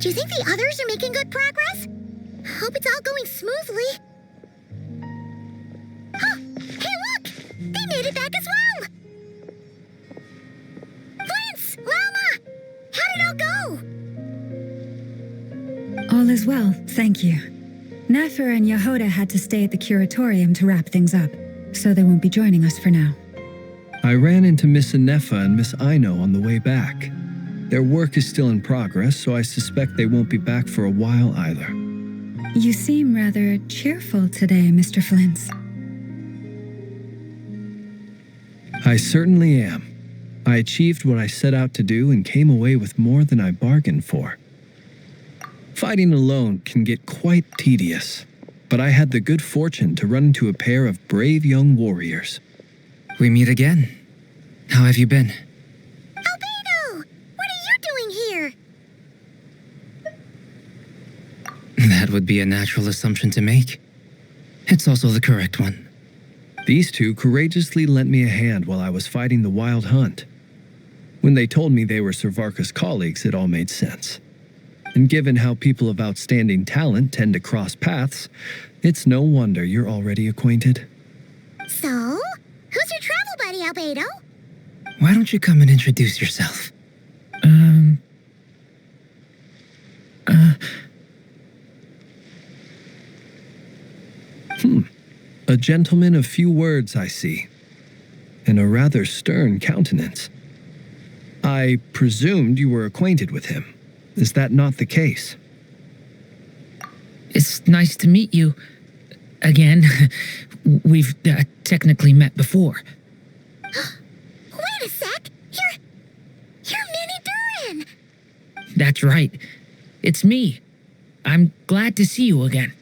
Do you think the others are making good progress? Hope it's all going smoothly. Oh, hey look! They made it back as well! Prince! Lama! How did it all go? All is well, thank you. Nefer and Yehoda had to stay at the curatorium to wrap things up, so they won't be joining us for now. I ran into Miss Anefa and Miss Aino on the way back. Their work is still in progress, so I suspect they won't be back for a while either. You seem rather cheerful today, Mr. Flint's. I certainly am. I achieved what I set out to do and came away with more than I bargained for. Fighting alone can get quite tedious, but I had the good fortune to run into a pair of brave young warriors. We meet again. How have you been? Albedo! What are you doing here? That would be a natural assumption to make. It's also the correct one. These two courageously lent me a hand while I was fighting the wild hunt. When they told me they were Servarka's colleagues, it all made sense. And given how people of outstanding talent tend to cross paths, it's no wonder you're already acquainted. So, who's your travel buddy, Albedo? Why don't you come and introduce yourself? A gentleman of few words, I see, and a rather stern countenance. I presumed you were acquainted with him. Is that not the case? It's nice to meet you. Again, we've technically met before. Wait a sec! You're Minnie Durin! That's right. It's me. I'm glad to see you again.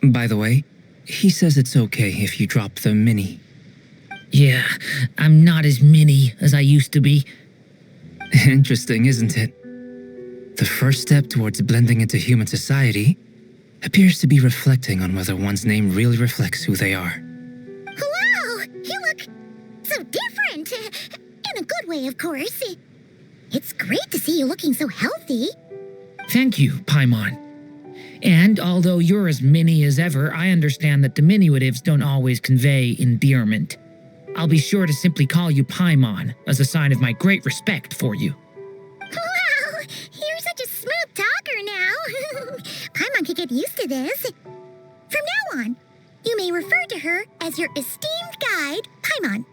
By the way, he says it's okay if you drop the mini. Yeah, I'm not as mini as I used to be. Interesting, isn't it? The first step towards blending into human society appears to be reflecting on whether one's name really reflects who they are. Wow! You look so different! In a good way, of course. It's great to see you looking so healthy. Thank you, Paimon. And although you're as mini as ever, I understand that diminutives don't always convey endearment. I'll be sure to simply call you Paimon as a sign of my great respect for you. Wow! You're such a smooth talker now. Paimon could get used to this. From now on, you may refer to her as your esteemed guide, Paimon.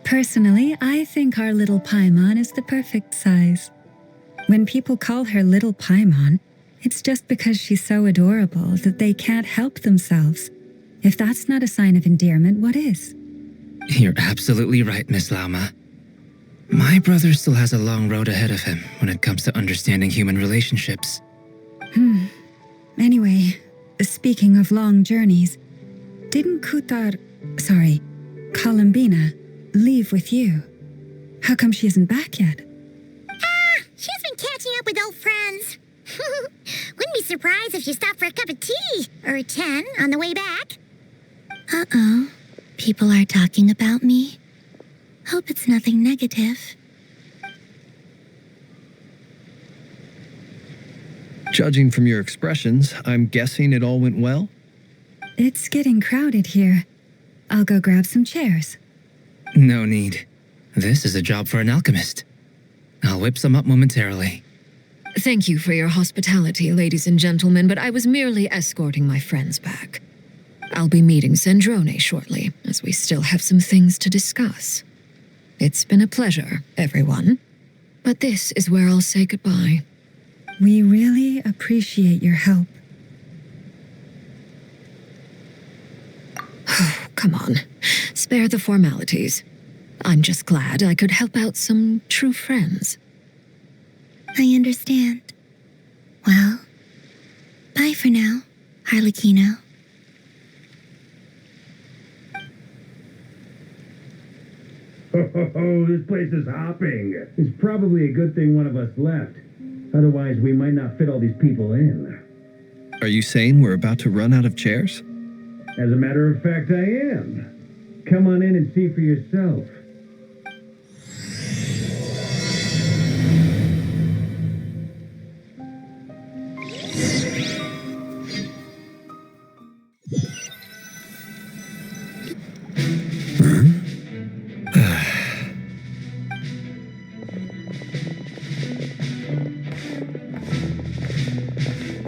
Personally, I think our little Paimon is the perfect size. When people call her Little Paimon, it's just because she's so adorable that they can't help themselves. If that's not a sign of endearment, what is? You're absolutely right, Miss Lama. My brother still has a long road ahead of him when it comes to understanding human relationships. Anyway, speaking of long journeys, didn't Columbina leave with you? How come she isn't back yet? She's been catching up with old friends. Wouldn't be surprised if she stopped for a cup of tea or a 10 on the way back. Uh-oh. People are talking about me. Hope it's nothing negative. Judging from your expressions, I'm guessing it all went well? It's getting crowded here. I'll go grab some chairs. No need. This is a job for an alchemist. I'll whip some up momentarily. Thank you for your hospitality, ladies and gentlemen, but I was merely escorting my friends back. I'll be meeting Sandrone shortly, as we still have some things to discuss. It's been a pleasure, everyone. But this is where I'll say goodbye. We really appreciate your help. Oh, come on. Spare the formalities. I'm just glad I could help out some true friends. I understand. Well, bye for now, Harlequino. Oh, this place is hopping. It's probably a good thing one of us left. Otherwise, we might not fit all these people in. Are you saying we're about to run out of chairs? As a matter of fact, I am. Come on in and see for yourself.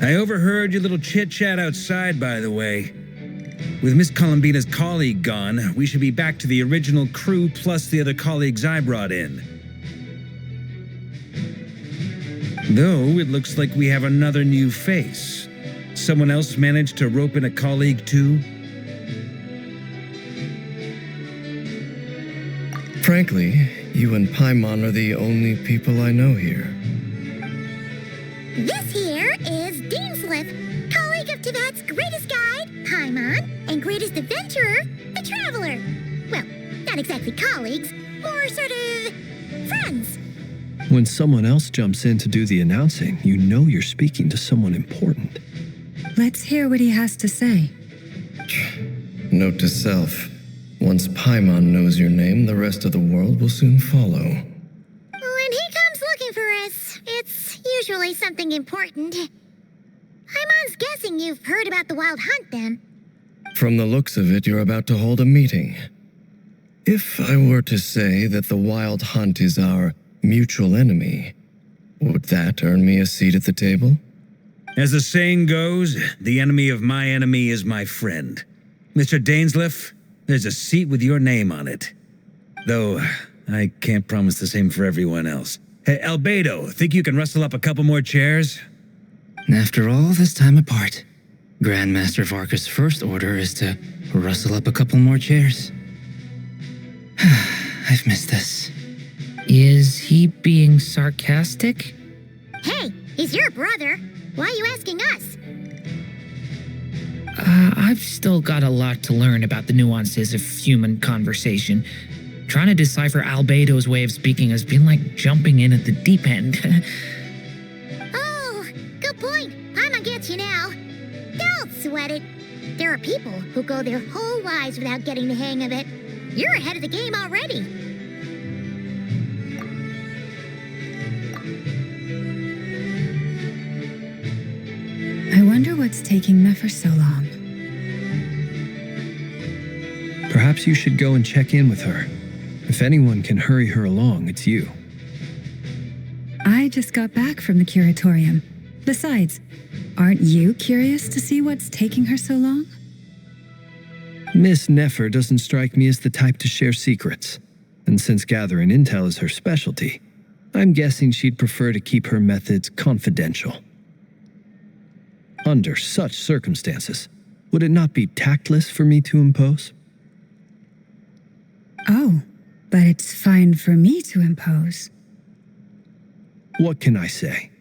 I overheard your little chit-chat outside, by the way. With Miss Columbina's colleague gone, we should be back to the original crew plus the other colleagues I brought in. Though it looks like we have another new face. Someone else managed to rope in a colleague too? Frankly, you and Paimon are the only people I know here. This here is Deansliff, colleague of Tibet's greatest guide, Paimon, and greatest adventurer, the Traveler. Well, not exactly colleagues, more sort of friends. When someone else jumps in to do the announcing, you know you're speaking to someone important. Let's hear what he has to say. Note to self. Once Paimon knows your name, the rest of the world will soon follow. When he comes looking for us, it's usually something important. Paimon's guessing you've heard about the Wild Hunt, then. From the looks of it, you're about to hold a meeting. If I were to say that the Wild Hunt is our mutual enemy, would that earn me a seat at the table? As the saying goes, the enemy of my enemy is my friend. Mr. Dainsliff, there's a seat with your name on it. Though, I can't promise the same for everyone else. Hey, Albedo, think you can rustle up a couple more chairs? After all this time apart, Grandmaster Varka's first order is to rustle up a couple more chairs. I've missed this. Is he being sarcastic? Hey, he's your brother. Why are you asking us? I've still got a lot to learn about the nuances of human conversation. Trying to decipher Albedo's way of speaking has been like jumping in at the deep end. Oh, good point. Paimon gets you now. Don't sweat it. There are people who go their whole lives without getting the hang of it. You're ahead of the game already. I wonder what's taking Nefer so long. Perhaps you should go and check in with her. If anyone can hurry her along, it's you. I just got back from the curatorium. Besides, aren't you curious to see what's taking her so long? Miss Nefer doesn't strike me as the type to share secrets. And since gathering intel is her specialty, I'm guessing she'd prefer to keep her methods confidential. Under such circumstances, would it not be tactless for me to impose? Oh, but it's fine for me to impose. What can I say?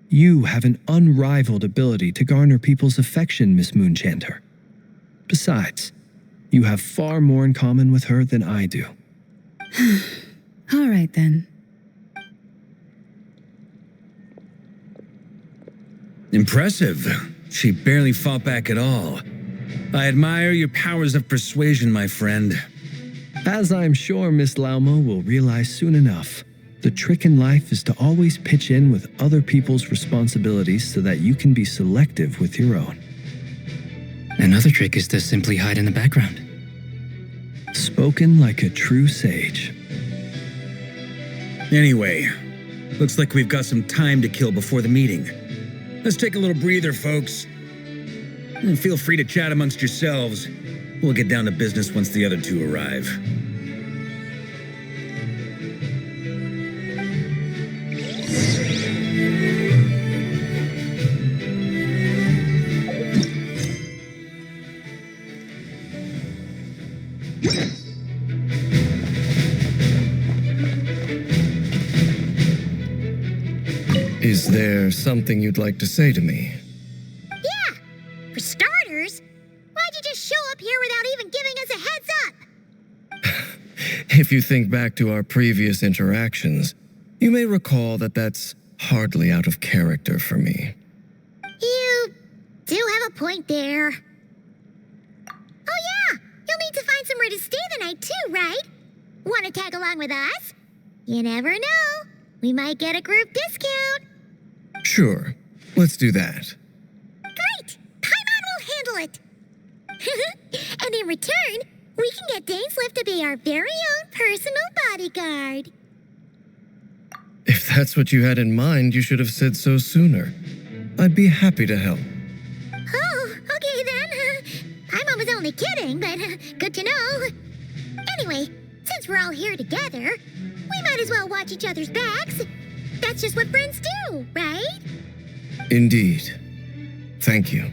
You have an unrivaled ability to garner people's affection, Miss Moonchanter. Besides, you have far more in common with her than I do. All right, then. Impressive. She barely fought back at all. I admire your powers of persuasion, my friend. As I'm sure Miss Laumo will realize soon enough, the trick in life is to always pitch in with other people's responsibilities so that you can be selective with your own. Another trick is to simply hide in the background. Spoken like a true sage. Anyway, looks like we've got some time to kill before the meeting. Let's take a little breather, folks. And feel free to chat amongst yourselves. We'll get down to business once the other two arrive. Is there something you'd like to say to me? Yeah, for starters, why'd you just show up here without even giving us a heads up? If you think back to our previous interactions, you may recall that that's hardly out of character for me. You do have a point there. Oh yeah, you'll need to find somewhere to stay the night too, right? Want to tag along with us? You never know. We might get a group discount. Sure, let's do that. Great! Paimon will handle it. And in return, we can get Dainsliff to be our very own personal bodyguard. If that's what you had in mind, you should have said so sooner. I'd be happy to help. Oh, okay then. Paimon was only kidding, but good to know. Anyway, since we're all here together, we might as well watch each other's backs. That's just what friends do, right? Indeed. Thank you.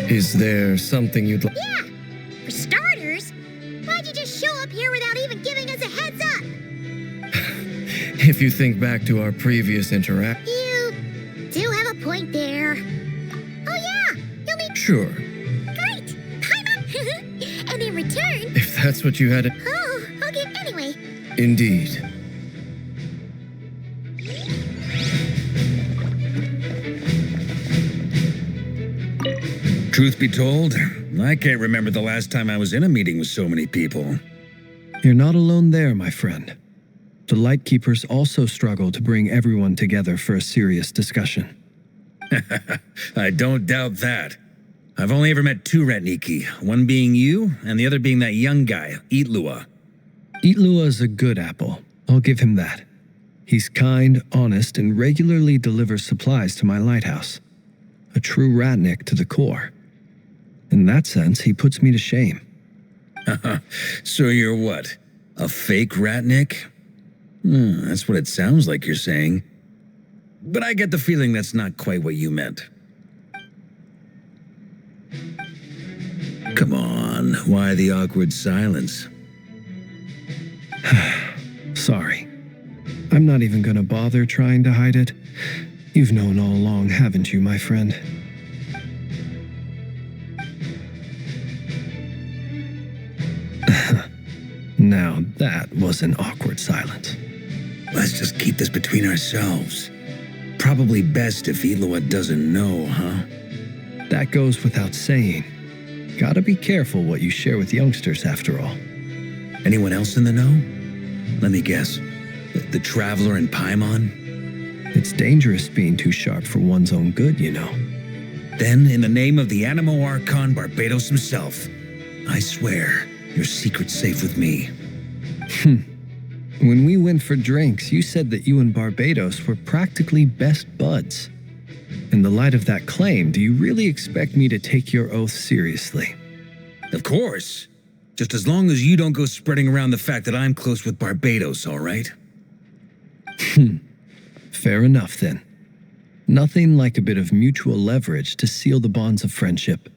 Is there something you'd like? Yeah. For starters, why'd you just show up here without even giving us a heads up? If you think back to our previous interaction. You do have a point there. Oh yeah, you'll need... Sure. Great! Paimon! And in return... If that's what you had. Oh, okay, anyway. Indeed. Truth be told, I can't remember the last time I was in a meeting with so many people. You're not alone there, my friend. The Lightkeepers also struggle to bring everyone together for a serious discussion. I don't doubt that. I've only ever met two Ratniki, one being you, and the other being that young guy, Itlua. Itlua is a good apple. I'll give him that. He's kind, honest, and regularly delivers supplies to my lighthouse. A true Ratnik to the core. In that sense, he puts me to shame. So you're what? A fake Ratnik? That's what it sounds like you're saying. But I get the feeling that's not quite what you meant. Come on, why the awkward silence? Sorry. I'm not even gonna bother trying to hide it. You've known all along, haven't you, my friend? Now that was an awkward silence. Let's just keep this between ourselves. Probably best if Itlua doesn't know, huh? That goes without saying. Gotta be careful what you share with youngsters, after all. Anyone else in the know? Let me guess. The Traveler and Paimon? It's dangerous being too sharp for one's own good, you know. Then, in the name of the Animo Archon Barbados himself, I swear, your secret's safe with me. When we went for drinks, you said that you and Barbados were practically best buds. In the light of that claim, do you really expect me to take your oath seriously? Of course. Just as long as you don't go spreading around the fact that I'm close with Barbados, all right? Fair enough, then. Nothing like a bit of mutual leverage to seal the bonds of friendship.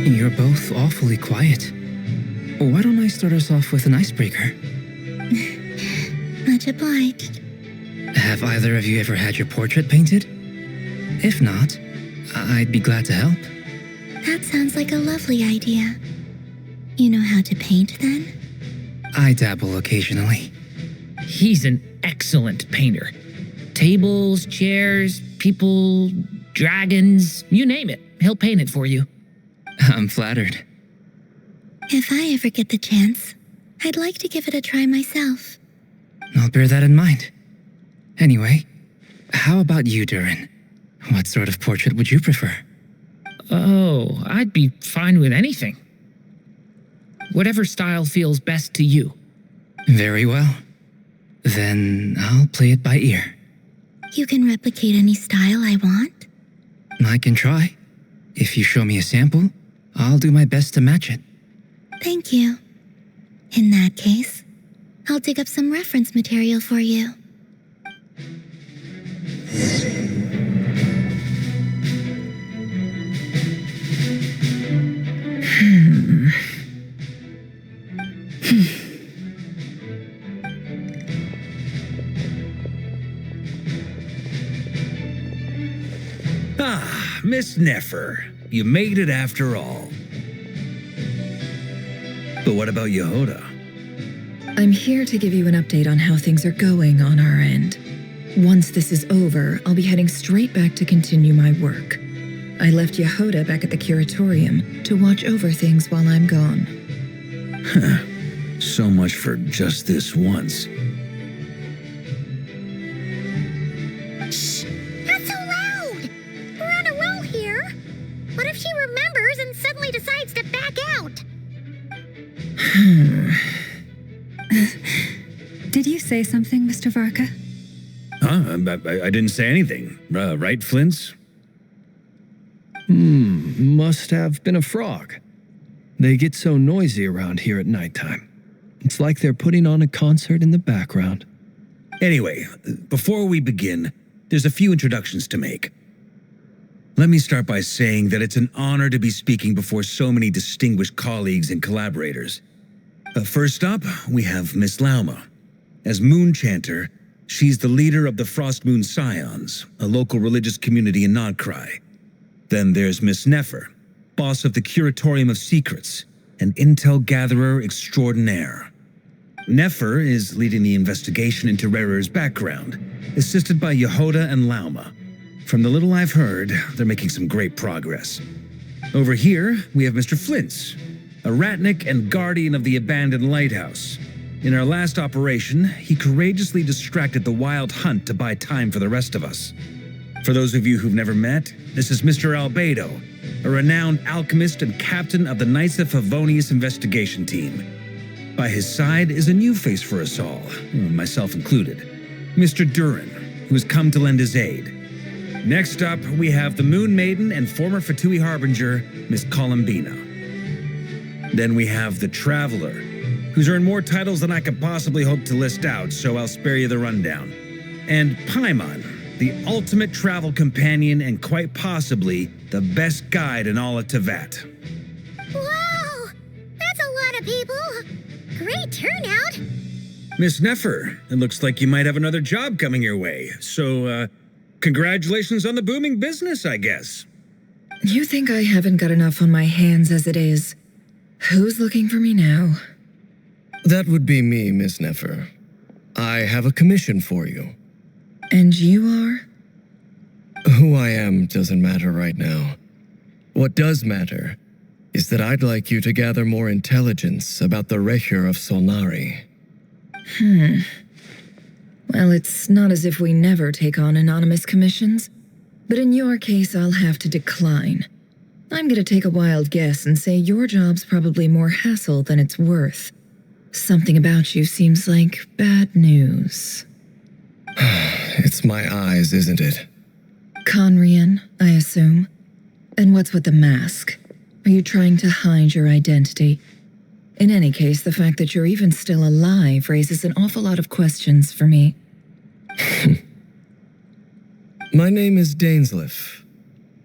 You're both awfully quiet. Why don't I start us off with an icebreaker? Much obliged. Have either of you ever had your portrait painted? If not, I'd be glad to help. That sounds like a lovely idea. You know how to paint, then? I dabble occasionally. He's an excellent painter. Tables, chairs, people, dragons, you name it. He'll paint it for you. I'm flattered. If I ever get the chance, I'd like to give it a try myself. I'll bear that in mind. Anyway, how about you, Durin? What sort of portrait would you prefer? Oh, I'd be fine with anything. Whatever style feels best to you. Very well. Then I'll play it by ear. You can replicate any style I want? I can try. If you show me a sample, I'll do my best to match it. Thank you. In that case, I'll dig up some reference material for you. Ah, Miss Nefer, you made it after all. But what about Yehoda? I'm here to give you an update on how things are going on our end. Once this is over, I'll be heading straight back to continue my work. I left Yehoda back at the curatorium to watch over things while I'm gone. So much for just this once. Shh! Not so loud! We're on a roll here. What if she remembers and suddenly decides to back out? Did you say something, Mr. Varka? Huh? I didn't say anything. Right, Flint's? Must have been a frog. They get so noisy around here at nighttime. It's like they're putting on a concert in the background. Anyway, before we begin, there's a few introductions to make. Let me start by saying that it's an honor to be speaking before so many distinguished colleagues and collaborators. First up, we have Miss Lauma. As Moon Chanter, she's the leader of the Frost Moon Scions, a local religious community in Nodcry. Then there's Miss Nefer, boss of the Curatorium of Secrets, an intel gatherer extraordinaire. Nefer is leading the investigation into Rerer's background, assisted by Yehoda and Lauma. From the little I've heard, they're making some great progress. Over here, we have Mr. Flint's, a ratnik and guardian of the abandoned lighthouse. In our last operation, he courageously distracted the Wild Hunt to buy time for the rest of us. For those of you who've never met, this is Mr. Albedo, a renowned alchemist and captain of the Knights of Favonius investigation team. By his side is a new face for us all, myself included, Mr. Durin, who has come to lend his aid. Next up, we have the Moon Maiden and former Fatui Harbinger, Miss Columbina. Then we have the Traveler, who's earned more titles than I could possibly hope to list out, so I'll spare you the rundown. And Paimon, the ultimate travel companion and quite possibly the best guide in all of Tevat. Wow! That's a lot of people! Great turnout! Miss Nefer, it looks like you might have another job coming your way, so, congratulations on the booming business, I guess. You think I haven't got enough on my hands as it is? Who's looking for me now? That would be me, Miss Nefer. I have a commission for you. And you are? Who I am doesn't matter right now. What does matter is that I'd like you to gather more intelligence about the Recher of Solnari. Well, it's not as if we never take on anonymous commissions, but in your case, I'll have to decline. I'm gonna take a wild guess and say your job's probably more hassle than it's worth. Something about you seems like bad news. It's my eyes, isn't it? Conrian, I assume. And what's with the mask? Are you trying to hide your identity? In any case, the fact that you're even still alive raises an awful lot of questions for me. My name is Dainsleif.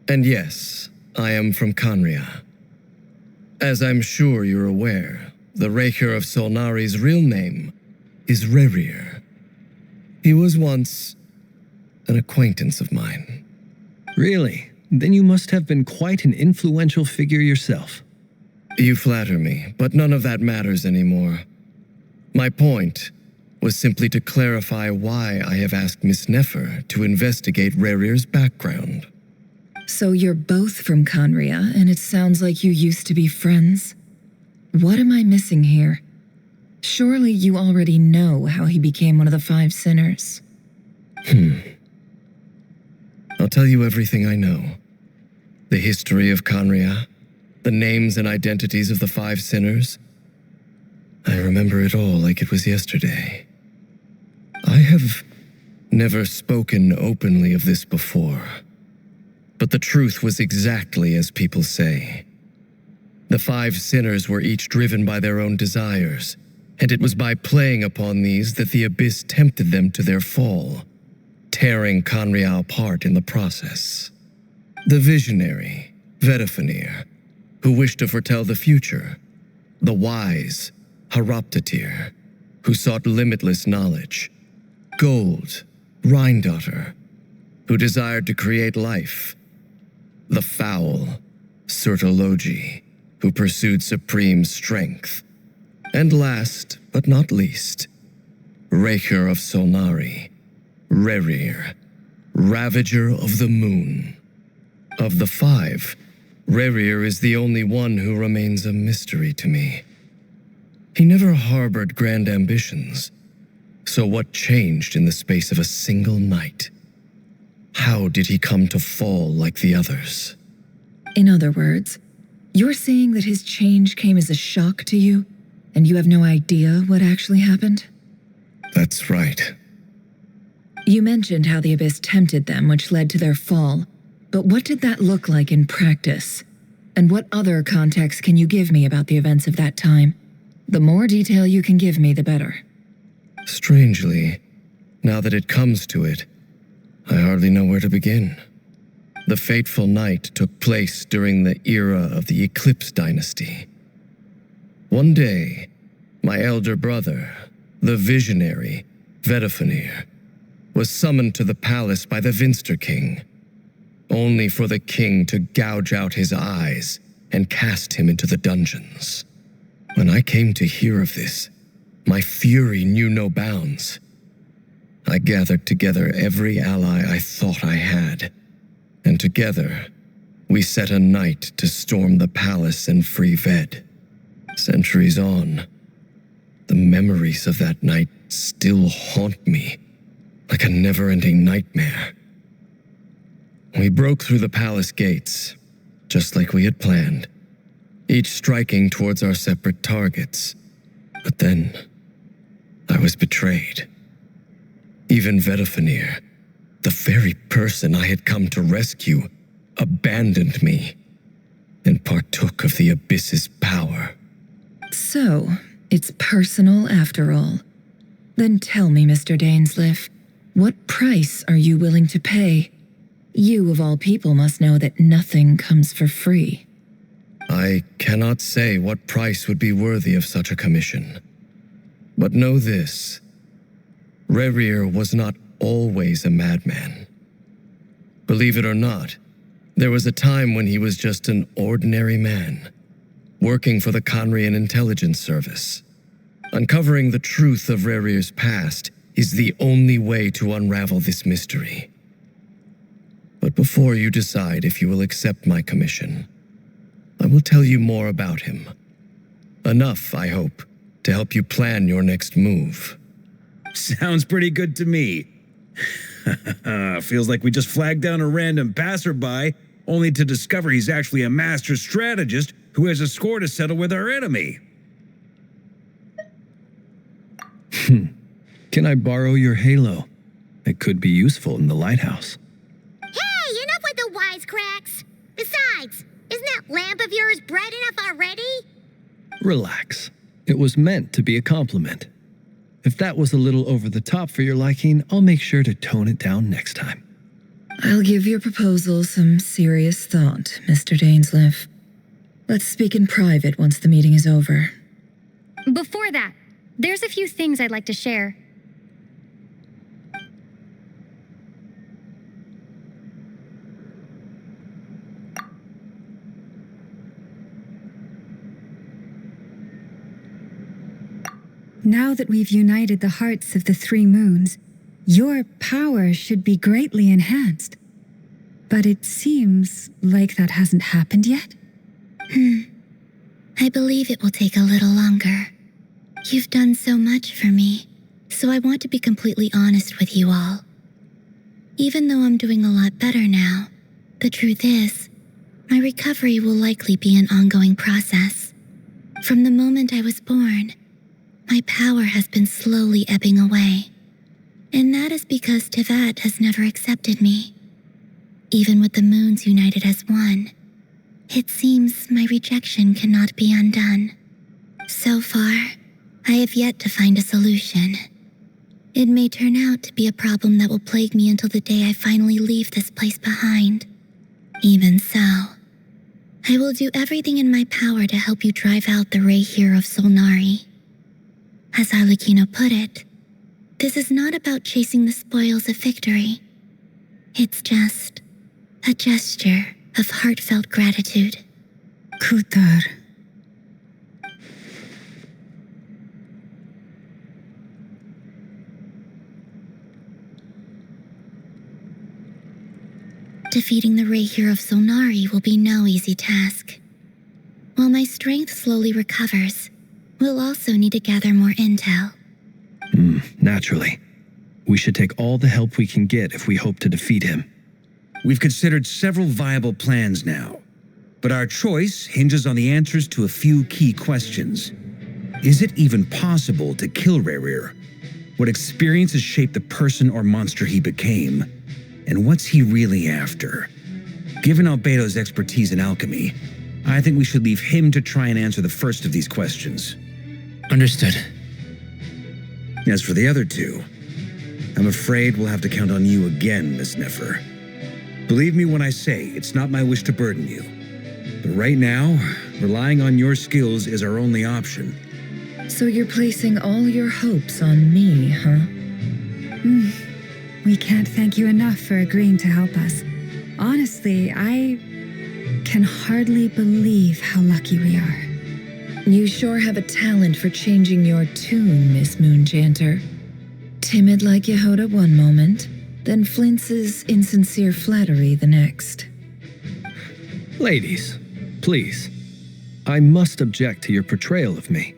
And yes, I am from Conria. As I'm sure you're aware, the Recher of Solnari's real name is Rerir. He was once an acquaintance of mine. Really? Then you must have been quite an influential figure yourself. You flatter me, but none of that matters anymore. My point was simply to clarify why I have asked Miss Nefer to investigate Rerir's background. So you're both from Conria, and it sounds like you used to be friends? What am I missing here? Surely you already know how he became one of the Five Sinners. I'll tell you everything I know. The history of Conria, the names and identities of the Five Sinners. I remember it all like it was yesterday. I have never spoken openly of this before, but the truth was exactly as people say. The Five Sinners were each driven by their own desires, and it was by playing upon these that the abyss tempted them to their fall, tearing Conrial apart in the process. The visionary, Vedifenir, who wished to foretell the future, the wise, Haroptatir, who sought limitless knowledge, Gold, Rhindaughter, who desired to create life, the foul, Sertologi, who pursued supreme strength, and last but not least, Raker of Solnari, Rerir, Ravager of the Moon. Of the five, Rerir is the only one who remains a mystery to me. He never harbored grand ambitions, so what changed in the space of a single night? How did he come to fall like the others? In other words, you're saying that his change came as a shock to you, and you have no idea what actually happened? That's right. You mentioned how the Abyss tempted them, which led to their fall. But what did that look like in practice? And what other context can you give me about the events of that time? The more detail you can give me, the better. Strangely, now that it comes to it, I hardly know where to begin. The fateful night took place during the era of the Eclipse Dynasty. One day, my elder brother, the visionary, Vedifenir, was summoned to the palace by the Vinster King, only for the king to gouge out his eyes and cast him into the dungeons. When I came to hear of this, my fury knew no bounds. I gathered together every ally I thought I had, and together we set a night to storm the palace and free Ved. Centuries on, the memories of that night still haunt me like a never-ending nightmare. We broke through the palace gates, just like we had planned, each striking towards our separate targets. But then, I was betrayed. Even Vedifenir, the very person I had come to rescue, abandoned me and partook of the Abyss's power. So, it's personal after all. Then tell me, Mr. Dainsleif, what price are you willing to pay? You, of all people, must know that nothing comes for free. I cannot say what price would be worthy of such a commission. But know this. Rerir was not always a madman. Believe it or not, there was a time when he was just an ordinary man, working for the Conrian Intelligence Service. Uncovering the truth of Rerir's past is the only way to unravel this mystery. But before you decide if you will accept my commission, I will tell you more about him. Enough, I hope, to help you plan your next move. Sounds pretty good to me. Feels like we just flagged down a random passerby, only to discover he's actually a master strategist who has a score to settle with our enemy. Can I borrow your halo? It could be useful in the lighthouse. Hey, enough with the wisecracks! Besides, isn't that lamp of yours bright enough already? Relax. It was meant to be a compliment. If that was a little over the top for your liking, I'll make sure to tone it down next time. I'll give your proposal some serious thought, Mr. Dainsleif. Let's speak in private once the meeting is over. Before that, there's a few things I'd like to share. Now that we've united the hearts of the three moons, your power should be greatly enhanced. But it seems like that hasn't happened yet. I believe it will take a little longer. You've done so much for me, so I want to be completely honest with you all. Even though I'm doing a lot better now, the truth is, my recovery will likely be an ongoing process. From the moment I was born, my power has been slowly ebbing away. And that is because Tevat has never accepted me. Even with the moons united as one, it seems my rejection cannot be undone. So far, I have yet to find a solution. It may turn out to be a problem that will plague me until the day I finally leave this place behind. Even so, I will do everything in my power to help you drive out the Ray here of Solnari. As Arlecchino put it, this is not about chasing the spoils of victory. It's just a gesture of heartfelt gratitude. Kutar. Defeating the Ray here of Solnari will be no easy task. While my strength slowly recovers, we'll also need to gather more intel. Naturally. We should take all the help we can get if we hope to defeat him. We've considered several viable plans now, but our choice hinges on the answers to a few key questions. Is it even possible to kill Rerir? What experiences shaped the person or monster he became? And what's he really after? Given Albedo's expertise in alchemy, I think we should leave him to try and answer the first of these questions. Understood. As for the other two, I'm afraid we'll have to count on you again, Miss Nefer. Believe me when I say it's not my wish to burden you. But right now, relying on your skills is our only option. So you're placing all your hopes on me, huh? We can't thank you enough for agreeing to help us. Honestly, I can hardly believe how lucky we are. You sure have a talent for changing your tune, Miss Moonjanter. Timid like Yehoda one moment, then flinches insincere flattery the next. Ladies, please. I must object to your portrayal of me.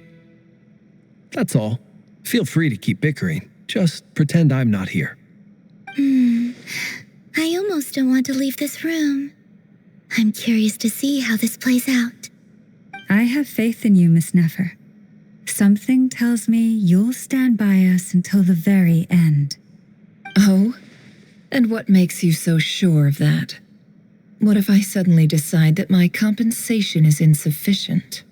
That's all. Feel free to keep bickering. Just pretend I'm not here. I almost don't want to leave this room. I'm curious to see how this plays out. I have faith in you, Miss Nefer. Something tells me you'll stand by us until the very end. Oh? And what makes you so sure of that? What if I suddenly decide that my compensation is insufficient?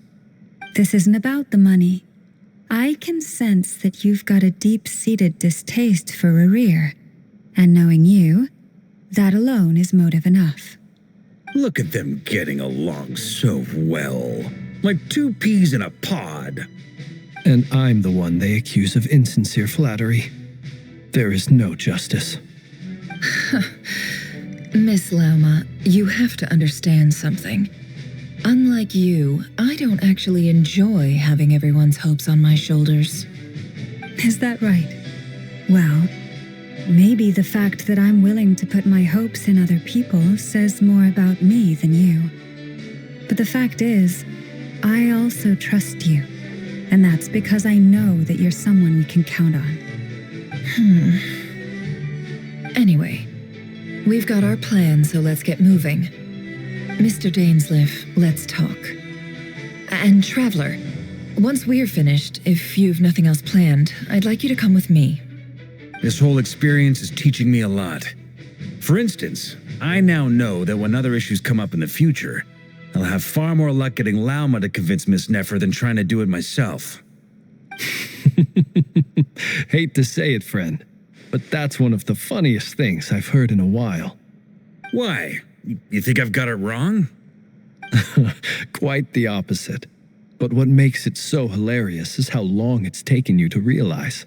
This isn't about the money. I can sense that you've got a deep-seated distaste for Rerir, and knowing you, that alone is motive enough. Look at them getting along so well. Like two peas in a pod. And I'm the one they accuse of insincere flattery. There is no justice. Miss Lauma, you have to understand something. Unlike you, I don't actually enjoy having everyone's hopes on my shoulders. Is that right? Well, maybe the fact that I'm willing to put my hopes in other people says more about me than you. But the fact is, I also trust you. And that's because I know that you're someone we can count on. Anyway, we've got our plan, so let's get moving. Mr. Dainsleif, let's talk. And Traveler, once we're finished, if you've nothing else planned, I'd like you to come with me. This whole experience is teaching me a lot. For instance, I now know that when other issues come up in the future, I'll have far more luck getting Lauma to convince Miss Nefer than trying to do it myself. Hate to say it, friend, but that's one of the funniest things I've heard in a while. Why? You think I've got it wrong? Quite the opposite. But what makes it so hilarious is how long it's taken you to realize.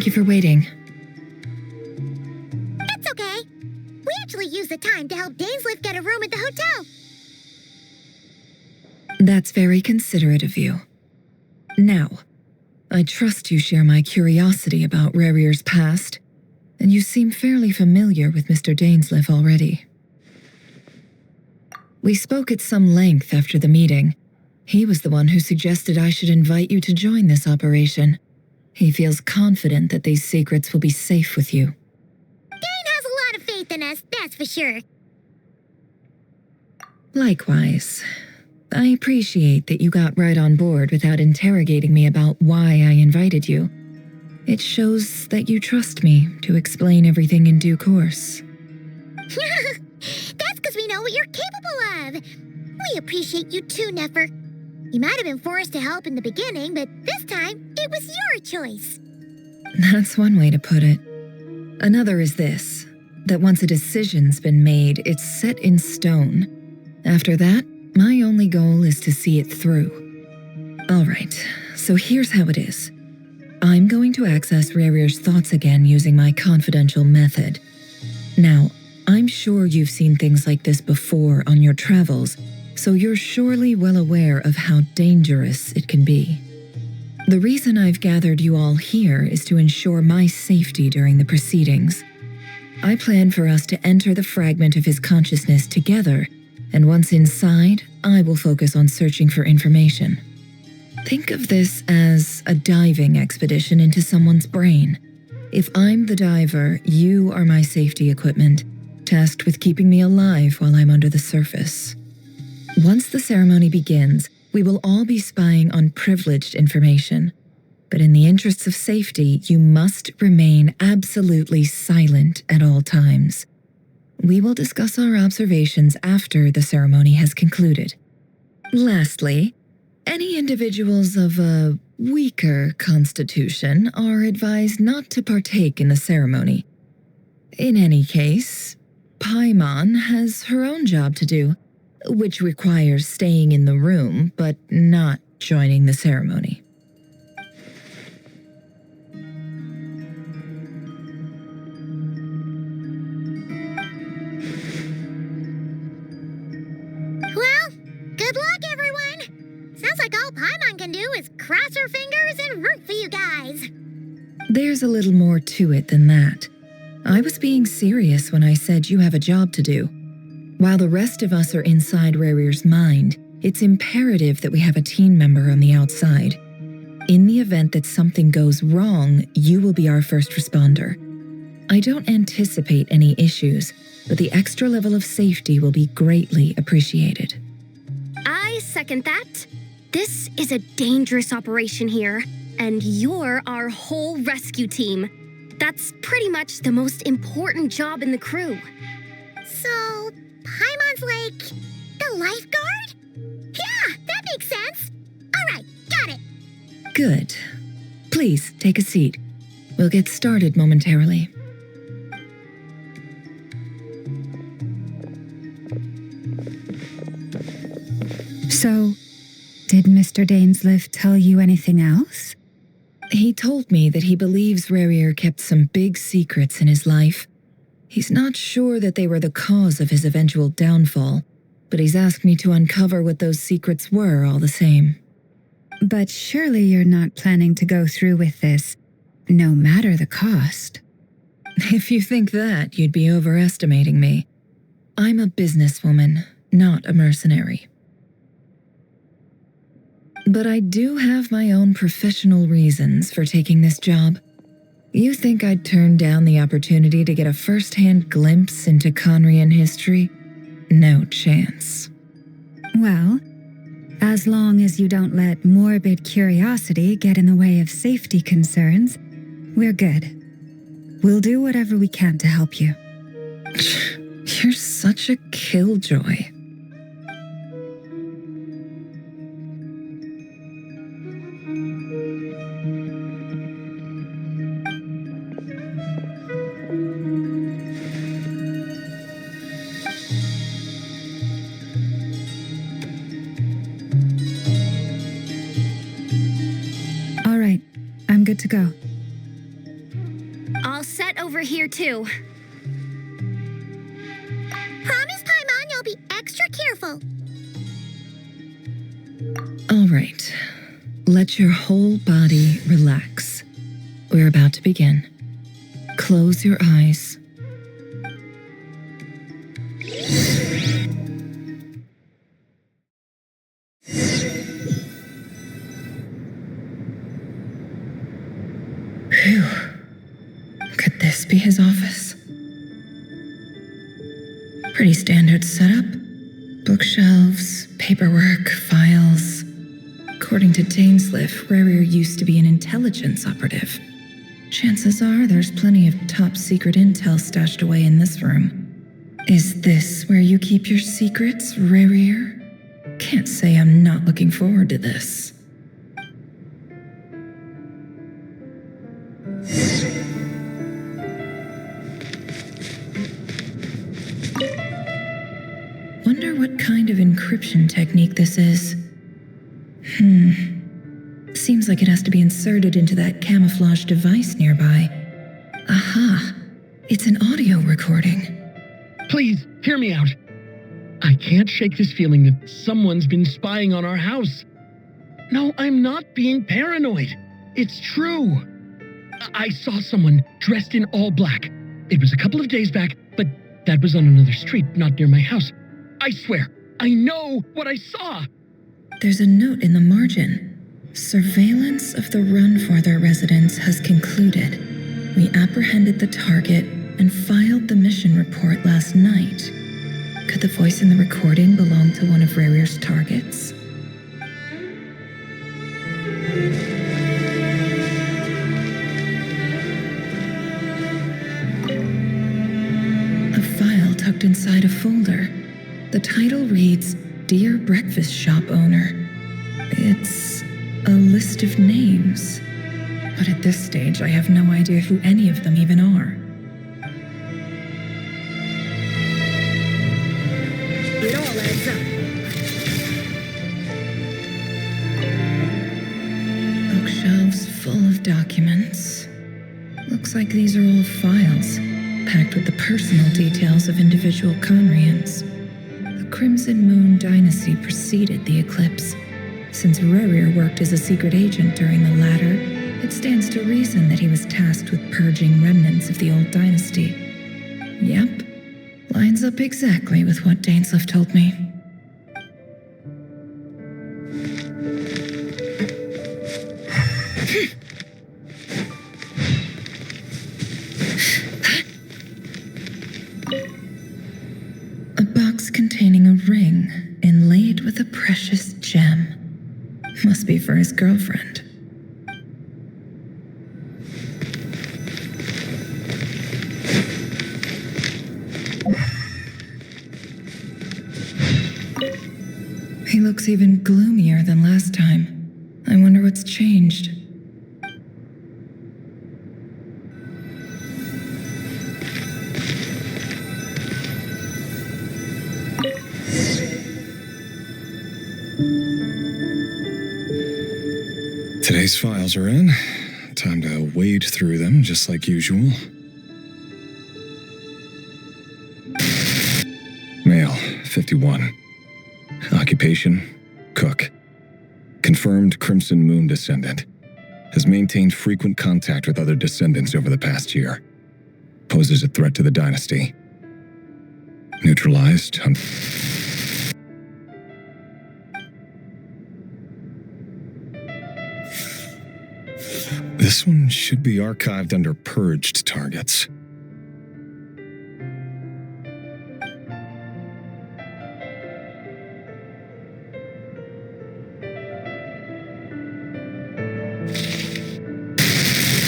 Thank you for waiting. That's okay. We actually used the time to help Dainsliff get a room at the hotel. That's very considerate of you. Now, I trust you share my curiosity about Rarier's past, and you seem fairly familiar with Mr. Dainsliff already. We spoke at some length after the meeting. He was the one who suggested I should invite you to join this operation. He feels confident that these secrets will be safe with you. Dane has a lot of faith in us, that's for sure. Likewise. I appreciate that you got right on board without interrogating me about why I invited you. It shows that you trust me to explain everything in due course. That's because we know what you're capable of. We appreciate you too, Nefer. You might have been forced to help in the beginning, but this time, it was your choice. That's one way to put it. Another is this, that once a decision's been made, it's set in stone. After that, my only goal is to see it through. All right, so here's how it is. I'm going to access Rarier's thoughts again using my confidential method. Now, I'm sure you've seen things like this before on your travels, so you're surely well aware of how dangerous it can be. The reason I've gathered you all here is to ensure my safety during the proceedings. I plan for us to enter the fragment of his consciousness together, and once inside, I will focus on searching for information. Think of this as a diving expedition into someone's brain. If I'm the diver, you are my safety equipment, tasked with keeping me alive while I'm under the surface. Once the ceremony begins, we will all be spying on privileged information. But in the interests of safety, you must remain absolutely silent at all times. We will discuss our observations after the ceremony has concluded. Lastly, any individuals of a weaker constitution are advised not to partake in the ceremony. In any case, Paimon has her own job to do, which requires staying in the room but not joining the ceremony. Well, good luck, everyone. Sounds like all Paimon can do is cross her fingers and root for you guys. There's a little more to it than that. I was being serious when I said you have a job to do. While the rest of us are inside Rarier's mind, it's imperative that we have a team member on the outside. In the event that something goes wrong, you will be our first responder. I don't anticipate any issues, but the extra level of safety will be greatly appreciated. I second that. This is a dangerous operation here, and you're our whole rescue team. That's pretty much the most important job in the crew. So, Paimon's like the lifeguard? Yeah, that makes sense. All right, got it. Good. Please take a seat. We'll get started momentarily. So, did Mr. Dainsliff tell you anything else? He told me that he believes Rarier kept some big secrets in his life. He's not sure that they were the cause of his eventual downfall, but he's asked me to uncover what those secrets were all the same. But surely you're not planning to go through with this, no matter the cost. If you think that, you'd be overestimating me. I'm a businesswoman, not a mercenary. But I do have my own professional reasons for taking this job. You think I'd turn down the opportunity to get a first-hand glimpse into Conrian history? No chance. Well, as long as you don't let morbid curiosity get in the way of safety concerns, we're good. We'll do whatever we can to help you. You're such a killjoy. All right, I'm good to go. over here too. Promise, Paimon, you'll be extra careful. All right. Let your whole body relax. We're about to begin. Close your eyes. Phew. Could this be his office? Pretty standard setup. Bookshelves, paperwork, files. According to Dainsliff, Rarier used to be an intelligence operative. Chances are there's plenty of top-secret intel stashed away in this room. Is this where you keep your secrets, Rarier? Can't say I'm not looking forward to this. Wonder what kind of encryption technique this is. Seems like it has to be inserted into that camouflage device nearby. Aha! It's an audio recording. Please, hear me out. I can't shake this feeling that someone's been spying on our house. No, I'm not being paranoid. It's true. I saw someone dressed in all black. It was a couple of days back, but that was on another street, not near my house. I swear, I know what I saw. There's a note in the margin. Surveillance of the Runforther residence has concluded. We apprehended the target and filed the mission report last night. Could the voice in the recording belong to one of Rarier's targets? A file tucked inside a folder. The title reads, Dear Breakfast Shop Owner. It's a list of names. But at this stage, I have no idea who any of them even are. It all adds up. Bookshelves full of documents. Looks like these are all files, packed with the personal details of individual Conrians. The Crimson Moon dynasty preceded the eclipse. Since Rarier worked as a secret agent during the latter, it stands to reason that he was tasked with purging remnants of the old dynasty. Yep, lines up exactly with what Dainsliff told me. A box containing a ring inlaid with a precious gem. Must be for his girlfriend. He looks even gloomier than last time. I wonder what's changed. Today's files are in. Time to wade through them just like usual. Male, 51. Occupation, cook. Confirmed Crimson Moon descendant. Has maintained frequent contact with other descendants over the past year. Poses a threat to the dynasty. Neutralized. This one should be archived under purged targets.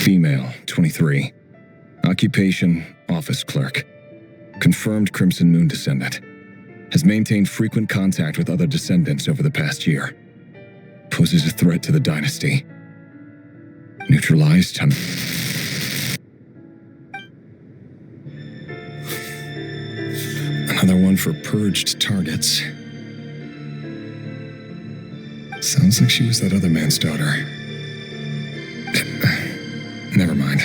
Female, 23. Occupation, office clerk. Confirmed Crimson Moon descendant. Has maintained frequent contact with other descendants over the past year. Poses a threat to the dynasty. Neutralized. Another one for purged targets. Sounds like she was that other man's daughter. Never mind.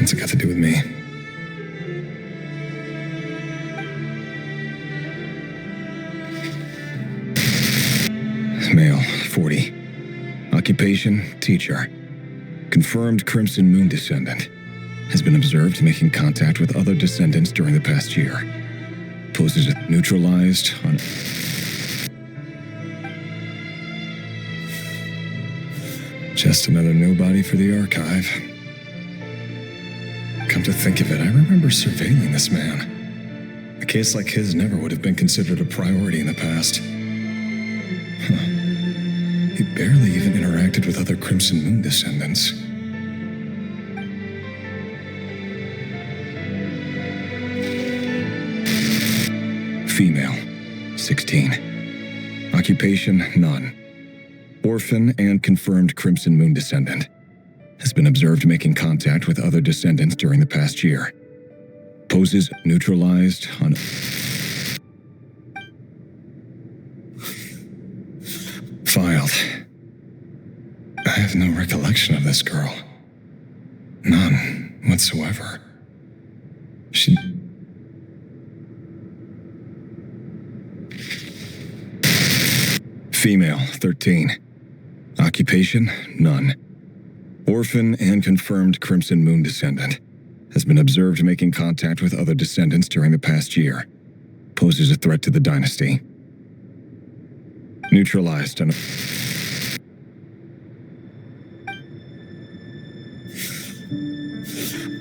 What's it got to do with me? Male, 40. Occupation, teacher. Confirmed Crimson Moon descendant. Has been observed making contact with other descendants during the past year. Poses neutralized on... Just another nobody for the archive. Come to think of it, I remember surveilling this man. A case like his never would have been considered a priority in the past. He barely even interacted with other Crimson Moon descendants. Female, 16. Occupation, none. Orphan and confirmed Crimson Moon descendant. Has been observed making contact with other descendants during the past year. Poses neutralized on... Filed. I have no recollection of this girl. None whatsoever. She... Female, 13. Occupation, none. Orphan and confirmed Crimson Moon descendant. Has been observed making contact with other descendants during the past year. Poses a threat to the dynasty. Neutralized on...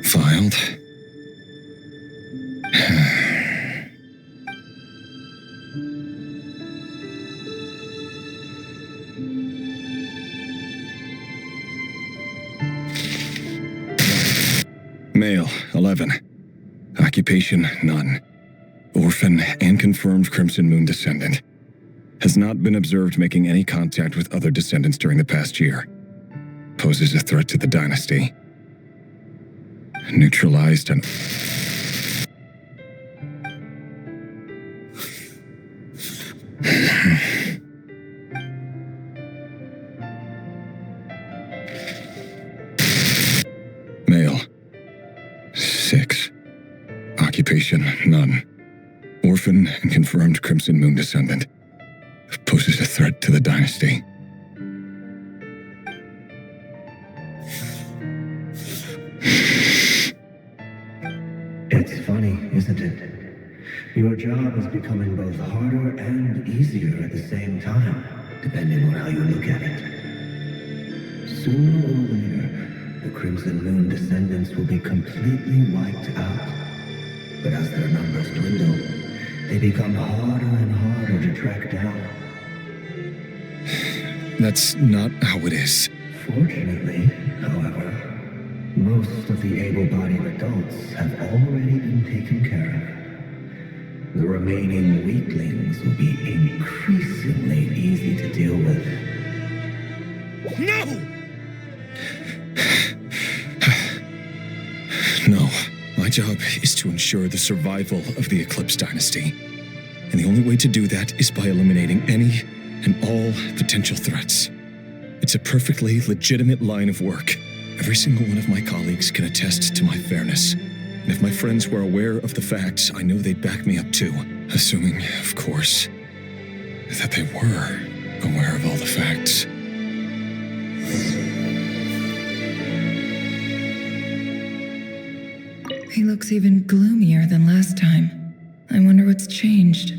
Filed. Male, 11. Occupation, none. Orphan and confirmed Crimson Moon descendant. Has not been observed making any contact with other descendants during the past year. Poses a threat to the dynasty. Neutralized and... Male. 6. Occupation, none. Orphan and confirmed Crimson Moon descendant. Poses a threat to the dynasty. It's funny, isn't it? Your job is becoming both harder and easier at the same time, depending on how you look at it. Sooner or later, the Crimson Moon descendants will be completely wiped out. But as their numbers dwindle, they become harder and harder to track down. That's not how it is. Fortunately, however, most of the able-bodied adults have already been taken care of. The remaining weaklings will be increasingly easy to deal with. No! No. My job is to ensure the survival of the Eclipse Dynasty. And the only way to do that is by eliminating any and all potential threats. It's a perfectly legitimate line of work. Every single one of my colleagues can attest to my fairness. And if my friends were aware of the facts, I know they'd back me up too. Assuming, of course, that they were aware of all the facts. He looks even gloomier than last time. I wonder what's changed.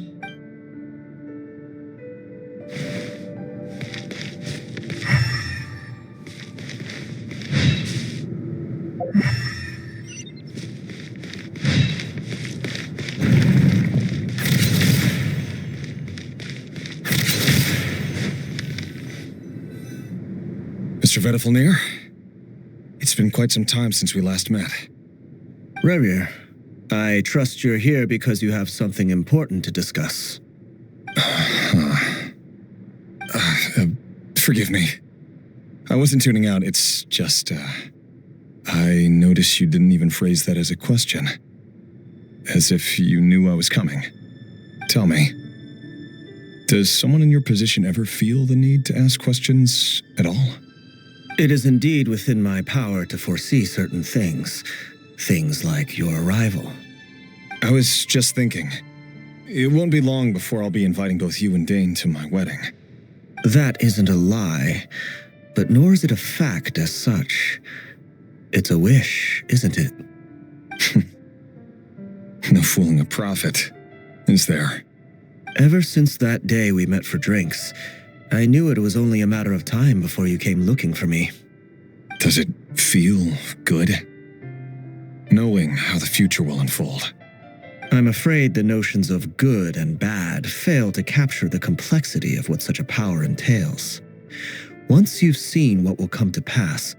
Mr. Vedifalnir, it's been quite some time since we last met. Revir, I trust you're here because you have something important to discuss. Forgive me. I wasn't tuning out, it's just, I noticed you didn't even phrase that as a question. As if you knew I was coming. Tell me, does someone in your position ever feel the need to ask questions at all? It is indeed within my power to foresee certain things, Things like your arrival. I was just thinking. It won't be long before I'll be inviting both you and Dane to my wedding. That isn't a lie, but nor is it a fact as such. It's a wish, isn't it? No fooling a prophet, is there? Ever since that day we met for drinks, I knew it was only a matter of time before you came looking for me. Does it feel good? Knowing how the future will unfold. I'm afraid the notions of good and bad fail to capture the complexity of what such a power entails. Once you've seen what will come to pass,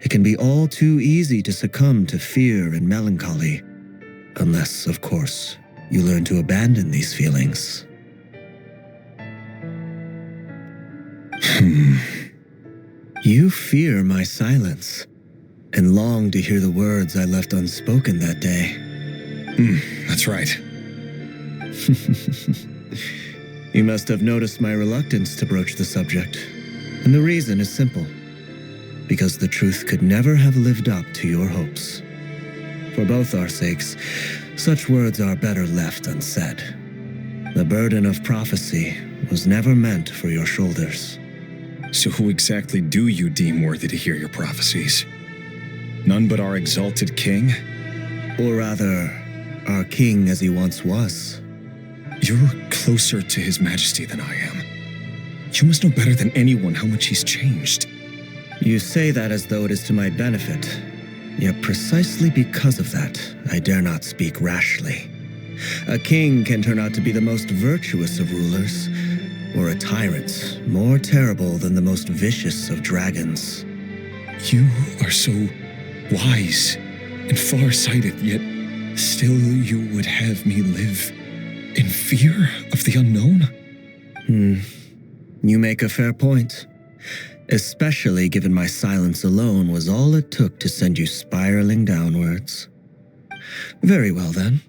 it can be all too easy to succumb to fear and melancholy. Unless, of course, you learn to abandon these feelings. You fear my silence, and long to hear the words I left unspoken that day. That's right. You must have noticed my reluctance to broach the subject, and the reason is simple. Because the truth could never have lived up to your hopes. For both our sakes, such words are better left unsaid. The burden of prophecy was never meant for your shoulders. So who exactly do you deem worthy to hear your prophecies? None but our exalted king? Or rather, our king as he once was. You're closer to his majesty than I am. You must know better than anyone how much he's changed. You say that as though it is to my benefit. Yet precisely because of that, I dare not speak rashly. A king can turn out to be the most virtuous of rulers, or a tyrant more terrible than the most vicious of dragons. You are so wise and far-sighted, yet still you would have me live in fear of the unknown? You make a fair point. Especially given my silence alone was all it took to send you spiraling downwards. Very well then.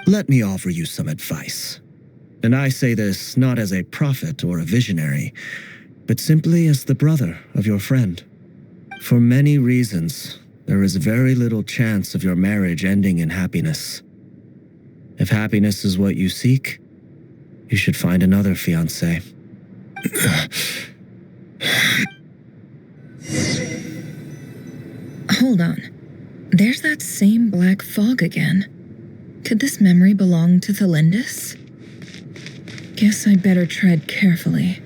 Let me offer you some advice. And I say this not as a prophet or a visionary, but simply as the brother of your friend. For many reasons, there is very little chance of your marriage ending in happiness. If happiness is what you seek, you should find another fiancé. Hold on. There's that same black fog again. Could this memory belong to Thelindis? Guess I'd better tread carefully.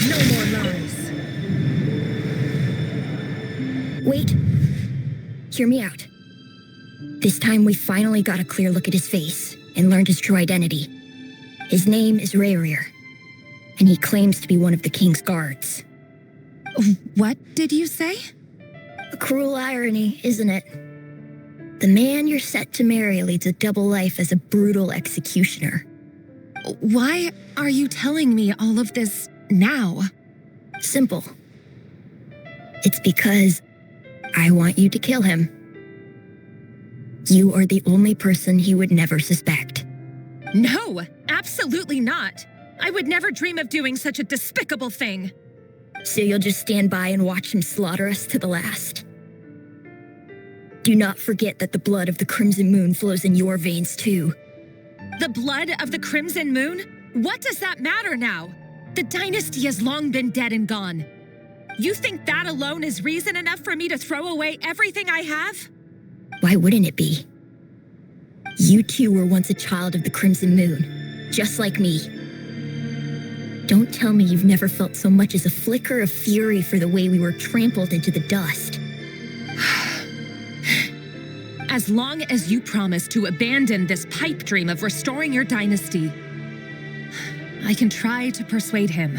No more lies. Wait. Hear me out. This time we finally got a clear look at his face and learned his true identity. His name is Rayrir, and he claims to be one of the king's guards. What did you say? A cruel irony, isn't it? The man you're set to marry leads a double life as a brutal executioner. Why are you telling me all of this now? Simple. It's because I want you to kill him. You are the only person he would never suspect. No, absolutely not. I would never dream of doing such a despicable thing. So you'll just stand by and watch him slaughter us to the last? Do not forget that the blood of the Crimson Moon flows in your veins too. The blood of the Crimson Moon? What does that matter now? The dynasty has long been dead and gone. You think that alone is reason enough for me to throw away everything I have? Why wouldn't it be? You two were once a child of the Crimson Moon, just like me. Don't tell me you've never felt so much as a flicker of fury for the way we were trampled into the dust. As long as you promise to abandon this pipe dream of restoring your dynasty, I can try to persuade him.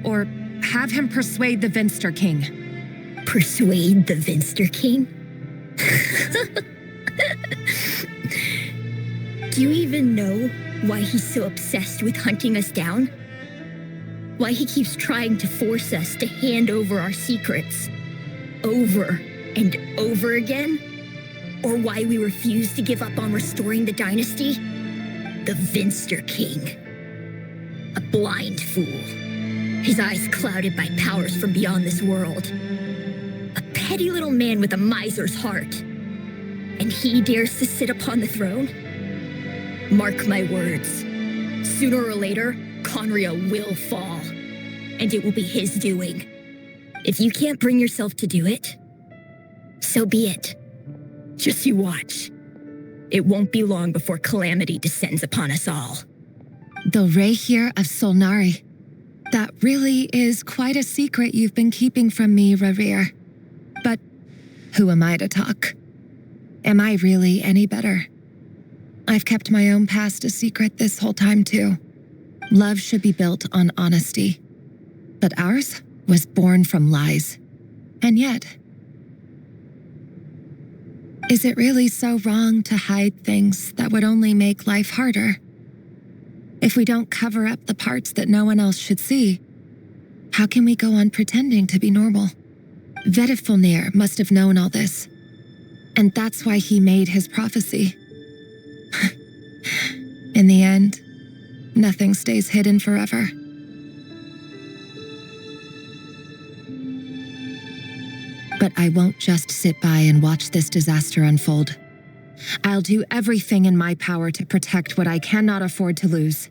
Or have him persuade the Vinster King. Persuade the Vinster King? Do you even know why he's so obsessed with hunting us down? Why he keeps trying to force us to hand over our secrets over and over again? Or why we refuse to give up on restoring the dynasty? The Vinster King. A blind fool. His eyes clouded by powers from beyond this world. A petty little man with a miser's heart. And he dares to sit upon the throne? Mark my words. Sooner or later, Conria will fall. And it will be his doing. If you can't bring yourself to do it, so be it. Just you watch. It won't be long before calamity descends upon us all. The Rehir of Solnari. That really is quite a secret you've been keeping from me, Rerir. But who am I to talk? Am I really any better? I've kept my own past a secret this whole time, too. Love should be built on honesty. But ours was born from lies. And yet, is it really so wrong to hide things that would only make life harder? If we don't cover up the parts that no one else should see, how can we go on pretending to be normal? Vedifulnir must have known all this. And that's why he made his prophecy. In the end, nothing stays hidden forever. But I won't just sit by and watch this disaster unfold. I'll do everything in my power to protect what I cannot afford to lose,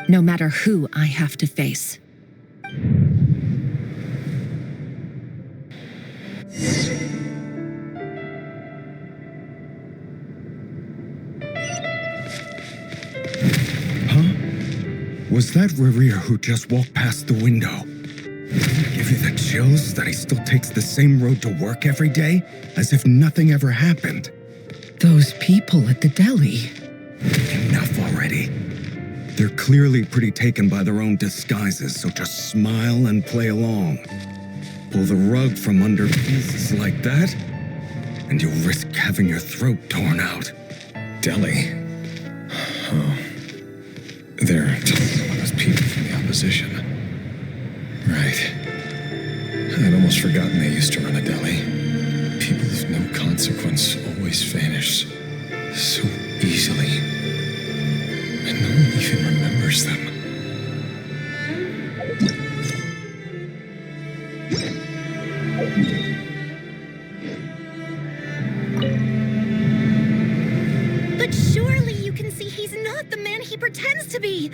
no matter who I have to face. Was that Rerir who just walked past the window? Did it give you the chills that he still takes the same road to work every day, as if nothing ever happened? Those people at the deli. Enough already. They're clearly pretty taken by their own disguises, so just smile and play along. Pull the rug from under beasts like that, and you'll risk having your throat torn out. Deli? Oh. They're those people from the opposition. Right. I'd almost forgotten they used to run a deli. People of no consequence always vanish so easily. And no one even remembers them. But surely you can see he's not the man he pretends to be.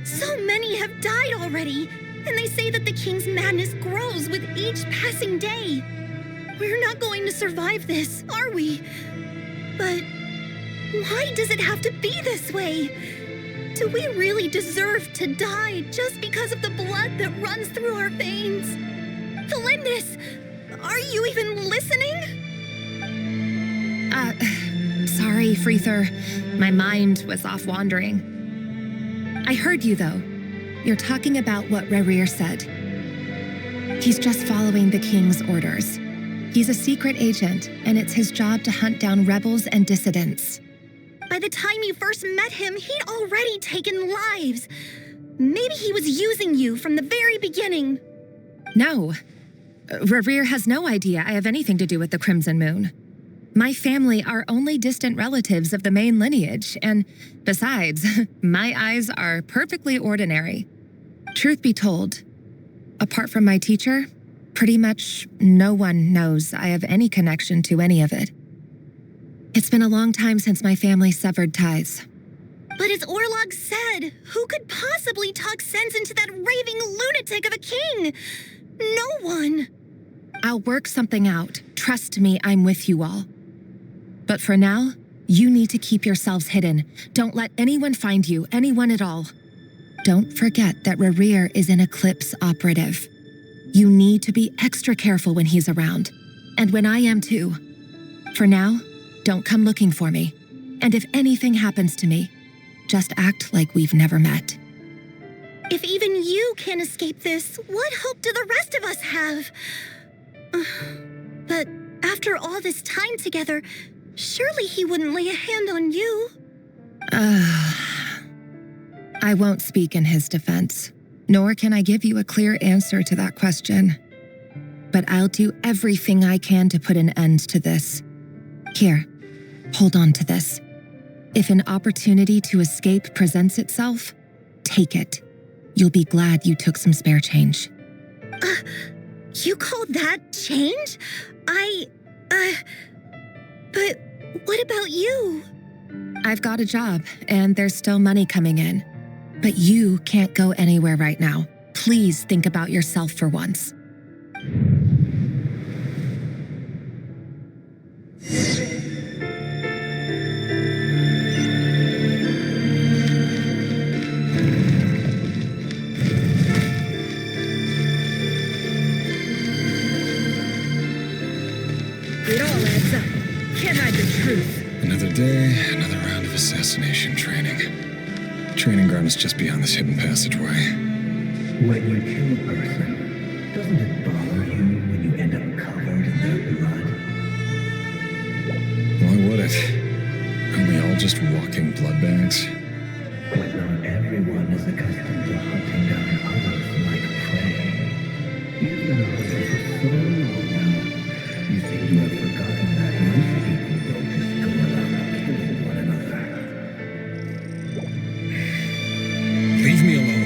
So many have died already, and they say that the king's madness grows with each passing day. We're not going to survive this, are we? But why does it have to be this way? Do we really deserve to die just because of the blood that runs through our veins? Felindis, are you even listening? Sorry, Freether. My mind was off wandering. I heard you, though. You're talking about what Rerir said. He's just following the king's orders. He's a secret agent, and it's his job to hunt down rebels and dissidents. By the time you first met him, he'd already taken lives. Maybe he was using you from the very beginning. No. Rerir has no idea I have anything to do with the Crimson Moon. My family are only distant relatives of the main lineage, and besides, my eyes are perfectly ordinary. Truth be told, apart from my teacher, pretty much no one knows I have any connection to any of it. It's been a long time since my family severed ties. But as Orlog said, who could possibly talk sense into that raving lunatic of a king? No one. I'll work something out. Trust me, I'm with you all. But for now, you need to keep yourselves hidden. Don't let anyone find you, anyone at all. Don't forget that Rerir is an Eclipse operative. You need to be extra careful when he's around, and when I am too. For now, don't come looking for me. And if anything happens to me, just act like we've never met. If even you can't escape this, what hope do the rest of us have? But after all this time together, surely he wouldn't lay a hand on you. I won't speak in his defense, nor can I give you a clear answer to that question. But I'll do everything I can to put an end to this. Here, hold on to this. If an opportunity to escape presents itself, take it. You'll be glad you took some spare change. You call that change? But what about you? I've got a job, and there's still money coming in. But you can't go anywhere right now. Please think about yourself for once. It all adds up. Can't hide the truth. Another day, another round of assassination training. Training ground is just beyond this hidden passageway. When you kill a person, doesn't it bother you when you end up covered in their blood? Why would it? Aren't we all just walking blood bags? But not everyone is accustomed to hunting down others like prey. You've been a hunter for so long now, you seem to have forgotten that most people don't just go around killing one another. Leave me alone.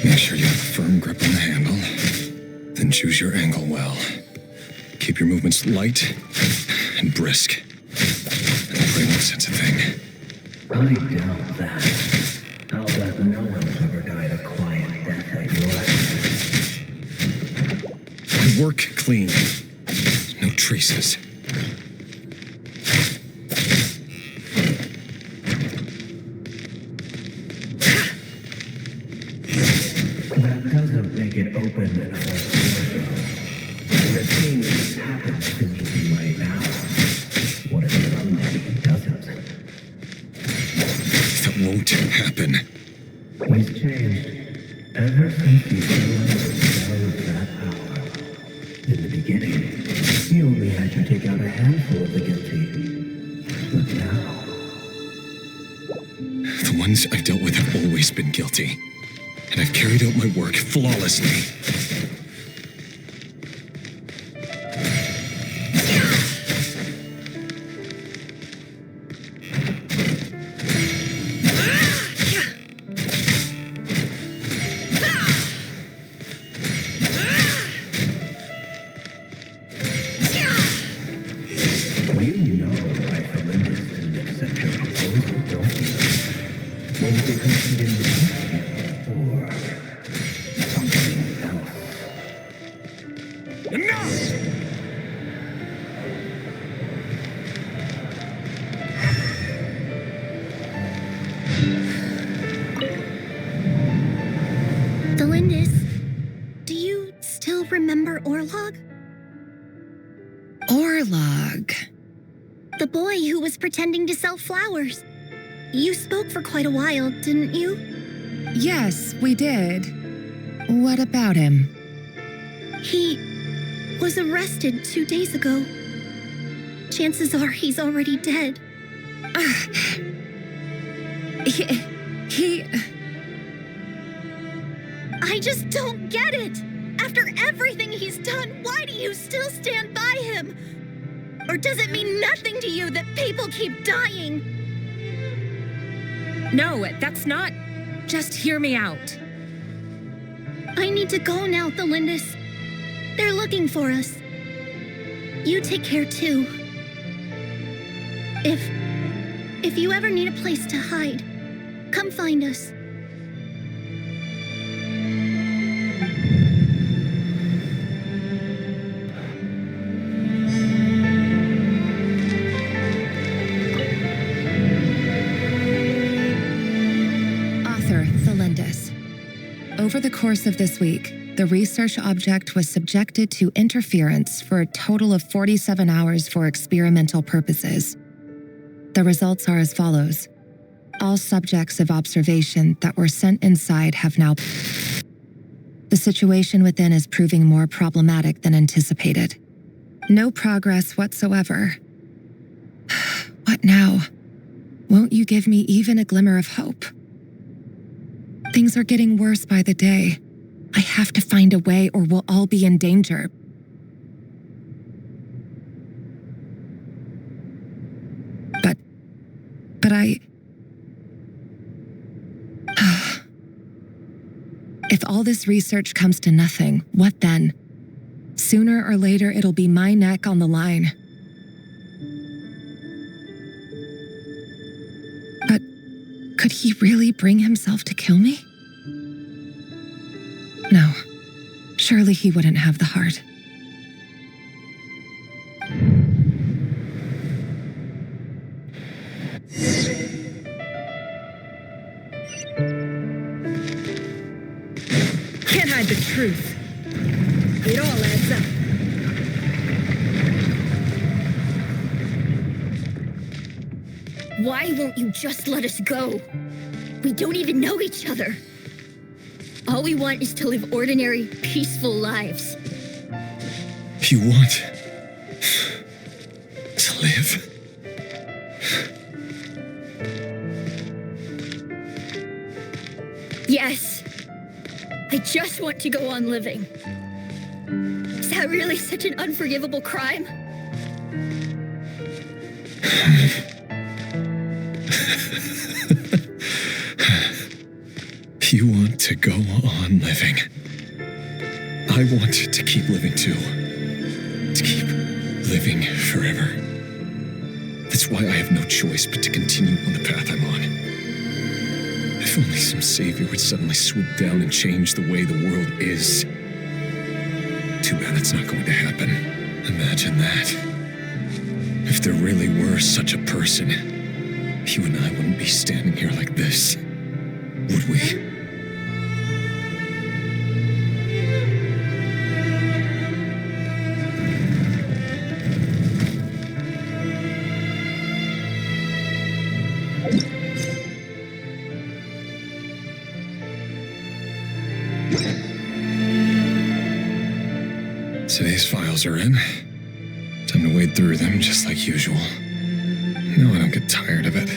Make sure you have a firm grip on the handle. Then choose your angle well. Keep your movements light and brisk. And pray won't sense a thing. I doubt that. I'll bet no one's ever died a quiet death at your hands. Work clean. No traces. That doesn't make it open enough. The thing that happens to me right now. What if someday it doesn't? That won't happen. He's changed. Ever since he realized the spell of that hour. In the beginning, he only had you take out a handful of the guilty. But now... The ones I've dealt with have always been guilty. And I've carried out my work flawlessly. You know I horrendous and accept your proposal, don't you? Was it because you didn't like it? Or something else? Enough! Delindis, do you still remember Orlog? Orlog. The boy who was pretending to sell flowers. You spoke for quite a while, didn't you? Yes, we did. What about him? He was arrested 2 days ago. Chances are he's already dead. He... I just don't get it! After everything he's done, why do you still stand by him? Or does it mean nothing to you that people keep dying? No, that's not... Just hear me out. I need to go now, Thelindis. They're looking for us. You take care too. If you ever need a place to hide, come find us. Over the course of this week, the research object was subjected to interference for a total of 47 hours for experimental purposes. The results are as follows. All subjects of observation that were sent inside have now... The situation within is proving more problematic than anticipated. No progress whatsoever. What now? Won't you give me even a glimmer of hope? Things are getting worse by the day. I have to find a way or we'll all be in danger. But I... If all this research comes to nothing, what then? Sooner or later, it'll be my neck on the line. But could he really bring himself to kill me? No. Surely he wouldn't have the heart. Can't hide the truth. It all adds up. Why won't you just let us go? We don't even know each other. All we want is to live ordinary, peaceful lives. You want to live? Yes. I just want to go on living. Is that really such an unforgivable crime? You want to go on living. I want to keep living too. To keep living forever. That's why I have no choice but to continue on the path I'm on. If only some savior would suddenly swoop down and change the way the world is. Too bad that's not going to happen. Imagine that. If there really were such a person, you and I wouldn't be standing here like this, would we? Today's files are in. Time to wade through them just like usual. No, I don't get tired of it.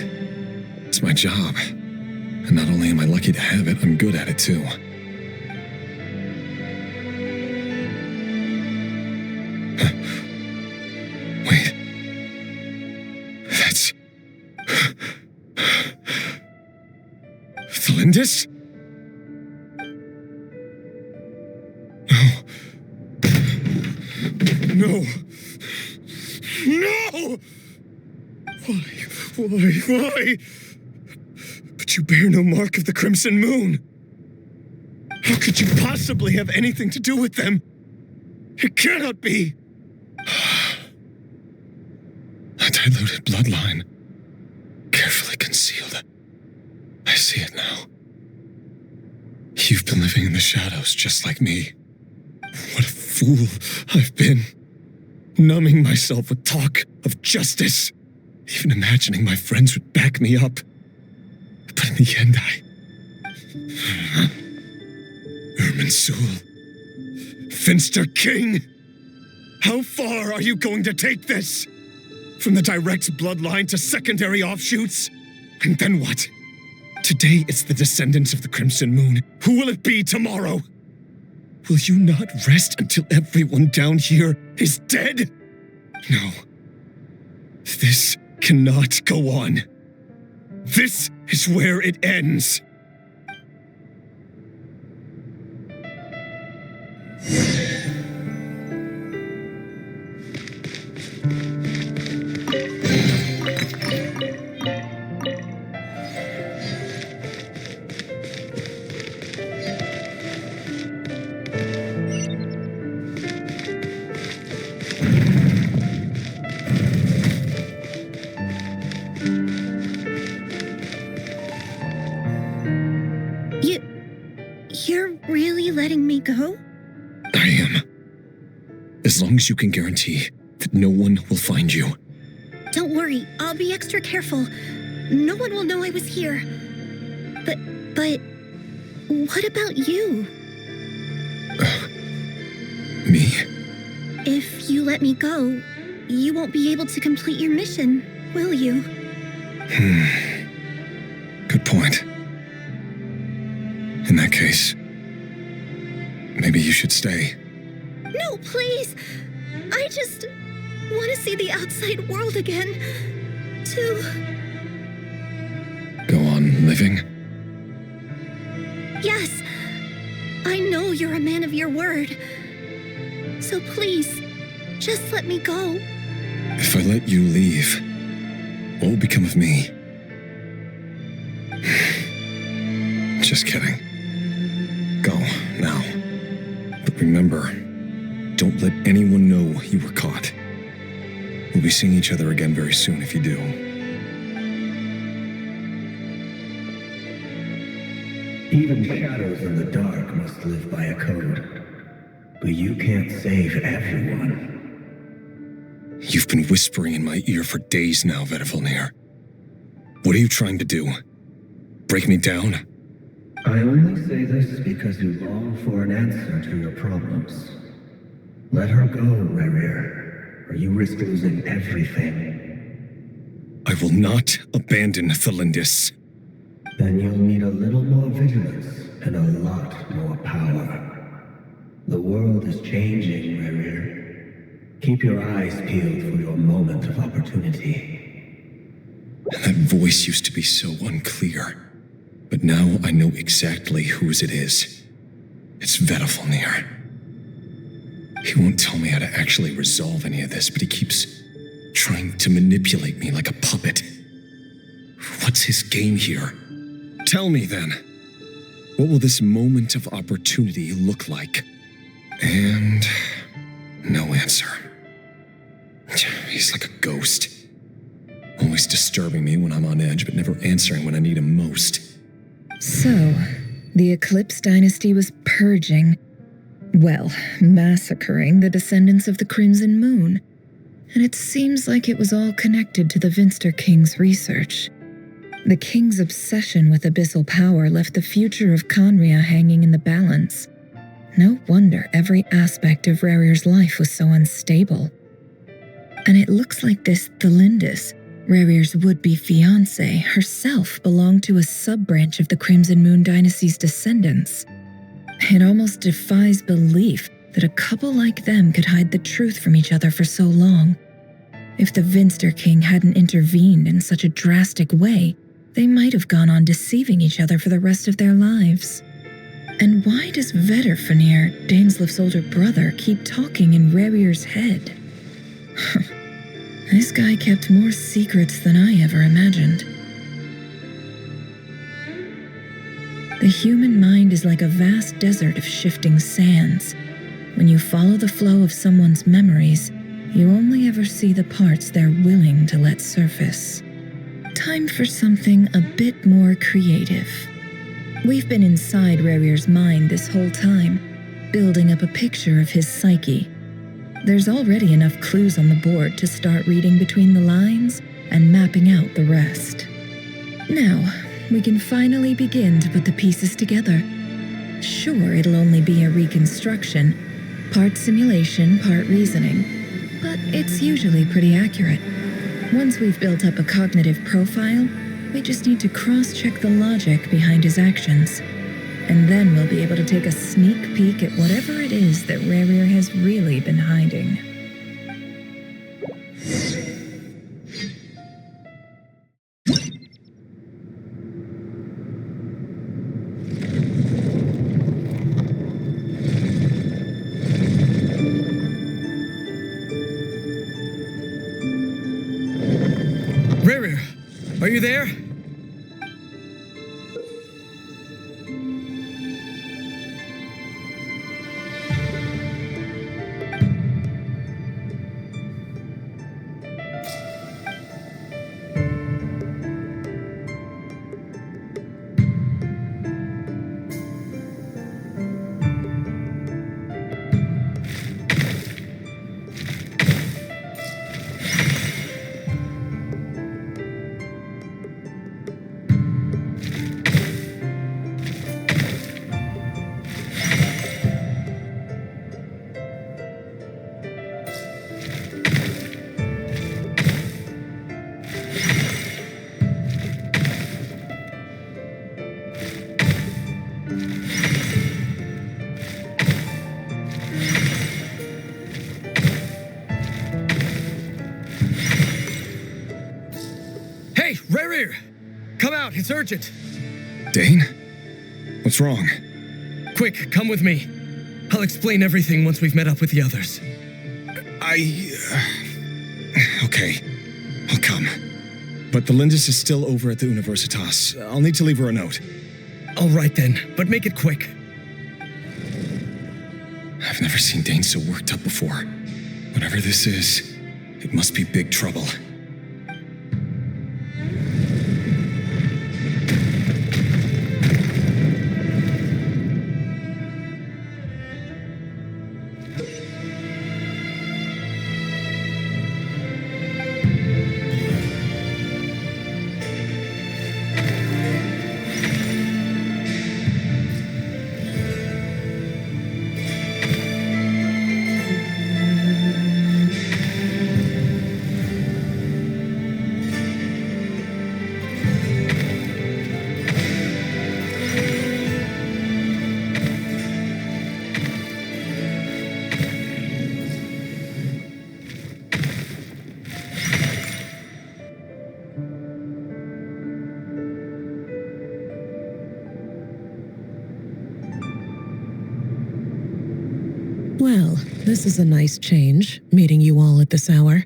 It's my job. And not only am I lucky to have it, I'm good at it too. Wait. That's... Thelindis? No! No! Why? But you bear no mark of the Crimson Moon. How could you possibly have anything to do with them? It cannot be! A diluted bloodline. Carefully concealed. I see it now. You've been living in the shadows just like me. What a fool I've been. Numbing myself with talk of justice. Even imagining my friends would back me up. But in the end, Irminsul. Finster King! How far are you going to take this? From the direct bloodline to secondary offshoots? And then what? Today it's the descendants of the Crimson Moon. Who will it be tomorrow? Will you not rest until everyone down here is dead? No. This cannot go on. This is where it ends. You're really letting me go? I am. As long as you can guarantee that no one will find you. Don't worry, I'll be extra careful. No one will know I was here. But what about you? Me? If you let me go, you won't be able to complete your mission, will you? Good point. In that case, Maybe you should stay. No, please. I just want to see the outside world again. To... Go on living? Yes. I know you're a man of your word. So please, just let me go. If I let you leave, what will become of me? Just kidding. Go, now. But remember, don't let anyone know you were caught. We'll be seeing each other again very soon if you do. Even shadows in the dark must live by a code. But you can't save everyone. You've been whispering in my ear for days now, Vedavulnir. What are you trying to do? Break me down? I only say this because you long for an answer to your problems. Let her go, Rerir, or you risk losing everything. I will not abandon Thelindis. Then you'll need a little more vigilance and a lot more power. The world is changing, Rerir. Keep your eyes peeled for your moment of opportunity. That voice used to be so unclear. But now I know exactly whose it is. It's Vedavulnir. He won't tell me how to actually resolve any of this, but he keeps trying to manipulate me like a puppet. What's his game here? Tell me then. What will this moment of opportunity look like? And no answer. He's like a ghost. Always disturbing me when I'm on edge, but never answering when I need him most. So, the Eclipse Dynasty was purging, well, massacring the descendants of the Crimson Moon. And it seems like it was all connected to the Vinster King's research. The King's obsession with abyssal power left the future of Conria hanging in the balance. No wonder every aspect of Rerir's life was so unstable. And it looks like this Thelindis, Rerir's would-be fiancée, herself belonged to a sub-branch of the Crimson Moon Dynasty's descendants. It almost defies belief that a couple like them could hide the truth from each other for so long. If the Vinster King hadn't intervened in such a drastic way, they might have gone on deceiving each other for the rest of their lives. And why does Vedavulnir, Daneslif's older brother, keep talking in Rerir's head? This guy kept more secrets than I ever imagined. The human mind is like a vast desert of shifting sands. When you follow the flow of someone's memories, you only ever see the parts they're willing to let surface. Time for something a bit more creative. We've been inside Rerir's mind this whole time, building up a picture of his psyche. There's already enough clues on the board to start reading between the lines and mapping out the rest. Now, we can finally begin to put the pieces together. Sure, it'll only be a reconstruction, part simulation, part reasoning, but it's usually pretty accurate. Once we've built up a cognitive profile, we just need to cross-check the logic behind his actions. And then we'll be able to take a sneak peek at whatever it is that Rerir has really been hiding. Rerir, are you there? out. It's urgent. Dane? What's wrong? Quick, come with me. I'll explain everything once we've met up with the others. Okay. I'll come. But the Lindis is still over at the Universitas. I'll need to leave her a note. All right then, but make it quick. I've never seen Dane so worked up before. Whatever this is, it must be big trouble. Well, this is a nice change, meeting you all at this hour.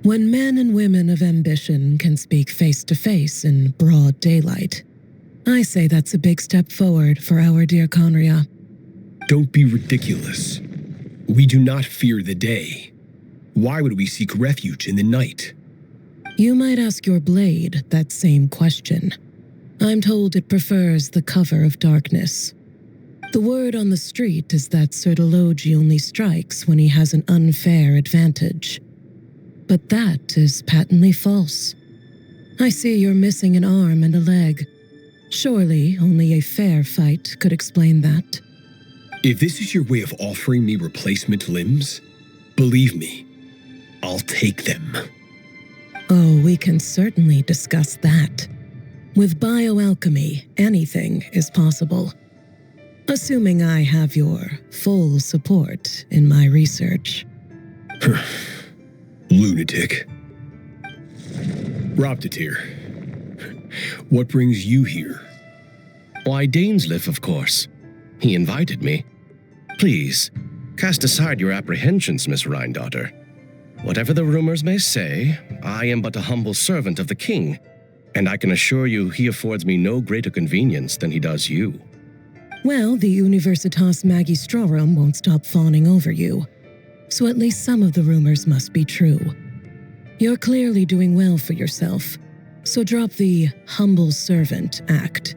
When men and women of ambition can speak face to face in broad daylight, I say that's a big step forward for our dear Conria. Don't be ridiculous. We do not fear the day. Why would we seek refuge in the night? You might ask your blade that same question. I'm told it prefers the cover of darkness. The word on the street is that Sertologi only strikes when he has an unfair advantage. But that is patently false. I see you're missing an arm and a leg. Surely only a fair fight could explain that. If this is your way of offering me replacement limbs, believe me, I'll take them. Oh, we can certainly discuss that. With bioalchemy, anything is possible. Assuming I have your full support in my research. Lunatic. Robtatir. What brings you here? Why, Dainsleif, of course. He invited me. Please, cast aside your apprehensions, Miss Rhindaughter. Whatever the rumors may say, I am but a humble servant of the king, and I can assure you he affords me no greater convenience than he does you. Well, the Universitas Magistrorum won't stop fawning over you, so at least some of the rumors must be true. You're clearly doing well for yourself, so drop the humble servant act.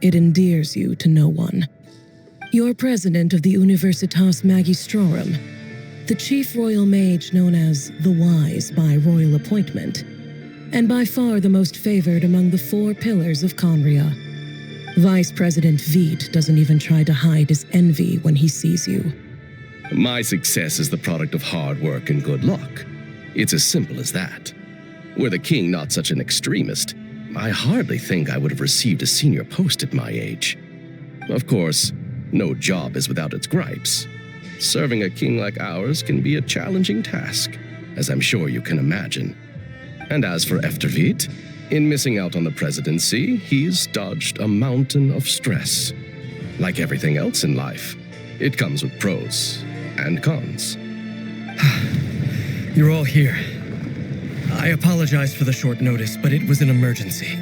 It endears you to no one. You're president of the Universitas Magistrorum, the chief royal mage known as the Wise by royal appointment, and by far the most favored among the 4 pillars of Conria. Vice President Veet doesn't even try to hide his envy when he sees you. My success is the product of hard work and good luck. It's as simple as that. Were the king not such an extremist, I hardly think I would have received a senior post at my age. Of course, no job is without its gripes. Serving a king like ours can be a challenging task, as I'm sure you can imagine. And as for Efterveet, in missing out on the presidency, he's dodged a mountain of stress. Like everything else in life, it comes with pros and cons. You're all here. I apologize for the short notice, but it was an emergency.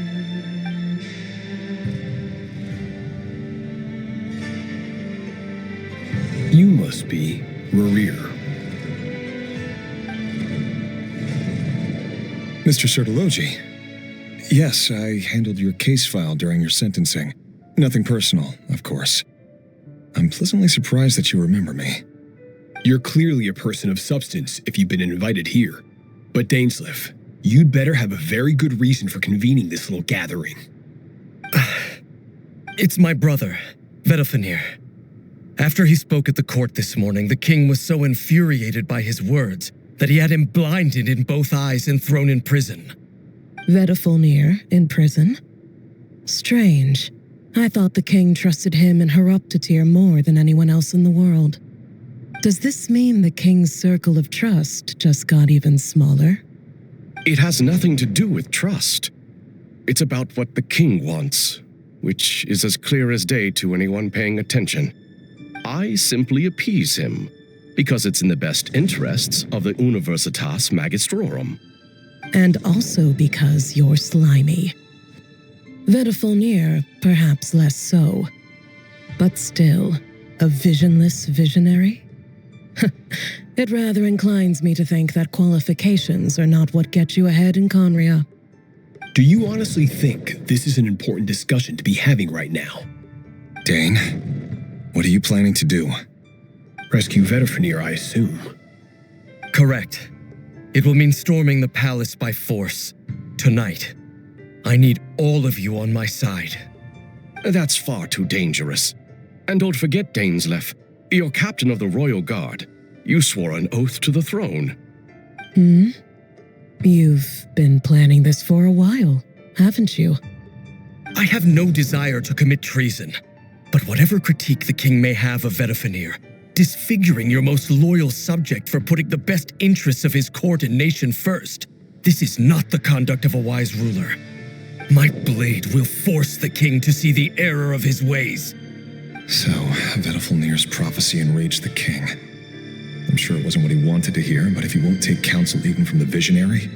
You must be Rarir. Mr. Sertologi. Yes, I handled your case file during your sentencing. Nothing personal, of course. I'm pleasantly surprised that you remember me. You're clearly a person of substance if you've been invited here. But Dainsleif, you'd better have a very good reason for convening this little gathering. It's my brother, Vedothanir. After he spoke at the court this morning, the king was so infuriated by his words that he had him blinded in both eyes and thrown in prison. Vedothanir in prison? Strange. I thought the king trusted him and Robtatir more than anyone else in the world. Does this mean the king's circle of trust just got even smaller? It has nothing to do with trust. It's about what the king wants, which is as clear as day to anyone paying attention. I simply appease him, because it's in the best interests of the Universitas Magistrorum. And also because you're slimy. Vedafilnir, perhaps less so. But still, a visionless visionary? It rather inclines me to think that qualifications are not what get you ahead in Conria. Do you honestly think this is an important discussion to be having right now? Dane, what are you planning to do? Rescue Vedafilnir, I assume. Correct. It will mean storming the palace by force. Tonight. I need all of you on my side. That's far too dangerous. And don't forget, Dainsleif, you're captain of the Royal Guard. You swore an oath to the throne. You've been planning this for a while, haven't you? I have no desire to commit treason. But whatever critique the king may have of Vedafilnir, disfiguring your most loyal subject for putting the best interests of his court and nation first, this is not the conduct of a wise ruler. My blade will force the king to see the error of his ways. So, Vedafilnir's prophecy enraged the king. I'm sure it wasn't what he wanted to hear, but if he won't take counsel even from the visionary,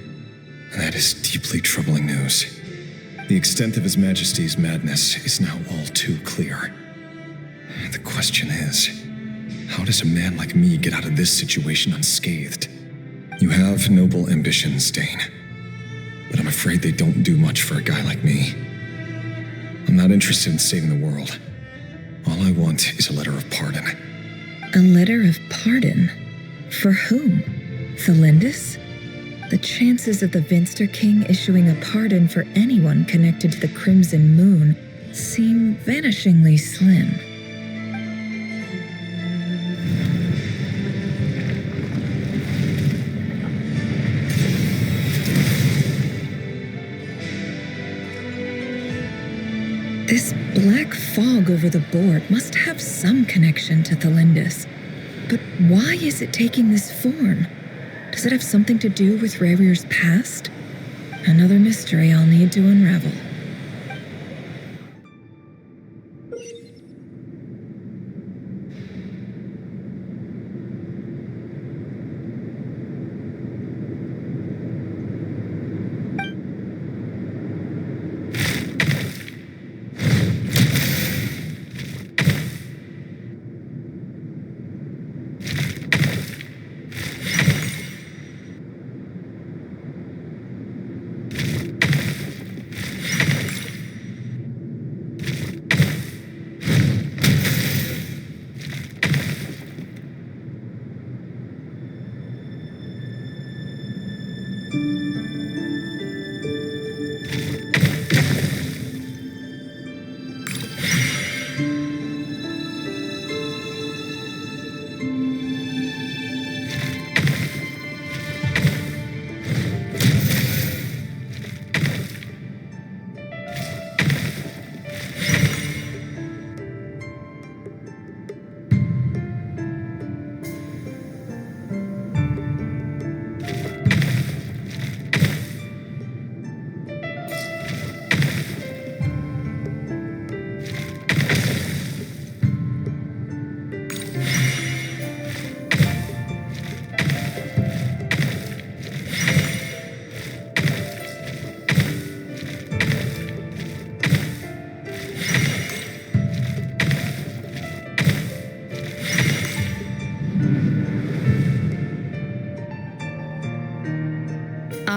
that is deeply troubling news. The extent of His Majesty's madness is now all too clear. The question is, how does a man like me get out of this situation unscathed? You have noble ambitions, Dane, but I'm afraid they don't do much for a guy like me. I'm not interested in saving the world. All I want is a letter of pardon. A letter of pardon? For whom? Thelindis? The chances of the Vinster King issuing a pardon for anyone connected to the Crimson Moon seem vanishingly slim. This black fog over the board must have some connection to Thelindis. But why is it taking this form? Does it have something to do with Revir's past? Another mystery I'll need to unravel.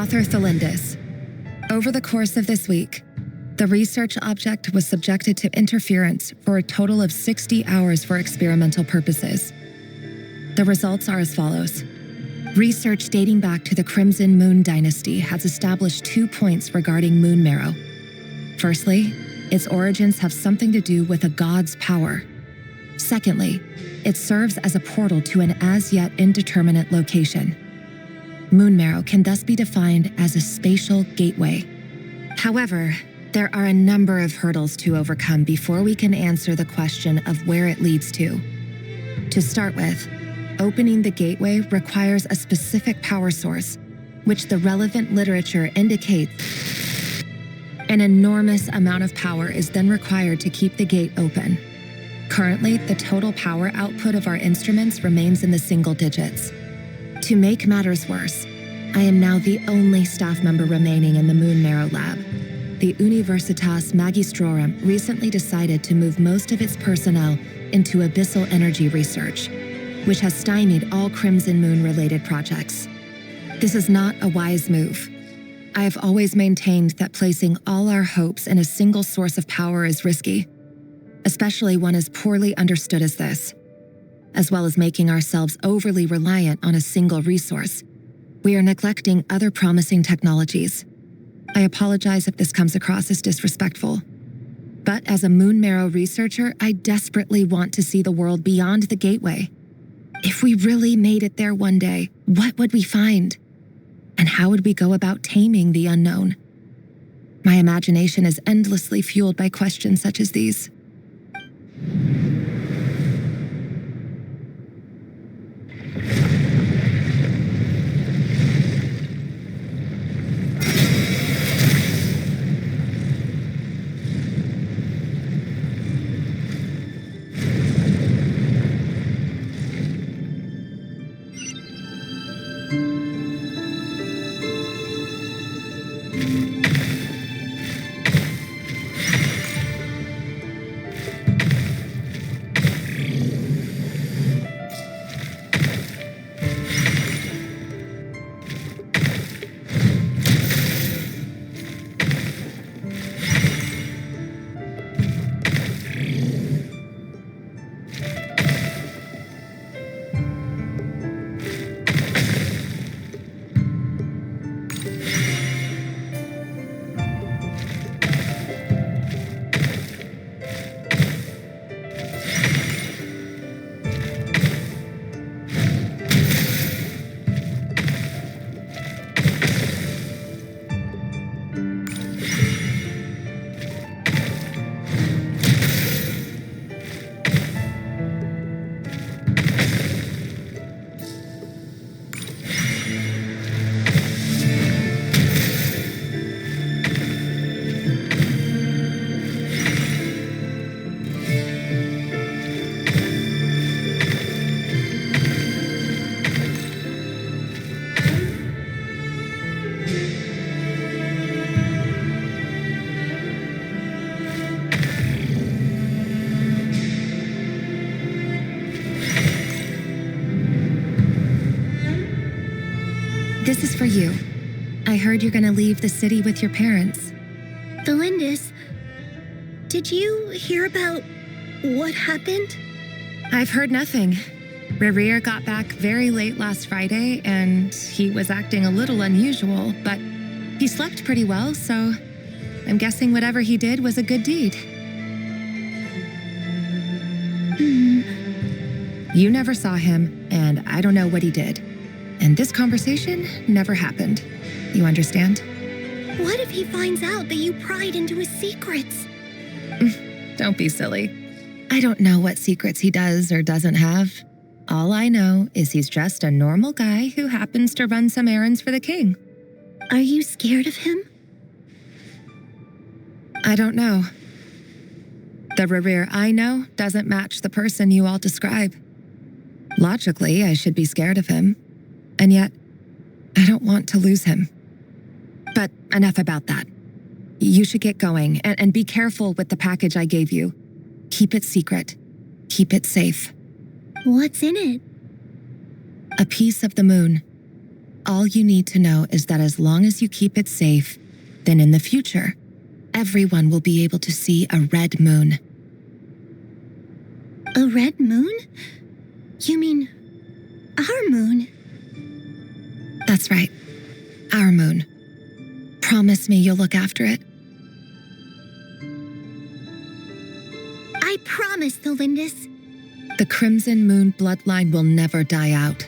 Author Thelindis. Over the course of this week, the research object was subjected to interference for a total of 60 hours for experimental purposes. The results are as follows. Research dating back to the Crimson Moon Dynasty has established 2 points regarding moon marrow. Firstly, its origins have something to do with a god's power. Secondly, it serves as a portal to an as-yet indeterminate location. Moon marrow can thus be defined as a spatial gateway. However, there are a number of hurdles to overcome before we can answer the question of where it leads to. To start with, opening the gateway requires a specific power source, which the relevant literature indicates An enormous amount of power is then required to keep the gate open. Currently, the total power output of our instruments remains in the single digits. To make matters worse, I am now the only staff member remaining in the Moon Marrow lab. The Universitas Magistrorum recently decided to move most of its personnel into abyssal energy research, which has stymied all Crimson Moon-related projects. This is not a wise move. I have always maintained that placing all our hopes in a single source of power is risky, especially one as poorly understood as this. As well as making ourselves overly reliant on a single resource, we are neglecting other promising technologies. I apologize if this comes across as disrespectful. But as a Moon Marrow researcher, I desperately want to see the world beyond the gateway. If we really made it there one day, what would we find? And how would we go about taming the unknown? My imagination is endlessly fueled by questions such as these. This is for you. I heard you're gonna leave the city with your parents. Delindis, did you hear about what happened? I've heard nothing. Rerir got back very late last Friday, and he was acting a little unusual, but he slept pretty well, so I'm guessing whatever he did was a good deed. You never saw him, and I don't know what he did. And this conversation never happened. You understand? What if he finds out that you pried into his secrets? Don't be silly. I don't know what secrets he does or doesn't have. All I know is he's just a normal guy who happens to run some errands for the king. Are you scared of him? I don't know. The Rerir I know doesn't match the person you all describe. Logically, I should be scared of him. And yet, I don't want to lose him. But enough about that. You should get going, and be careful with the package I gave you. Keep it secret. Keep it safe. What's in it? A piece of the moon. All you need to know is that as long as you keep it safe, then in the future, everyone will be able to see a red moon. A red moon? You mean our moon? That's right. Our moon. Promise me you'll look after it. I promise, Delindis. The Crimson Moon bloodline will never die out.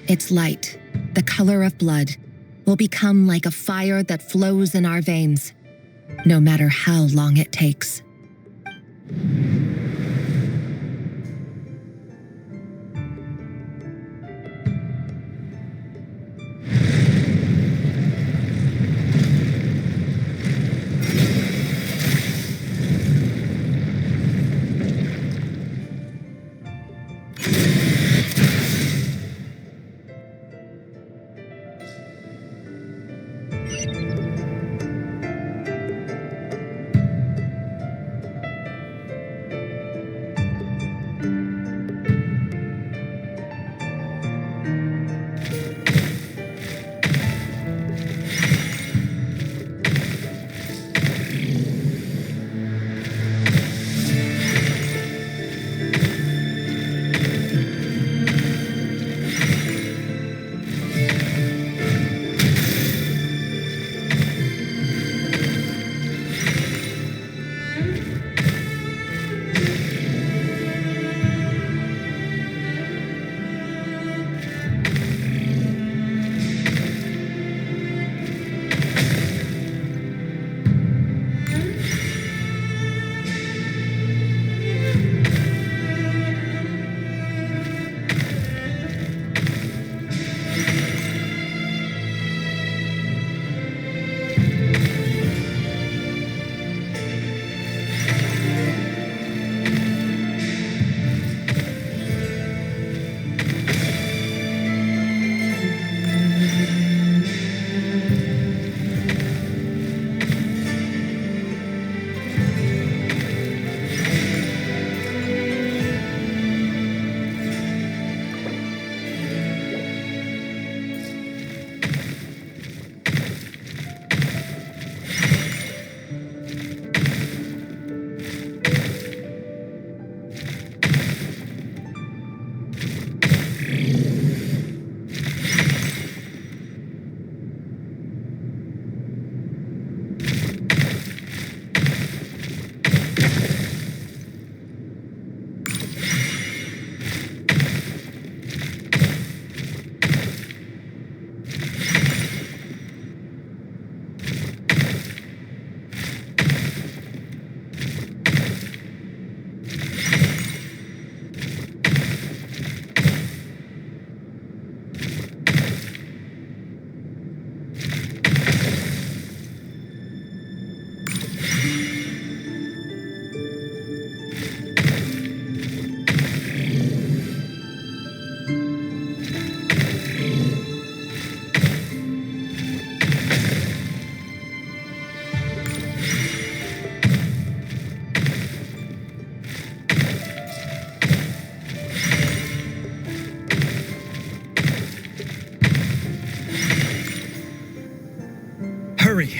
Its light, the color of blood, will become like a fire that flows in our veins, no matter how long it takes.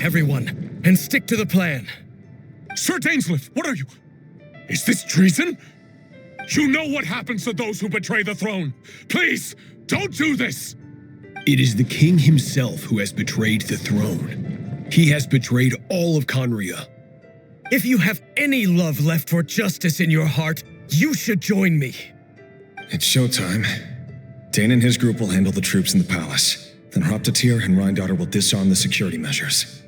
everyone, and stick to the plan. Sir Dainsleif, what are you? Is this treason? You know what happens to those who betray the throne. Please, don't do this! It is the king himself who has betrayed the throne. He has betrayed all of Conria. If you have any love left for justice in your heart, you should join me. It's showtime. Dane and his group will handle the troops in the palace. Then Hraptatir and Rhindaughter will disarm the security measures.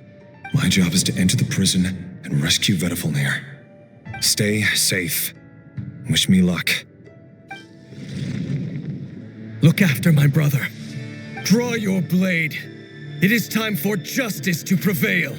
My job is to enter the prison and rescue Vedifalnir. Stay safe. Wish me luck. Look after my brother. Draw your blade. It is time for justice to prevail.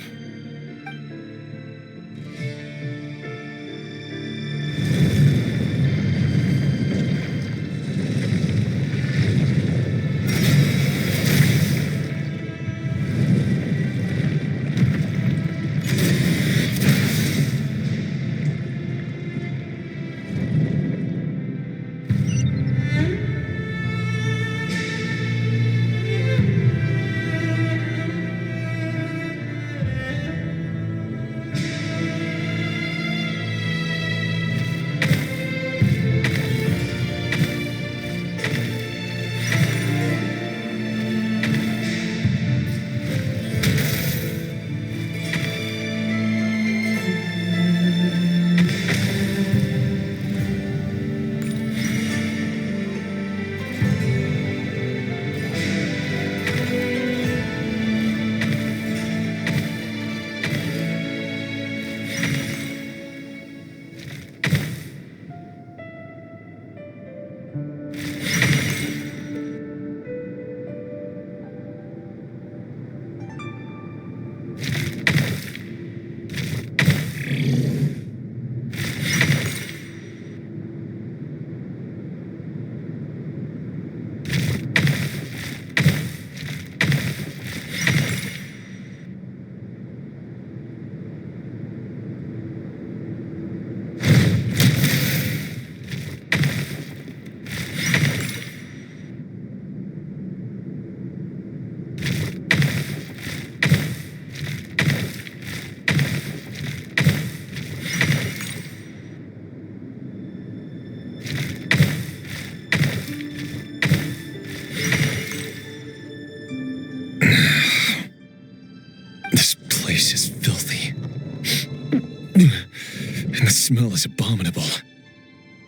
The smell is abominable.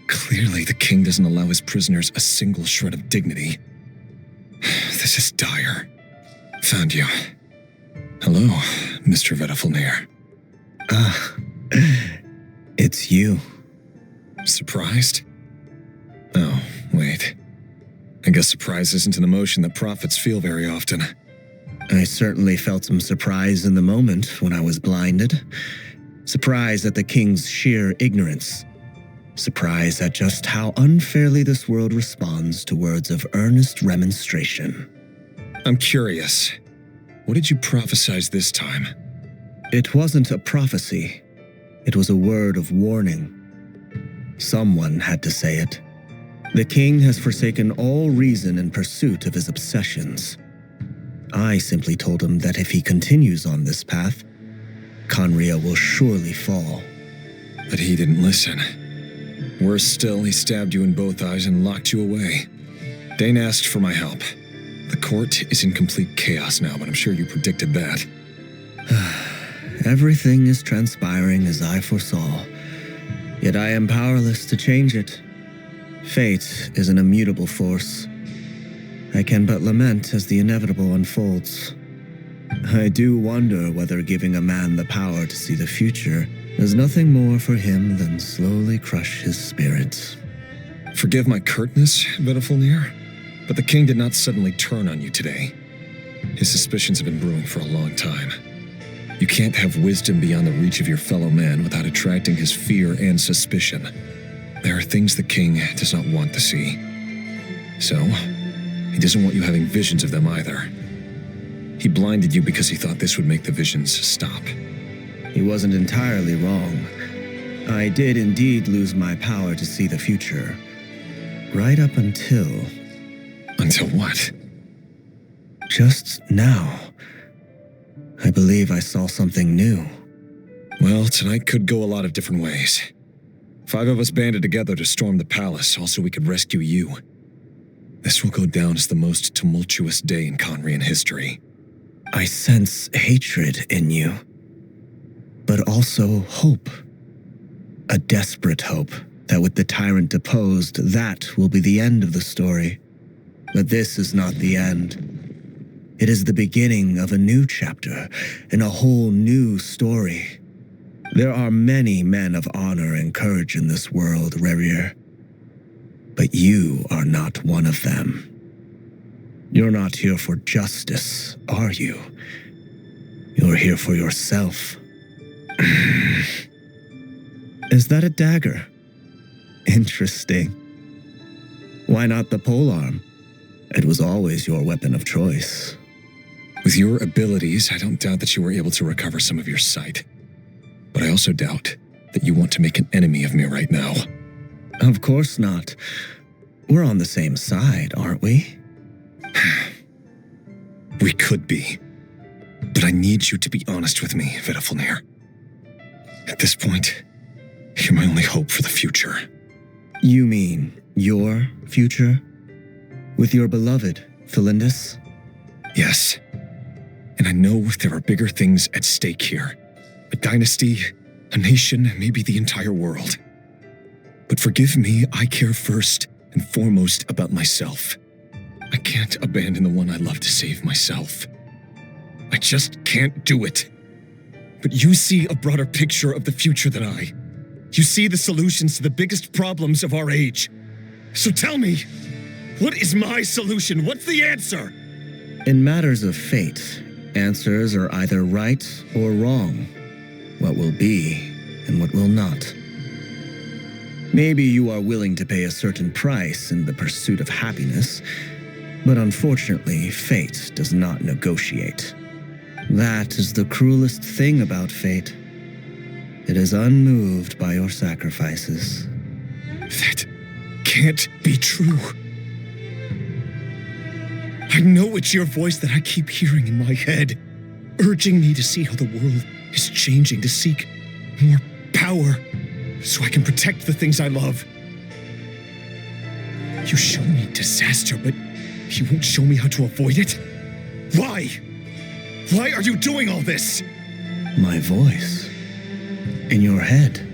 Clearly, the king doesn't allow his prisoners a single shred of dignity. This is dire. Found you. Hello, Mr. Vedifalnir. It's you. Surprised? Oh, wait. I guess surprise isn't an emotion that prophets feel very often. I certainly felt some surprise in the moment when I was blinded. Surprise at the king's sheer ignorance. Surprise at just how unfairly this world responds to words of earnest remonstration. I'm curious. What did you prophesize this time? It wasn't a prophecy. It was a word of warning. Someone had to say it. The king has forsaken all reason in pursuit of his obsessions. I simply told him that if he continues on this path, Conria will surely fall. But he didn't listen. Worse still, he stabbed you in both eyes and locked you away. Dane asked for my help. The court is in complete chaos now, but I'm sure you predicted that. Everything is transpiring as I foresaw, yet I am powerless to change it. Fate is an immutable force. I can but lament as the inevitable unfolds. I do wonder whether giving a man the power to see the future does nothing more for him than slowly crush his spirit. Forgive my curtness, Vedifalnir, but the king did not suddenly turn on you today. His suspicions have been brewing for a long time. You can't have wisdom beyond the reach of your fellow man without attracting his fear and suspicion. There are things the king does not want to see. So, he doesn't want you having visions of them either. He blinded you because he thought this would make the visions stop. He wasn't entirely wrong. I did indeed lose my power to see the future. Right up until... Until what? Just now. I believe I saw something new. Well, tonight could go a lot of different ways. 5 of us banded together to storm the palace, also we could rescue you. This will go down as the most tumultuous day in Conrian history. I sense hatred in you, but also hope. A desperate hope that with the tyrant deposed, that will be the end of the story. But this is not the end. It is the beginning of a new chapter and a whole new story. There are many men of honor and courage in this world, Rerir. But you are not one of them. You're not here for justice, are you? You're here for yourself. Is that a dagger? Interesting. Why not the polearm? It was always your weapon of choice. With your abilities, I don't doubt that you were able to recover some of your sight. But I also doubt that you want to make an enemy of me right now. Of course not. We're on the same side, aren't we? We could be. But I need you to be honest with me, Vedafilnir. At this point, you're my only hope for the future. You mean your future? With your beloved, Felindis? Yes. And I know there are bigger things at stake here. A dynasty, a nation, maybe the entire world. But forgive me, I care first and foremost about myself. I can't abandon the one I love to save myself. I just can't do it. But you see a broader picture of the future than I. You see the solutions to the biggest problems of our age. So tell me, what is my solution? What's the answer? In matters of fate, answers are either right or wrong. What will be and what will not. Maybe you are willing to pay a certain price in the pursuit of happiness, but unfortunately, fate does not negotiate. That is the cruelest thing about fate. It is unmoved by your sacrifices. That can't be true. I know it's your voice that I keep hearing in my head, urging me to see how the world is changing, to seek more power so I can protect the things I love. You show me disaster, but you won't show me how to avoid it? Why? Why are you doing all this? My voice. In your head.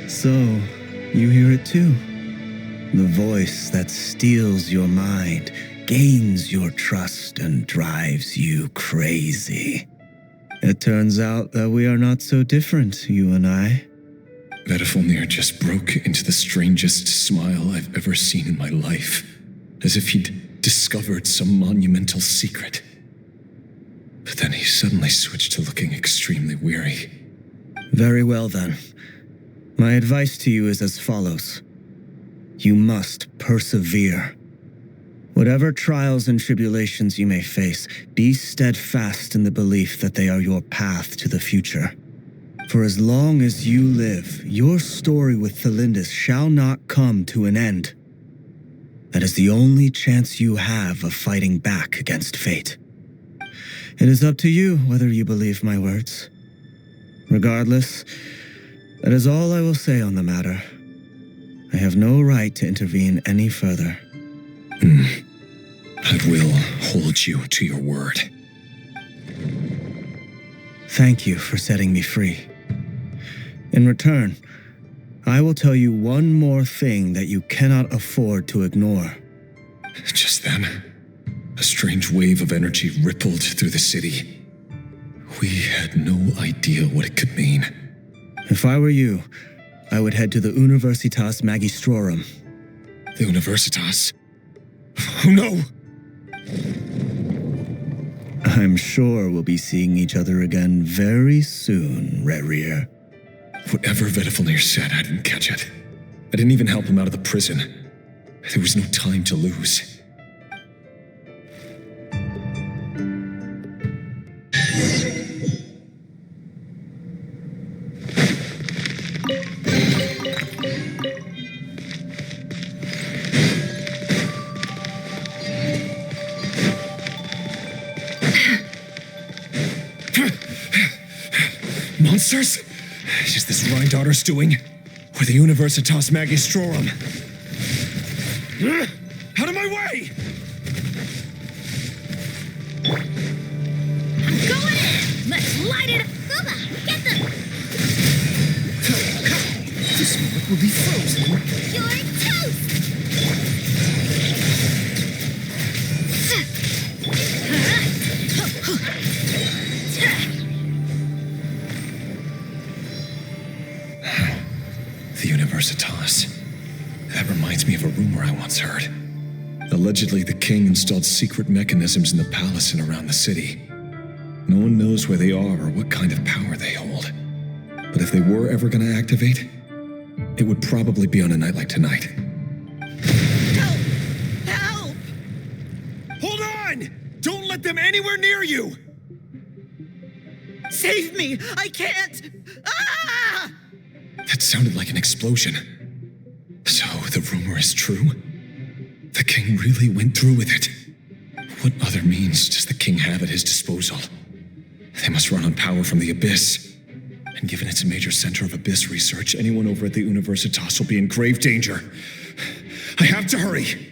So, you hear it too. The voice that steals your mind, gains your trust, and drives you crazy. It turns out that we are not so different, you and I. Vedafilnir just broke into the strangest smile I've ever seen in my life, as if he'd discovered some monumental secret. But then he suddenly switched to looking extremely weary. Very well then. My advice to you is as follows. You must persevere. Whatever trials and tribulations you may face, be steadfast in the belief that they are your path to the future. For as long as you live, your story with Felindis shall not come to an end. That is the only chance you have of fighting back against fate. It is up to you whether you believe my words. Regardless, that is all I will say on the matter. I have no right to intervene any further. I will hold you to your word. Thank you for setting me free. In return, I will tell you one more thing that you cannot afford to ignore. Just then, a strange wave of energy rippled through the city. We had no idea what it could mean. If I were you, I would head to the Universitas Magistrorum. The Universitas? Oh no! I'm sure we'll be seeing each other again very soon, Rerir. Whatever Vedafilnir said, I didn't catch it. I didn't even help him out of the prison. There was no time to lose. Monsters? Is this Rheindarter's doing? Or the Universitas Magistrorum? Out of my way! I'm going in! Let's light it up! Booba, get them! This moment will be frozen. You're toast! The Universitas. That reminds me of a rumor I once heard. Allegedly, the king installed secret mechanisms in the palace and around the city. No one knows where they are or what kind of power they hold. But if they were ever going to activate, it would probably be on a night like tonight. Help! Hold on! Don't let them anywhere near you! Save me! I can't! Ah! That sounded like an explosion. So, the rumor is true? The king really went through with it. What other means does the king have at his disposal? They must run on power from the Abyss. And given it's a major center of Abyss research, anyone over at the Universitas will be in grave danger. I have to hurry!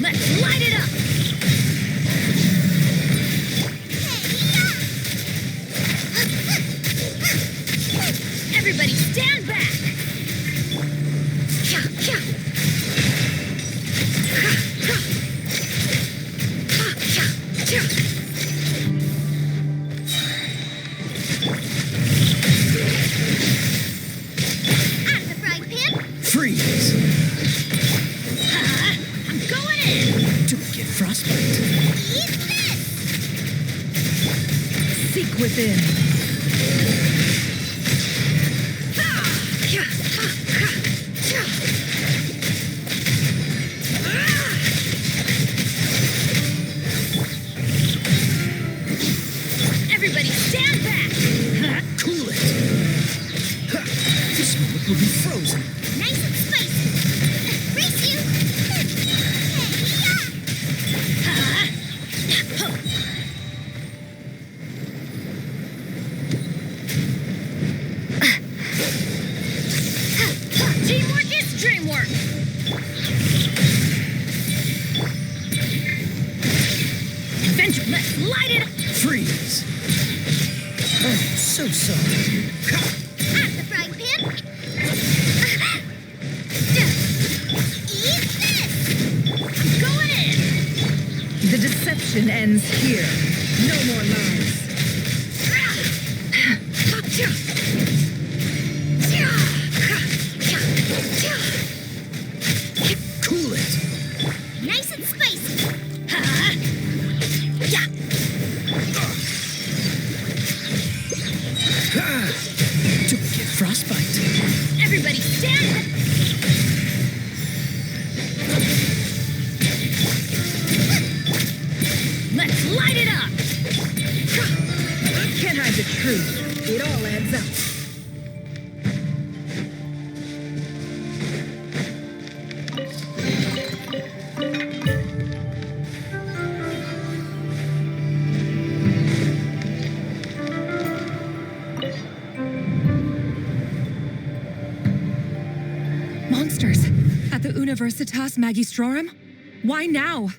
Let's light it up! Everybody stand back! Out of the frying pan! Freeze! I'm going in! Don't get frostbite. Eat this! Seek within. Everybody stand back! Cool it. This moment will be frozen. Nice and spicy! Race you! Teamwork is dreamwork! Adventure, let's light it up! Freeze. Oh, so sorry. Out of the frying pan! Eat this! I'm going in! The deception ends here. No more lies. Cool it. Nice and spicy! Yeah! Don't get frostbite. Everybody stand back! Let's light it up! Can't hide the truth. It all adds up. Monsters at the Universitas Magistrorum? Why now?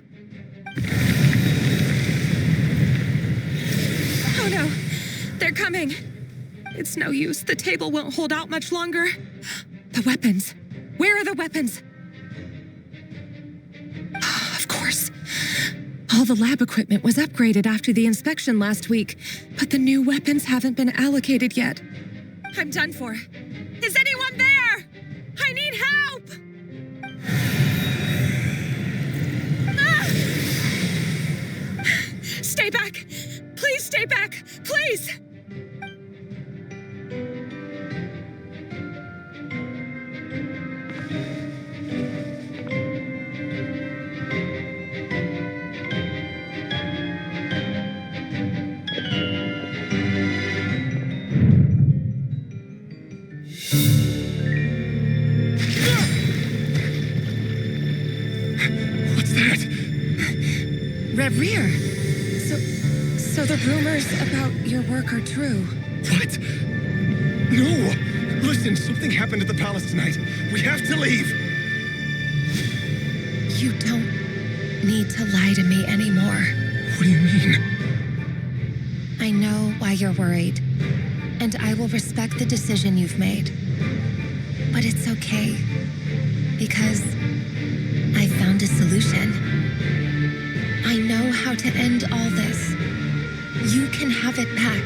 Oh no, they're coming. It's no use. The table won't hold out much longer. The weapons. Where are the weapons? Of course. All the lab equipment was upgraded after the inspection last week, but the new weapons haven't been allocated yet. I'm done for. Is anyone there? I need help! What's that? Reverie. So the rumors about your work are true. What? No! Listen, something happened at the palace tonight. We have to leave. You don't need to lie to me anymore. What do you mean? I know why you're worried, and I will respect the decision you've made. But it's okay, because I found a solution. I know how to end all this. You can have it back.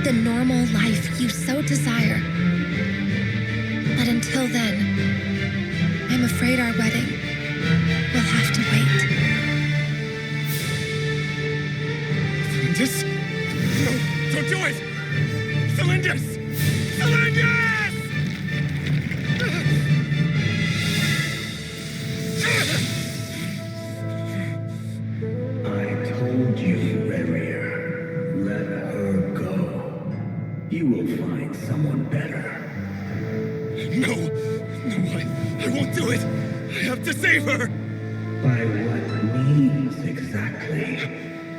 The normal life you so desire. But until then, I'm afraid our wedding will have to wait. Cylinders? No, don't do it! Cylinders! Cylinders! I told you, Reverie. Let her go. You will find someone better. No! No, I won't do it! I have to save her! By what means exactly?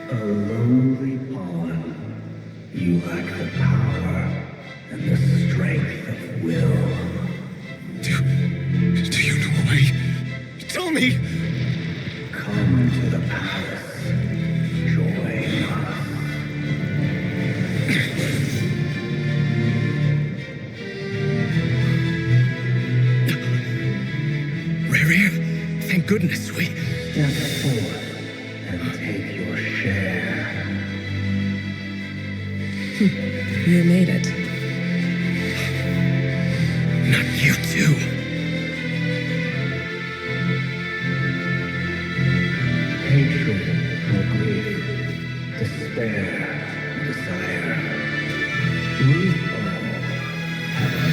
A lowly pawn. You lack the power and the strength of will. Do you know a way? Tell me! Come to the palace. Join us. Reverie, thank goodness we... Step forth and take your share. You made it. Not you too. Hatred or grief, despair, desire. We all have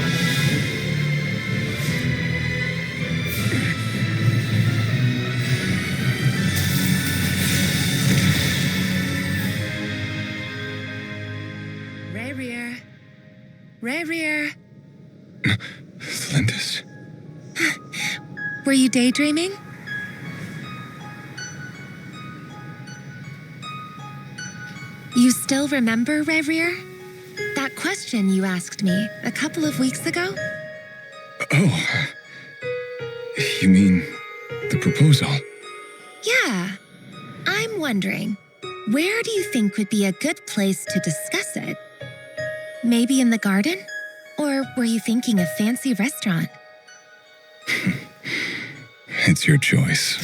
Reverie. Cylinders. Were you daydreaming? You still remember, Reverie? That question you asked me a couple of weeks ago? Oh. You mean the proposal? Yeah. I'm wondering, where do you think would be a good place to discuss it? Maybe in the garden? Or were you thinking a fancy restaurant? It's your choice.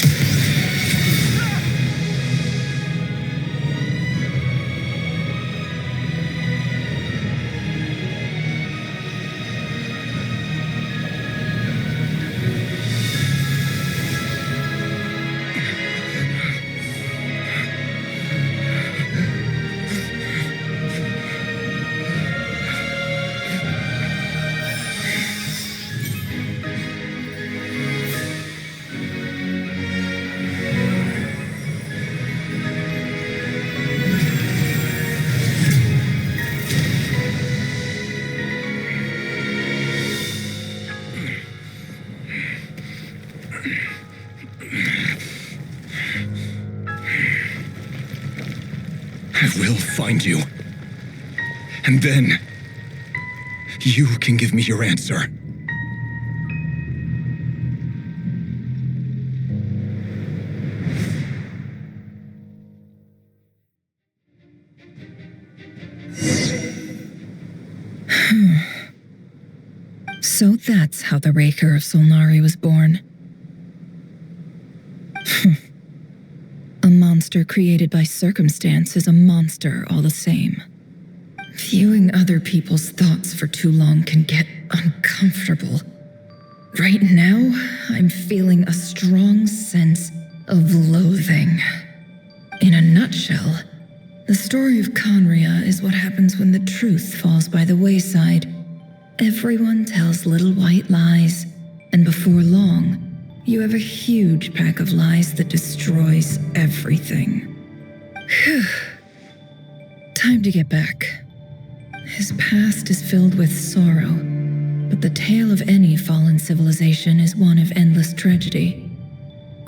I will find you. And then, you can give me your answer. So that's how the Raker of Solnari was born. A monster created by circumstance is a monster all the same. Viewing other people's thoughts for too long can get uncomfortable. Right now, I'm feeling a strong sense of loathing. In a nutshell, the story of Conria is what happens when the truth falls by the wayside. Everyone tells little white lies, and before long, you have a huge pack of lies that destroys everything. Whew. Time to get back. His past is filled with sorrow, but the tale of any fallen civilization is one of endless tragedy.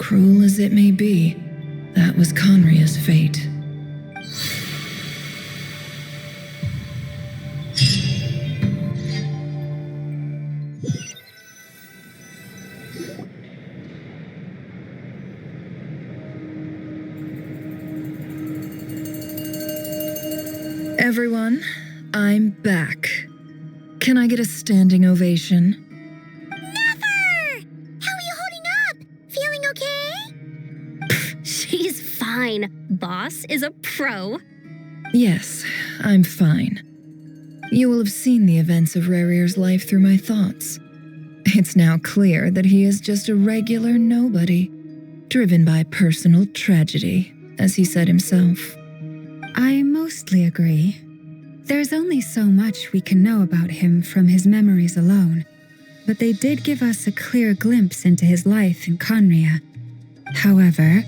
Cruel as it may be, that was Conria's fate. Everyone, I'm back. Can I get a standing ovation? Never! How are you holding up? Feeling okay? She's fine. Boss is a pro. Yes, I'm fine. You will have seen the events of Rarir's life through my thoughts. It's now clear that he is just a regular nobody, driven by personal tragedy, as he said himself. I mostly agree. There's only so much we can know about him from his memories alone, but they did give us a clear glimpse into his life in Conria. However,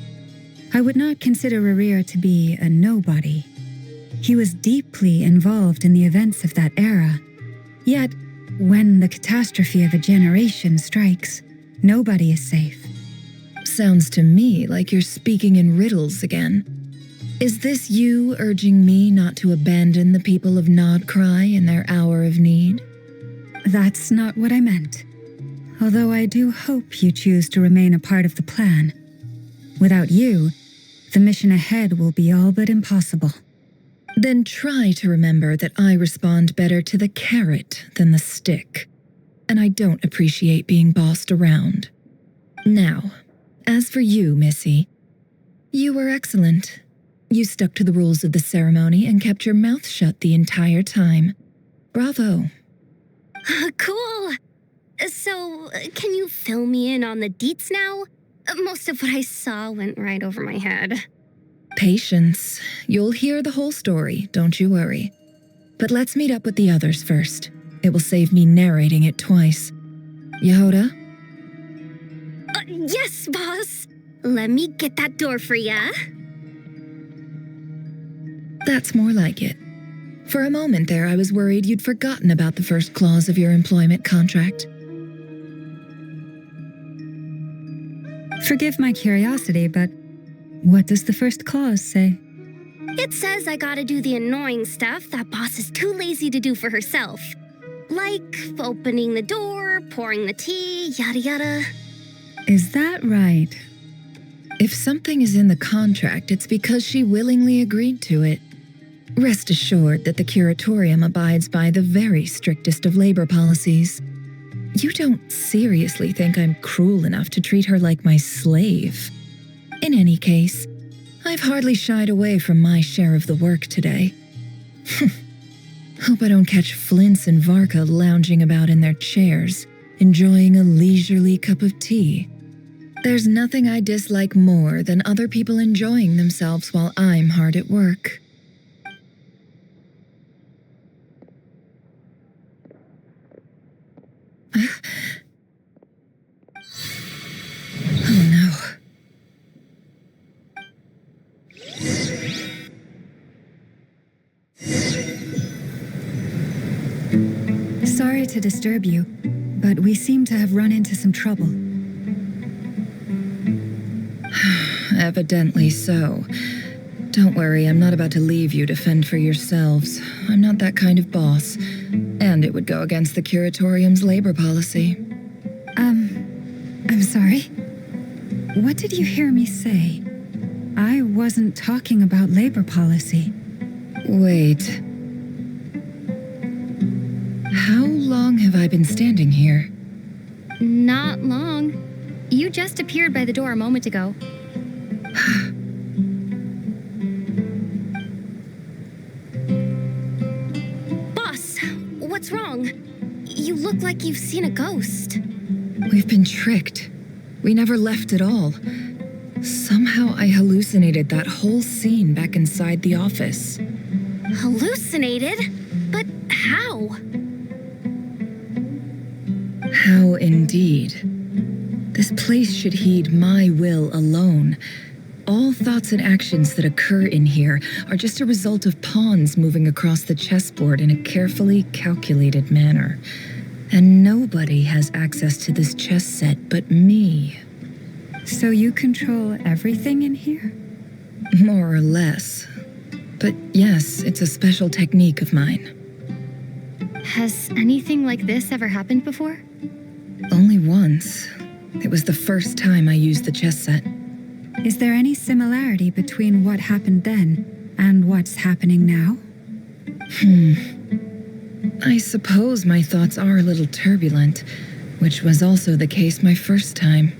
I would not consider Rarir to be a nobody. He was deeply involved in the events of that era. Yet, when the catastrophe of a generation strikes, nobody is safe. Sounds to me like you're speaking in riddles again. Is this you urging me not to abandon the people of Nodcry in their hour of need? That's not what I meant. Although I do hope you choose to remain a part of the plan. Without you, the mission ahead will be all but impossible. Then try to remember that I respond better to the carrot than the stick. And I don't appreciate being bossed around. Now, as for you, Missy, you were excellent. You stuck to the rules of the ceremony and kept your mouth shut the entire time. Bravo. Cool. So, can you fill me in on the deets now? Most of what I saw went right over my head. Patience. You'll hear the whole story, don't you worry. But let's meet up with the others first. It will save me narrating it twice. Yehoda? Yes, boss. Let me get that door for ya. That's more like it. For a moment there, I was worried you'd forgotten about the first clause of your employment contract. Forgive my curiosity, but what does the first clause say? It says I gotta do the annoying stuff that boss is too lazy to do for herself. Like opening the door, pouring the tea, yada yada. Is that right? If something is in the contract, it's because she willingly agreed to it. Rest assured that the curatorium abides by the very strictest of labor policies. You don't seriously think I'm cruel enough to treat her like my slave? In any case, I've hardly shied away from my share of the work today. Hope I don't catch Flintz and Varka lounging about in their chairs, enjoying a leisurely cup of tea. There's nothing I dislike more than other people enjoying themselves while I'm hard at work. Oh no. Sorry to disturb you, but we seem to have run into some trouble. Evidently so. Don't worry, I'm not about to leave you to fend for yourselves. I'm not that kind of boss. And it would go against the curatorium's labor policy. I'm sorry? What did you hear me say? I wasn't talking about labor policy. Wait. How long have I been standing here? Not long. You just appeared by the door a moment ago. Boss, what's wrong? You look like you've seen a ghost. We've been tricked. We never left at all. Somehow I hallucinated that whole scene back inside the office. Hallucinated? But how? How indeed. This place should heed my will alone. All thoughts and actions that occur in here are just a result of pawns moving across the chessboard in a carefully calculated manner. And nobody has access to this chess set but me. So you control everything in here? More or less. But yes, it's a special technique of mine. Has anything like this ever happened before? Only once. It was the first time I used the chess set. Is there any similarity between what happened then and what's happening now? I suppose my thoughts are a little turbulent, which was also the case my first time.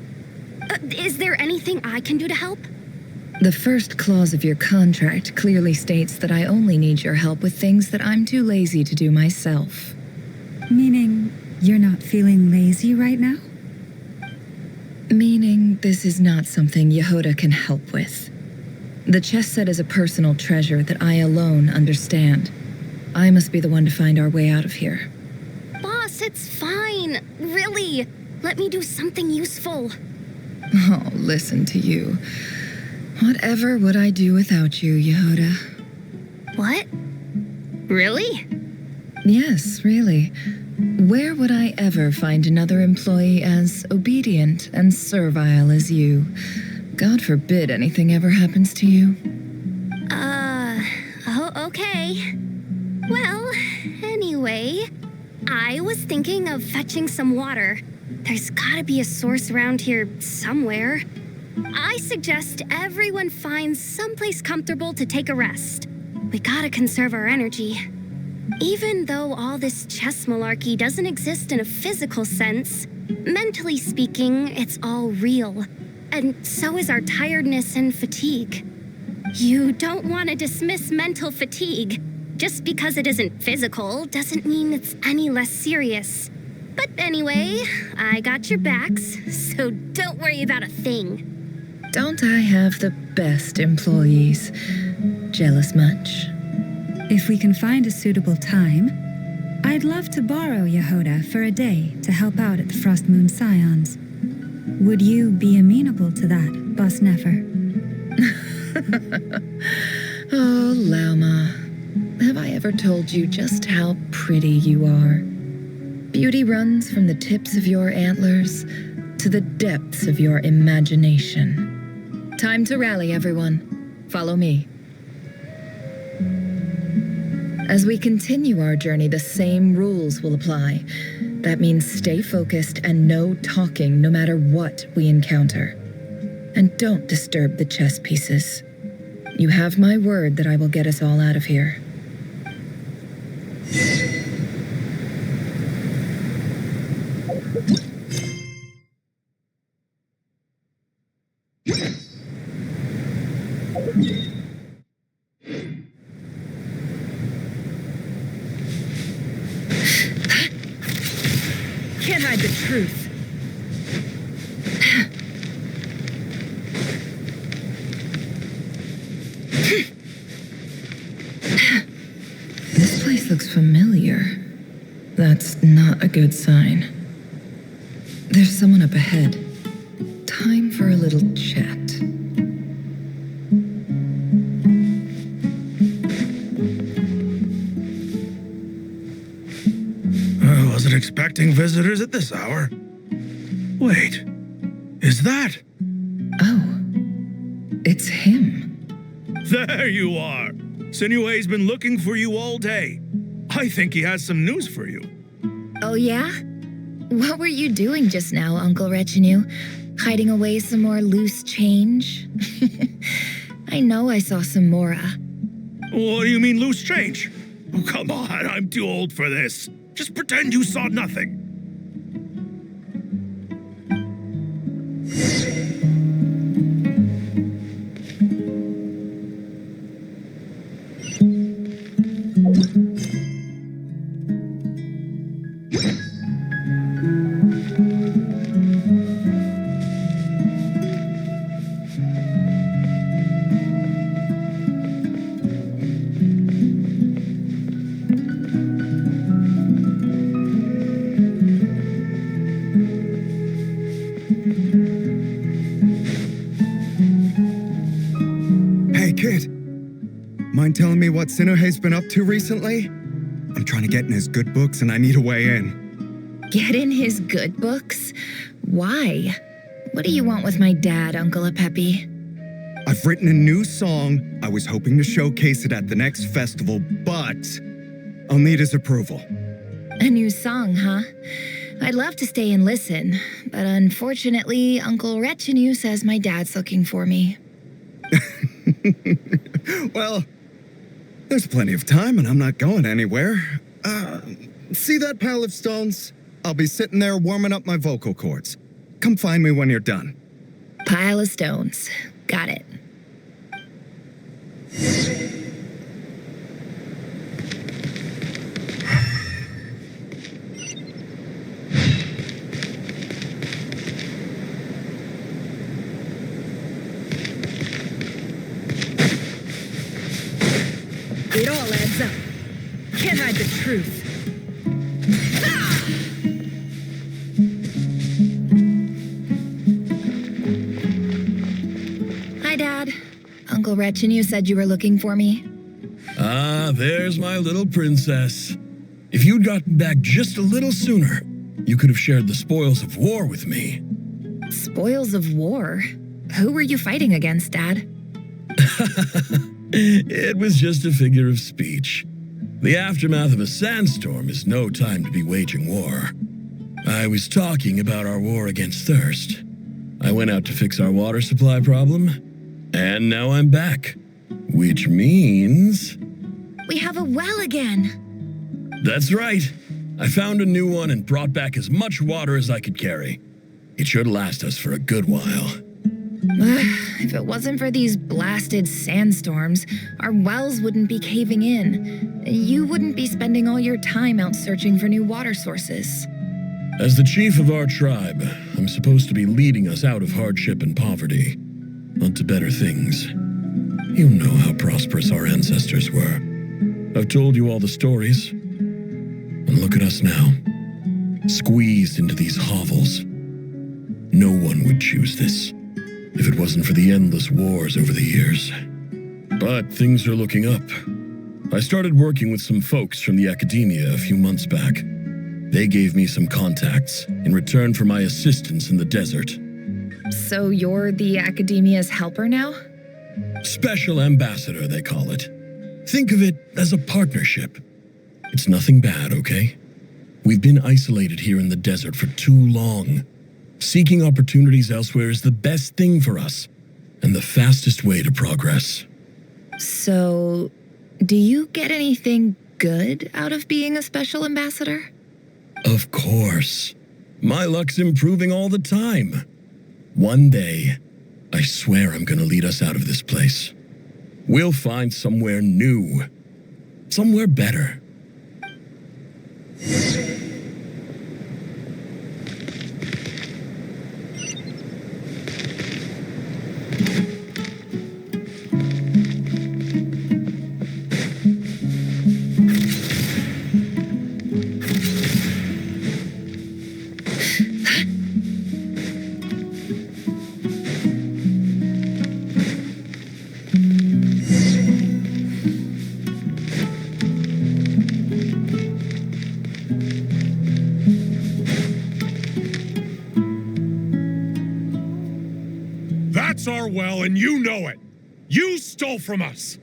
Is there anything I can do to help? The first clause of your contract clearly states that I only need your help with things that I'm too lazy to do myself. Meaning you're not feeling lazy right now? Meaning this is not something Yehoda can help with. The chess set is a personal treasure that I alone understand. I must be the one to find our way out of here. Boss, it's fine. Really. Let me do something useful. Oh, listen to you. Whatever would I do without you, Yehoda? What? Really? Yes, really. Where would I ever find another employee as obedient and servile as you? God forbid anything ever happens to you. Oh, okay. Well, anyway, I was thinking of fetching some water. There's gotta be a source around here somewhere. I suggest everyone finds someplace comfortable to take a rest. We gotta conserve our energy. Even though all this chess malarkey doesn't exist in a physical sense, mentally speaking, it's all real. And so is our tiredness and fatigue. You don't want to dismiss mental fatigue. Just because it isn't physical doesn't mean it's any less serious. But anyway, I got your backs, so don't worry about a thing. Don't I have the best employees? Jealous much? If we can find a suitable time, I'd love to borrow Yehoda for a day to help out at the Frost Moon Scions. Would you be amenable to that, Boss Nefer? Oh, Lauma. Have I ever told you just how pretty you are? Beauty runs from the tips of your antlers to the depths of your imagination. Time to rally, everyone. Follow me. As we continue our journey, the same rules will apply. That means stay focused and no talking no matter what we encounter. And don't disturb the chess pieces. You have my word that I will get us all out of here. Can't hide the truth. This place looks familiar. That's not a good sign. There's someone up ahead. Time for a little chat. I wasn't expecting visitors at this hour. Wait, is that? Oh, it's him. There you are. Sinue's been looking for you all day. I think he has some news for you. Oh, yeah? What were you doing just now, Uncle Retinue? Hiding away some more loose change? I know I saw some Mora. What do you mean, loose change? Oh, come on, I'm too old for this. Just pretend you saw nothing. Mind telling me what Sinuhe's been up to recently? I'm trying to get in his good books and I need a way in. Get in his good books? Why? What do you want with my dad, Uncle Apepi? I've written a new song. I was hoping to showcase it at the next festival, but I'll need his approval. A new song, huh? I'd love to stay and listen, but unfortunately, Uncle Retinue says my dad's looking for me. Well, there's plenty of time and I'm not going anywhere. See that pile of stones? I'll be sitting there warming up my vocal cords. Come find me when you're done. Pile of stones. Got it. It all adds up. Can't hide the truth. Hi, Dad. Uncle Retinue said you were looking for me. Ah, there's my little princess. If you'd gotten back just a little sooner, you could have shared the spoils of war with me. Spoils of war? Who were you fighting against, Dad? It was just a figure of speech. The aftermath of a sandstorm is no time to be waging war. I was talking about our war against thirst. I went out to fix our water supply problem, and now I'm back. Which means... We have a well again. That's right. I found a new one and brought back as much water as I could carry. It should last us for a good while. If it wasn't for these blasted sandstorms, our wells wouldn't be caving in. You wouldn't be spending all your time out searching for new water sources. As the chief of our tribe, I'm supposed to be leading us out of hardship and poverty, onto better things. You know how prosperous our ancestors were. I've told you all the stories. And look at us now, squeezed into these hovels. No one would choose this if it wasn't for the endless wars over the years. But things are looking up. I started working with some folks from the academia a few months back. They gave me some contacts in return for my assistance in the desert. So you're the academia's helper now? Special ambassador, they call it. Think of it as a partnership. It's nothing bad, okay? We've been isolated here in the desert for too long. Seeking opportunities elsewhere is the best thing for us, and the fastest way to progress. So, do you get anything good out of being a special ambassador? Of course. My luck's improving all the time. One day, I swear I'm gonna lead us out of this place. We'll find somewhere new. Somewhere better. That's our well, and you know it. You stole from us.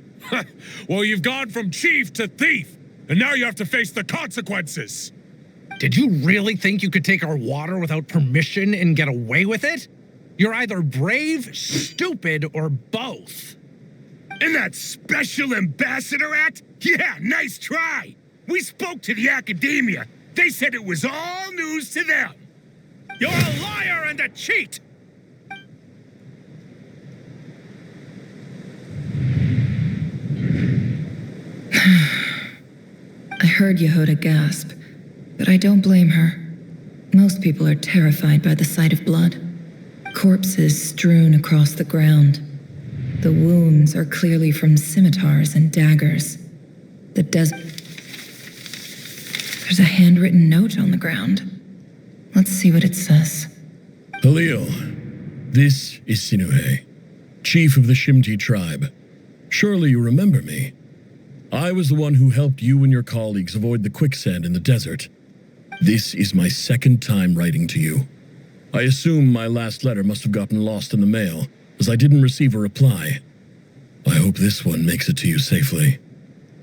Well, you've gone from chief to thief, and now you have to face the consequences. Did you really think you could take our water without permission and get away with it? You're either brave, stupid, or both. And that special ambassador act? Yeah, nice try. We spoke to the academia. They said it was all news to them. You're a liar and a cheat. I heard Yehuda gasp, but I don't blame her. Most people are terrified by the sight of blood. Corpses strewn across the ground. The wounds are clearly from scimitars and daggers. The desert. There's a handwritten note on the ground. Let's see what it says. Halil, this is Sinuhe, chief of the Shimti tribe. Surely you remember me. I was the one who helped you and your colleagues avoid the quicksand in the desert. This is my second time writing to you. I assume my last letter must have gotten lost in the mail, as I didn't receive a reply. I hope this one makes it to you safely.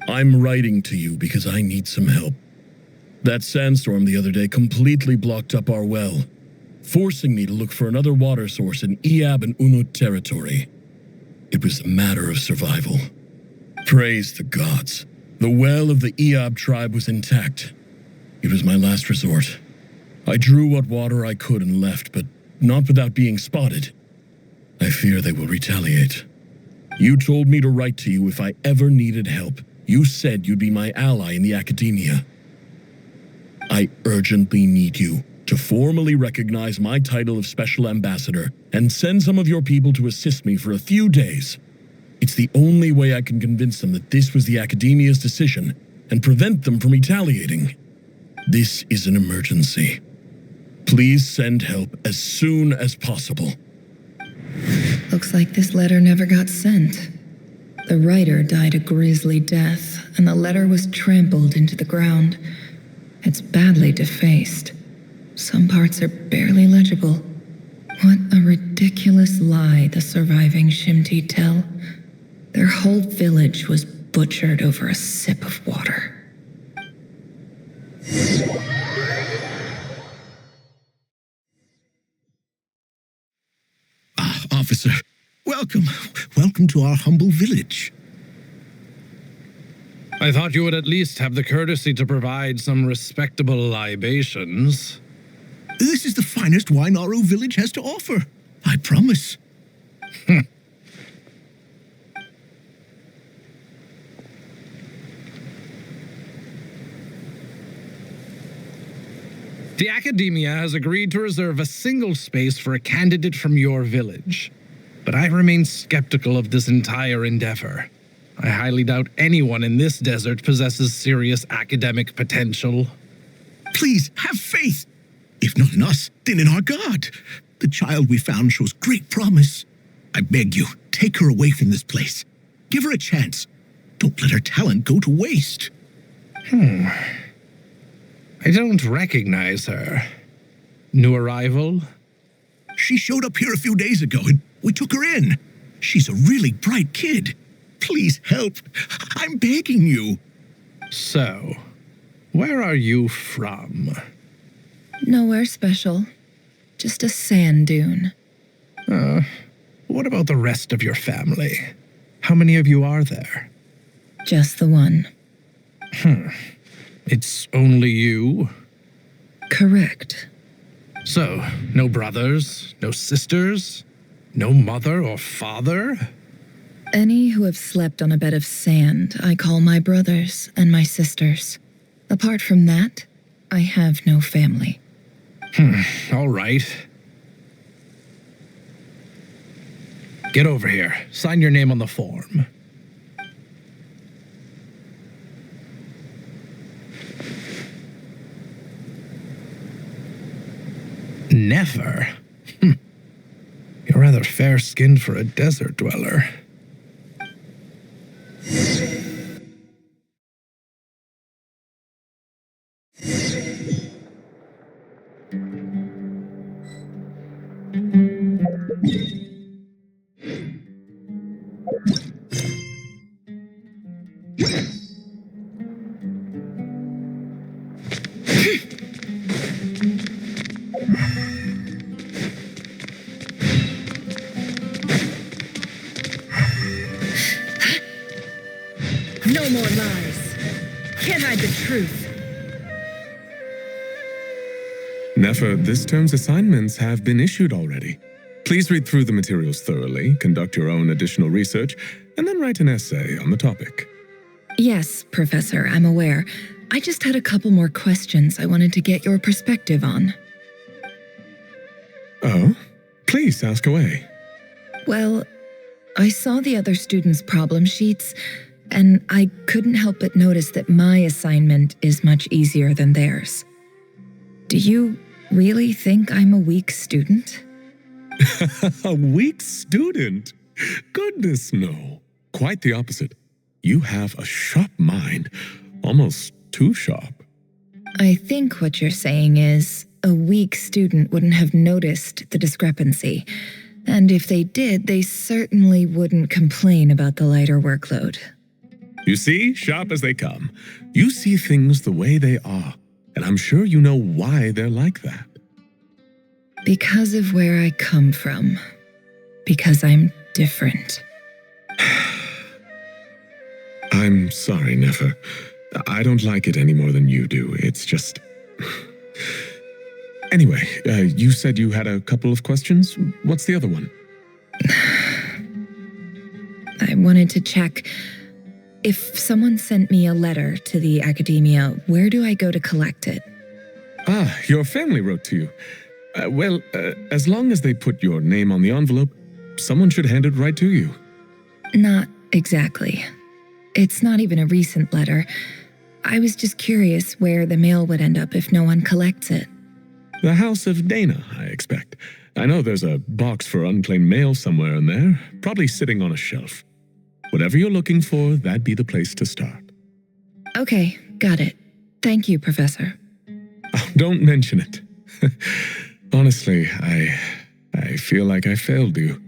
I'm writing to you because I need some help. That sandstorm the other day completely blocked up our well, forcing me to look for another water source in Iab and Unut territory. It was a matter of survival. Praise the gods. The well of the Iab tribe was intact. It was my last resort. I drew what water I could and left, but not without being spotted. I fear they will retaliate. You told me to write to you if I ever needed help. You said you'd be my ally in the academia. I urgently need you to formally recognize my title of Special Ambassador and send some of your people to assist me for a few days. It's the only way I can convince them that this was the academia's decision and prevent them from retaliating. This is an emergency. Please send help as soon as possible. Looks like this letter never got sent. The writer died a grisly death, and the letter was trampled into the ground. It's badly defaced. Some parts are barely legible. What a ridiculous lie the surviving Shimti tell. Their whole village was butchered over a sip of water. Officer, welcome. Welcome to our humble village. I thought you would at least have the courtesy to provide some respectable libations. This is the finest wine our village has to offer. I promise. The Academia has agreed to reserve a single space for a candidate from your village. But I remain skeptical of this entire endeavor. I highly doubt anyone in this desert possesses serious academic potential. Please, have faith. If not in us, then in our God. The child we found shows great promise. I beg you, take her away from this place. Give her a chance. Don't let her talent go to waste. I don't recognize her. New arrival? She showed up here a few days ago and we took her in. She's a really bright kid. Please help. I'm begging you. So, where are you from? Nowhere special. Just a sand dune. What about the rest of your family? How many of you are there? Just the one. It's only you? Correct. So, no brothers, no sisters, no mother or father? Any who have slept on a bed of sand, I call my brothers and my sisters. Apart from that, I have no family. All right. Get over here. Sign your name on the form. Never? You're rather fair-skinned for a desert dweller. No more lies. Can't hide the truth. Nefer, this term's assignments have been issued already. Please read through the materials thoroughly, conduct your own additional research, and then write an essay on the topic. Yes, Professor, I'm aware. I just had a couple more questions I wanted to get your perspective on. Oh? Please ask away. Well, I saw the other students' problem sheets, and I couldn't help but notice that my assignment is much easier than theirs. Do you really think I'm a weak student? A weak student? Goodness, no. Quite the opposite. You have a sharp mind, almost too sharp. I think what you're saying is, a weak student wouldn't have noticed the discrepancy. And if they did, they certainly wouldn't complain about the lighter workload. You see, sharp as they come. You see things the way they are, and I'm sure you know why they're like that. Because of where I come from. Because I'm different. I'm sorry, Nefer. I don't like it any more than you do. It's just... Anyway, you said you had a couple of questions. What's the other one? I wanted to check... If someone sent me a letter to the academia, where do I go to collect it? Ah, your family wrote to you. Well, as long as they put your name on the envelope, someone should hand it right to you. Not exactly. It's not even a recent letter. I was just curious where the mail would end up if no one collects it. The House of Dana, I expect. I know there's a box for unclaimed mail somewhere in there, probably sitting on a shelf. Whatever you're looking for, that'd be the place to start. Okay, got it. Thank you, Professor. Oh, don't mention it. Honestly, I feel like I failed you.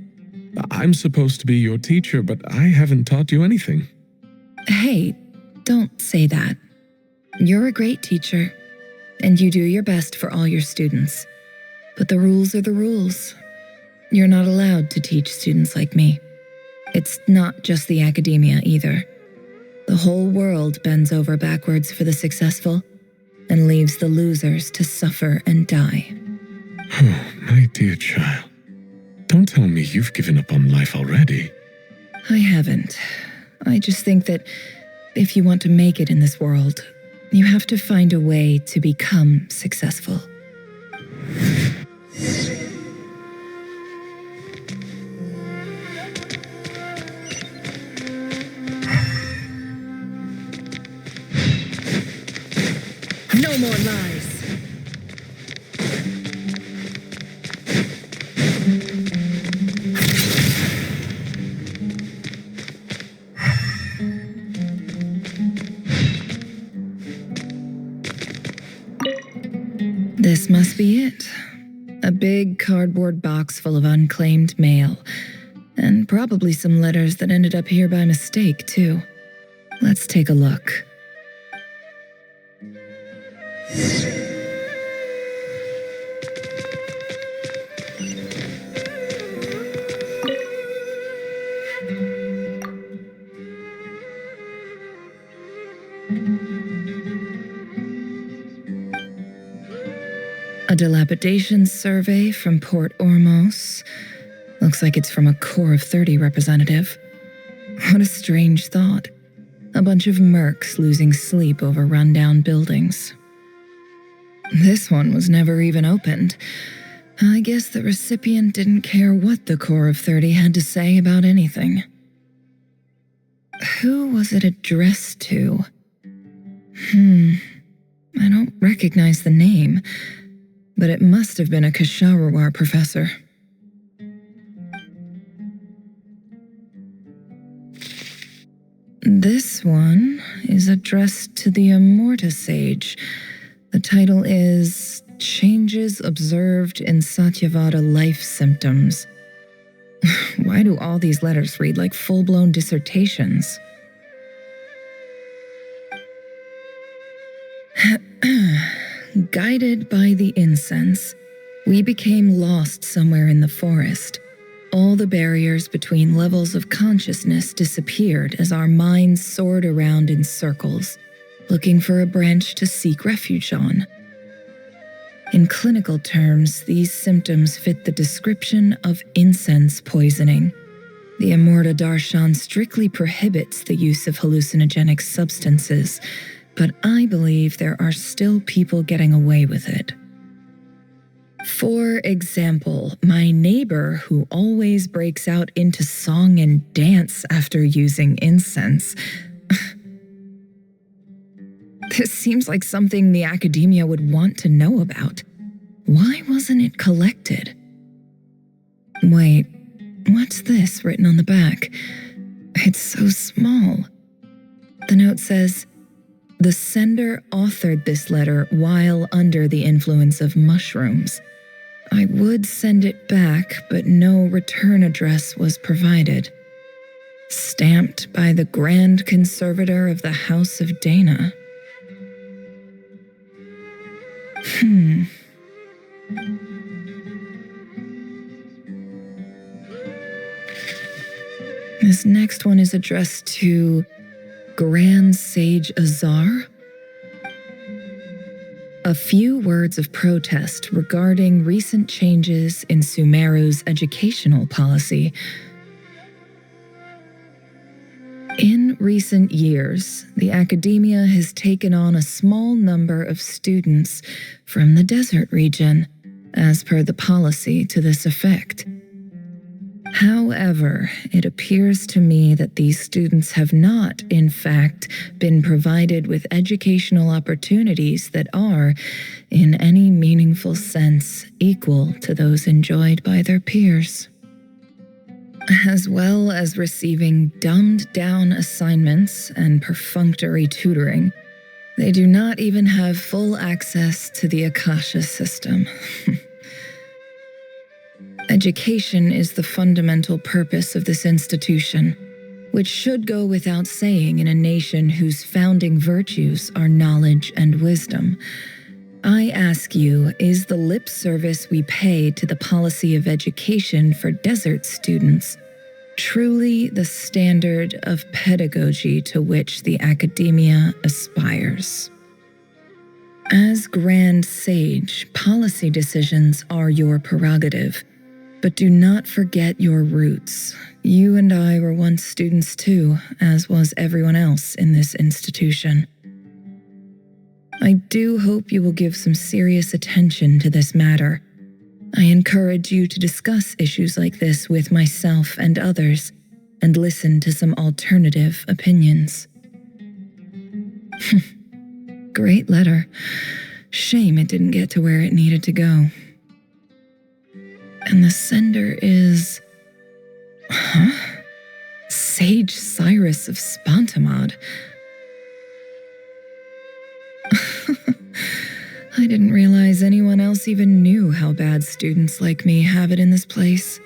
I'm supposed to be your teacher, but I haven't taught you anything. Hey, don't say that. You're a great teacher, and you do your best for all your students. But the rules are the rules. You're not allowed to teach students like me. It's not just the academia either. The whole world bends over backwards for the successful and leaves the losers to suffer and die. Oh, my dear child. Don't tell me you've given up on life already. I haven't. I just think that if you want to make it in this world, you have to find a way to become successful. No more lies. This must be it. A big cardboard box full of unclaimed mail. And probably some letters that ended up here by mistake, too. Let's take a look. A dilapidation survey from Port Ormos. Looks like it's from a Core of 30 representative. What a strange thought. A bunch of mercs losing sleep over rundown buildings. This one was never even opened. I guess the recipient didn't care what the Core of 30 had to say about anything. Who was it addressed to? I don't recognize the name, but it must have been a Kasharawar professor. This one is addressed to the Immorta Sage. The title is Changes Observed in Satyavada Life Symptoms. Why do all these letters read like full-blown dissertations? Guided by the incense, we became lost somewhere in the forest. All the barriers between levels of consciousness disappeared as our minds soared around in circles, looking for a branch to seek refuge on. In clinical terms, these symptoms fit the description of incense poisoning. The Immorta Darshan strictly prohibits the use of hallucinogenic substances, but I believe there are still people getting away with it. For example, my neighbor who always breaks out into song and dance after using incense. This seems like something the academia would want to know about. Why wasn't it collected? Wait, what's this written on the back? It's so small. The note says, The sender authored this letter while under the influence of mushrooms. I would send it back, but no return address was provided. Stamped by the Grand Conservator of the House of Dana. This next one is addressed to Grand Sage Azar. A few words of protest regarding recent changes in Sumeru's educational policy. In recent years, the academia has taken on a small number of students from the desert region, as per the policy to this effect. However, it appears to me that these students have not, in fact, been provided with educational opportunities that are, in any meaningful sense, equal to those enjoyed by their peers. As well as receiving dumbed-down assignments and perfunctory tutoring, they do not even have full access to the Akasha system. Education is the fundamental purpose of this institution, which should go without saying in a nation whose founding virtues are knowledge and wisdom. I ask you, is the lip service we pay to the policy of education for desert students truly the standard of pedagogy to which the academia aspires? As Grand Sage, policy decisions are your prerogative. But do not forget your roots. You and I were once students too, as was everyone else in this institution. I do hope you will give some serious attention to this matter. I encourage you to discuss issues like this with myself and others, and listen to some alternative opinions. Great letter. Shame it didn't get to where it needed to go. And the sender is... Sage Cyrus of Spontamod. I didn't realize anyone else even knew how bad students like me have it in this place.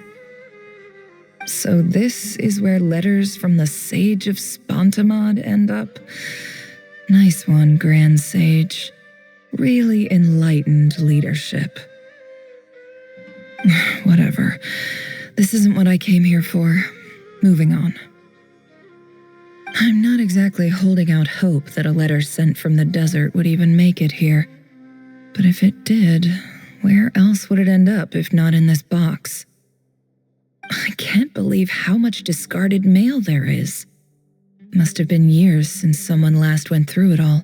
So this is where letters from the Sage of Spontamod end up? Nice one, Grand Sage. Really enlightened leadership. Whatever. This isn't what I came here for. Moving on. I'm not exactly holding out hope that a letter sent from the desert would even make it here. But if it did, where else would it end up if not in this box? I can't believe how much discarded mail there is. Must have been years since someone last went through it all.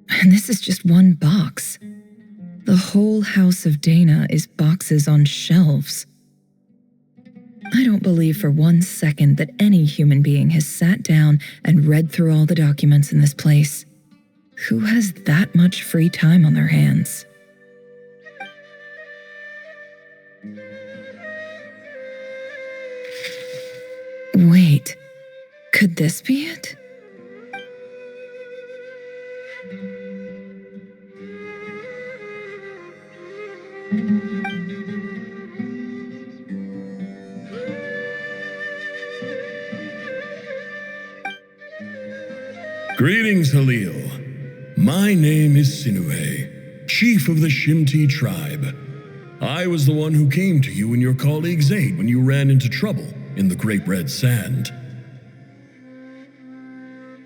And this is just one box. The whole House of Dana is boxes on shelves. I don't believe for 1 second that any human being has sat down and read through all the documents in this place. Who has that much free time on their hands? Wait, could this be it? Greetings, Halil. My name is Sinue, chief of the Shimti tribe. I was the one who came to you and your colleague Zaid when you ran into trouble in the Great Red Sand.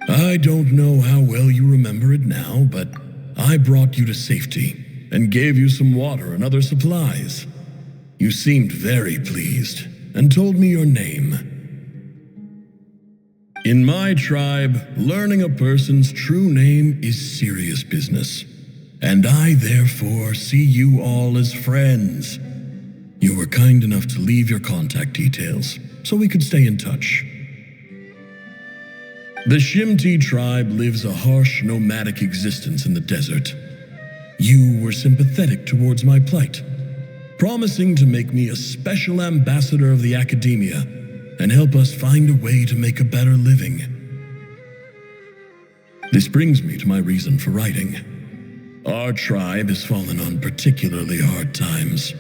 I don't know how well you remember it now, but I brought you to safety and gave you some water and other supplies. You seemed very pleased and told me your name. In my tribe, learning a person's true name is serious business, and I therefore see you all as friends. You were kind enough to leave your contact details so we could stay in touch. The Shimti tribe lives a harsh nomadic existence in the desert. You were sympathetic towards my plight, promising to make me a special ambassador of the academia and help us find a way to make a better living. This brings me to my reason for writing. Our tribe has fallen on particularly hard times,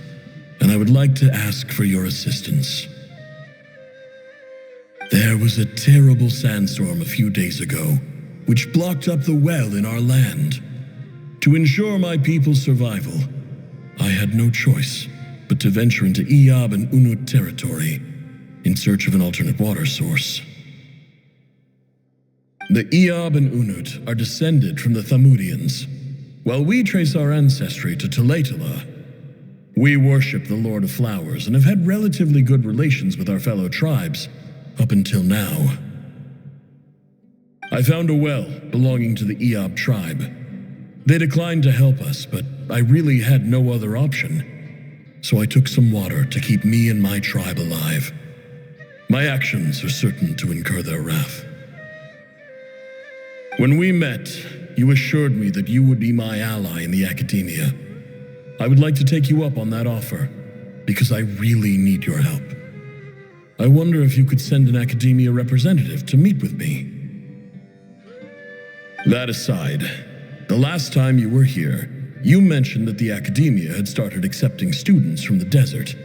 and I would like to ask for your assistance. There was a terrible sandstorm a few days ago, which blocked up the well in our land. To ensure my people's survival, I had no choice but to venture into Iyab and Unut territory in search of an alternate water source. The Iyab and Unut are descended from the Thamudians. While we trace our ancestry to Tulatala, we worship the Lord of Flowers and have had relatively good relations with our fellow tribes up until now. I found a well belonging to the Iyab tribe. They declined to help us, but I really had no other option, so I took some water to keep me and my tribe alive. My actions are certain to incur their wrath. When we met, you assured me that you would be my ally in the academia. I would like to take you up on that offer, because I really need your help. I wonder if you could send an academia representative to meet with me. That aside, the last time you were here, you mentioned that the academia had started accepting students from the desert,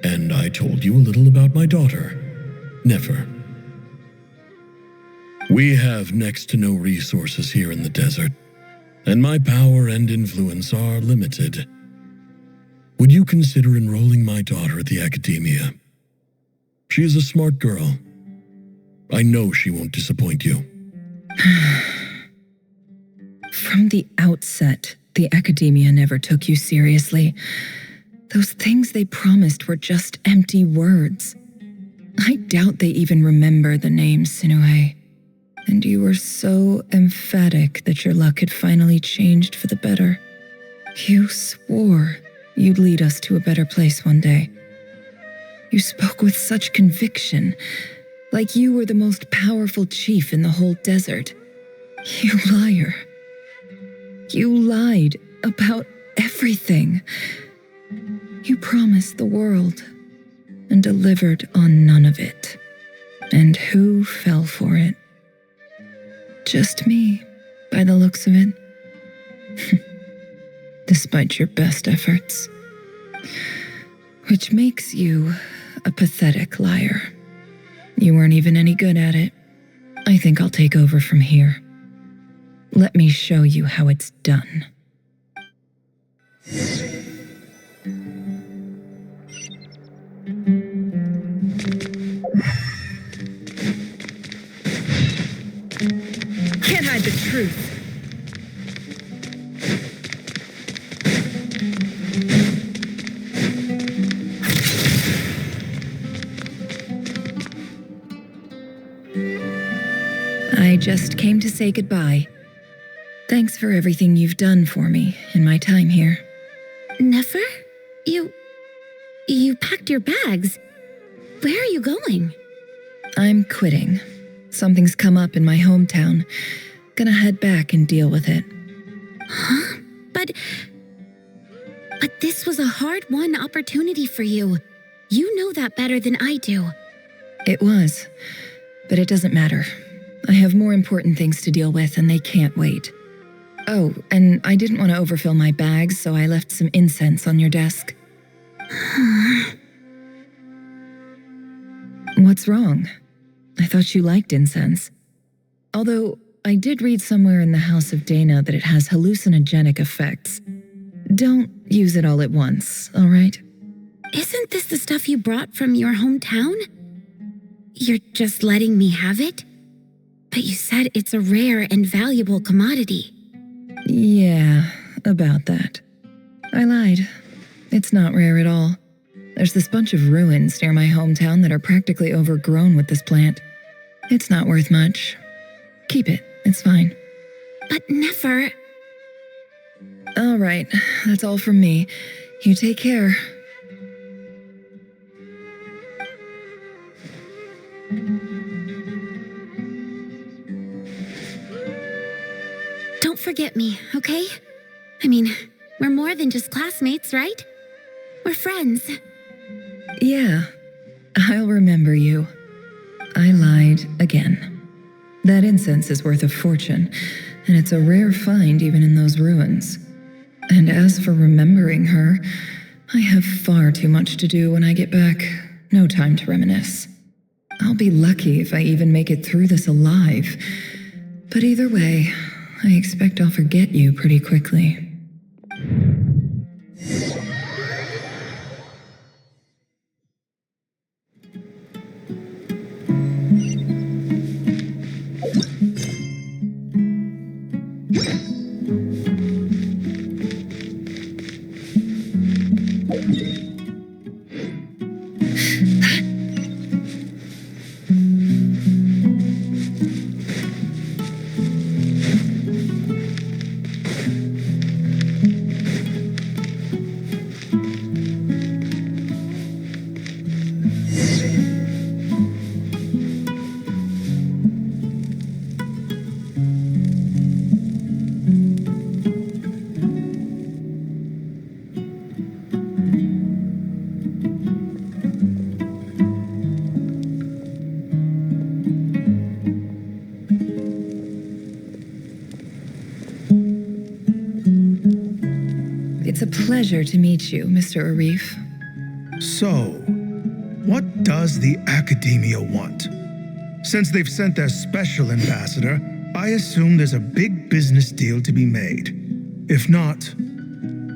and I told you a little about my daughter, Nefer. We have next to no resources here in the desert, and my power and influence are limited. Would you consider enrolling my daughter at the academia? She is a smart girl. I know she won't disappoint you. From the outset, the academia never took you seriously. Those things they promised were just empty words. I doubt they even remember the name Sinuhe. And you were so emphatic that your luck had finally changed for the better. You swore you'd lead us to a better place one day. You spoke with such conviction, like you were the most powerful chief in the whole desert. You liar. You lied about everything. You promised the world and delivered on none of it. And who fell for it? Just me, by the looks of it. Despite your best efforts. Which makes you a pathetic liar. You weren't even any good at it. I think I'll take over from here. Let me show you how it's done. Can't hide the truth. I just came to say goodbye. Thanks for everything you've done for me in my time here. Nefer? You packed your bags. Where are you going? I'm quitting. Something's come up in my hometown. Gonna head back and deal with it. Huh? But this was a hard-won opportunity for you. You know that better than I do. It was, but it doesn't matter. I have more important things to deal with, and they can't wait. Oh, and I didn't want to overfill my bags, so I left some incense on your desk. What's wrong? I thought you liked incense. Although, I did read somewhere in the House of Dana that it has hallucinogenic effects. Don't use it all at once, all right? Isn't this the stuff you brought from your hometown? You're just letting me have it? But you said it's a rare and valuable commodity. Yeah, about that. I lied. It's not rare at all. There's this bunch of ruins near my hometown that are practically overgrown with this plant. It's not worth much. Keep it, it's fine. But Nefer... All right, that's all from me. You take care. Don't forget me, okay? I mean, we're more than just classmates, right? We're friends. Yeah, I'll remember you. I lied again. That incense is worth a fortune, and it's a rare find even in those ruins. And as for remembering her, I have far too much to do when I get back. No time to reminisce. I'll be lucky if I even make it through this alive. But either way, I expect I'll forget you pretty quickly. It's a pleasure to meet you, Mr. Arif. So, what does the Academia want? Since they've sent their special ambassador, I assume there's a big business deal to be made. If not,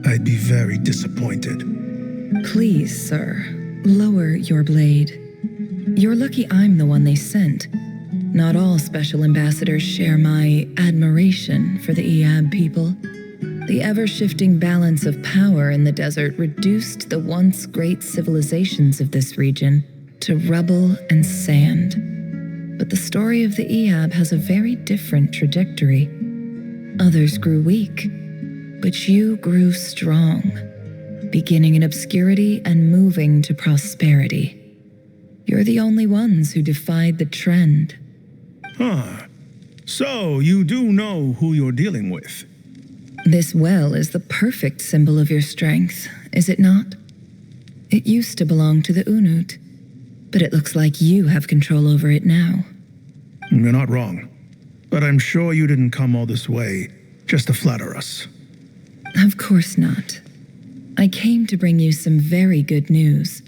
I'd be very disappointed. Please, sir, lower your blade. You're lucky I'm the one they sent. Not all special ambassadors share my admiration for the Iab people. The ever-shifting balance of power in the desert reduced the once great civilizations of this region to rubble and sand. But the story of the Iab has a very different trajectory. Others grew weak, but you grew strong, beginning in obscurity and moving to prosperity. You're the only ones who defied the trend. Huh. So, you do know who you're dealing with. This well is the perfect symbol of your strength, is it not? It used to belong to the Unut, but it looks like you have control over it now. You're not wrong. But I'm sure you didn't come all this way just to flatter us. Of course not. I came to bring you some very good news.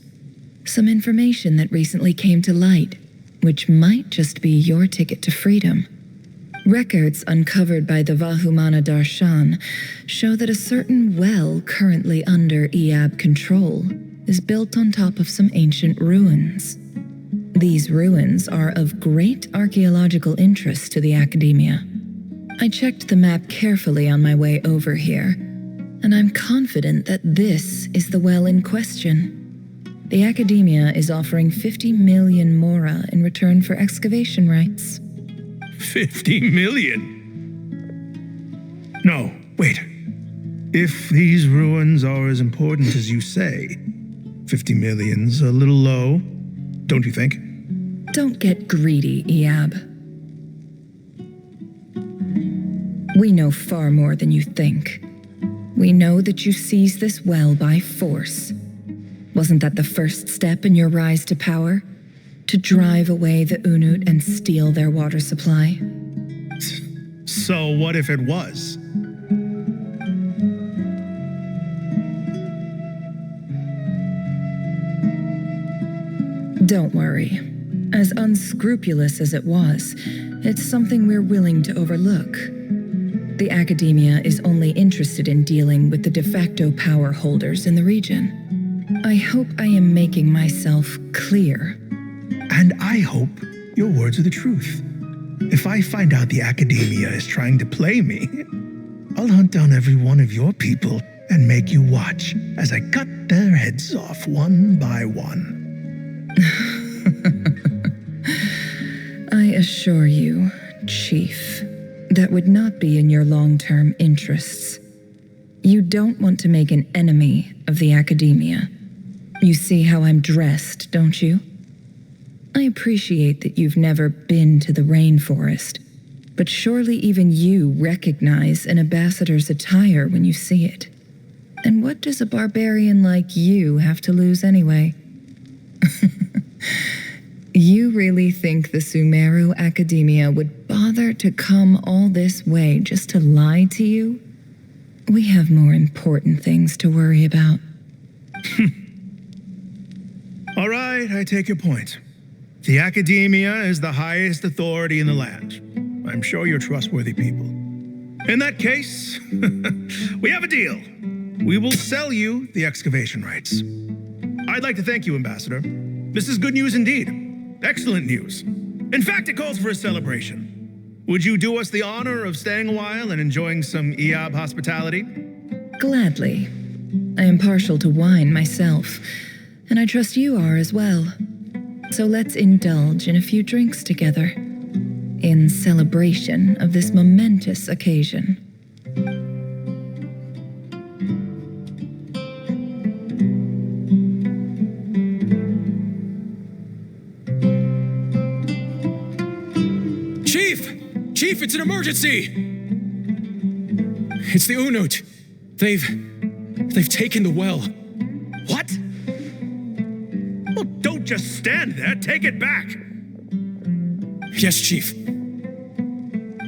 Some information that recently came to light, which might just be your ticket to freedom. Records uncovered by the Vahumana Darshan show that a certain well currently under Iab control is built on top of some ancient ruins. These ruins are of great archaeological interest to the Academia. I checked the map carefully on my way over here, and I'm confident that this is the well in question. The Academia is offering 50 million mora in return for excavation rights. 50 million? No, wait. If these ruins are as important as you say, 50 million's a little low, don't you think? Don't get greedy, Iab. We know far more than you think. We know that you seized this well by force. Wasn't that the first step in your rise to power? To drive away the Unut and steal their water supply? So what if it was? Don't worry. As unscrupulous as it was, it's something we're willing to overlook. The Academia is only interested in dealing with the de facto power holders in the region. I hope I am making myself clear. And I hope your words are the truth. If I find out the Academia is trying to play me, I'll hunt down every one of your people and make you watch as I cut their heads off one by one. I assure you, Chief, that would not be in your long-term interests. You don't want to make an enemy of the Academia. You see how I'm dressed, don't you? I appreciate that you've never been to the rainforest, but surely even you recognize an ambassador's attire when you see it. And what does a barbarian like you have to lose anyway? You really think the Sumeru Academia would bother to come all this way just to lie to you? We have more important things to worry about. All right, I take your point. The Academia is the highest authority in the land. I'm sure you're trustworthy people. In that case, we have a deal. We will sell you the excavation rights. I'd like to thank you, Ambassador. This is good news indeed. Excellent news. In fact, it calls for a celebration. Would you do us the honor of staying a while and enjoying some EOB hospitality? Gladly. I am partial to wine myself, and I trust you are as well. So let's indulge in a few drinks together, in celebration of this momentous occasion. Chief, it's an emergency! It's the Unut. They've taken the well. What? Well, don't just stand there. Take it back. Yes, Chief.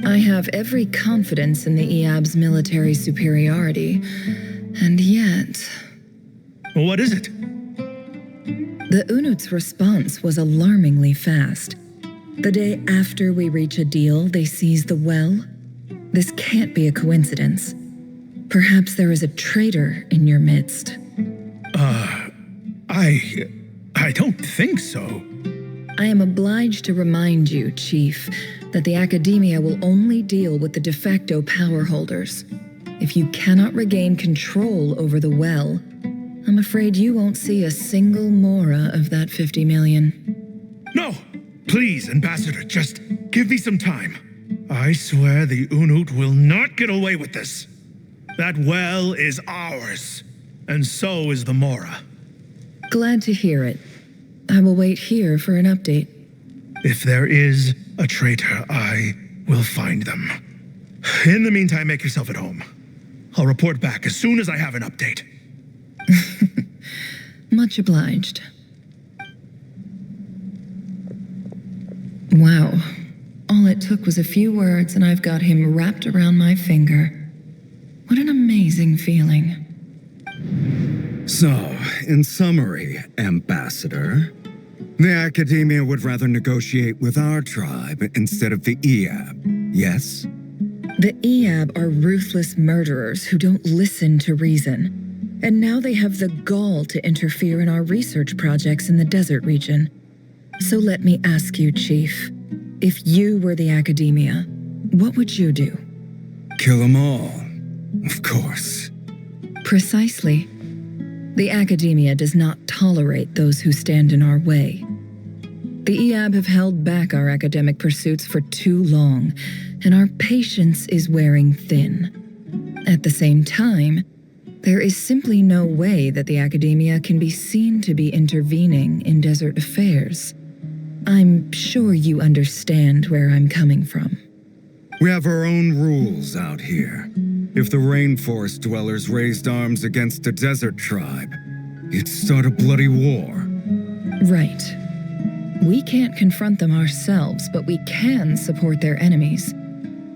I have every confidence in the EAB's military superiority, and yet... What is it? The Unut's response was alarmingly fast. The day after we reach a deal, they seize the well. This can't be a coincidence. Perhaps there is a traitor in your midst. I don't think so. I am obliged to remind you, Chief, that the Academia will only deal with the de facto power holders. If you cannot regain control over the well, I'm afraid you won't see a single mora of that 50 million. No! Please, Ambassador, just give me some time. I swear the Unut will not get away with this. That well is ours, and so is the Mora. Glad to hear it. I will wait here for an update. If there is a traitor, I will find them. In the meantime, make yourself at home. I'll report back as soon as I have an update. Much obliged. Wow. All it took was a few words and I've got him wrapped around my finger. What an amazing feeling. So, in summary, Ambassador, the Academia would rather negotiate with our tribe instead of the EAB, yes? The EAB are ruthless murderers who don't listen to reason. And now they have the gall to interfere in our research projects in the desert region. So let me ask you, Chief, if you were the Academia, what would you do? Kill them all, of course. Precisely. The Academia does not tolerate those who stand in our way. The EAB have held back our academic pursuits for too long, and our patience is wearing thin. At the same time, there is simply no way that the Academia can be seen to be intervening in desert affairs. I'm sure you understand where I'm coming from. We have our own rules out here. If the rainforest dwellers raised arms against a desert tribe, it'd start a bloody war. Right. We can't confront them ourselves, but we can support their enemies.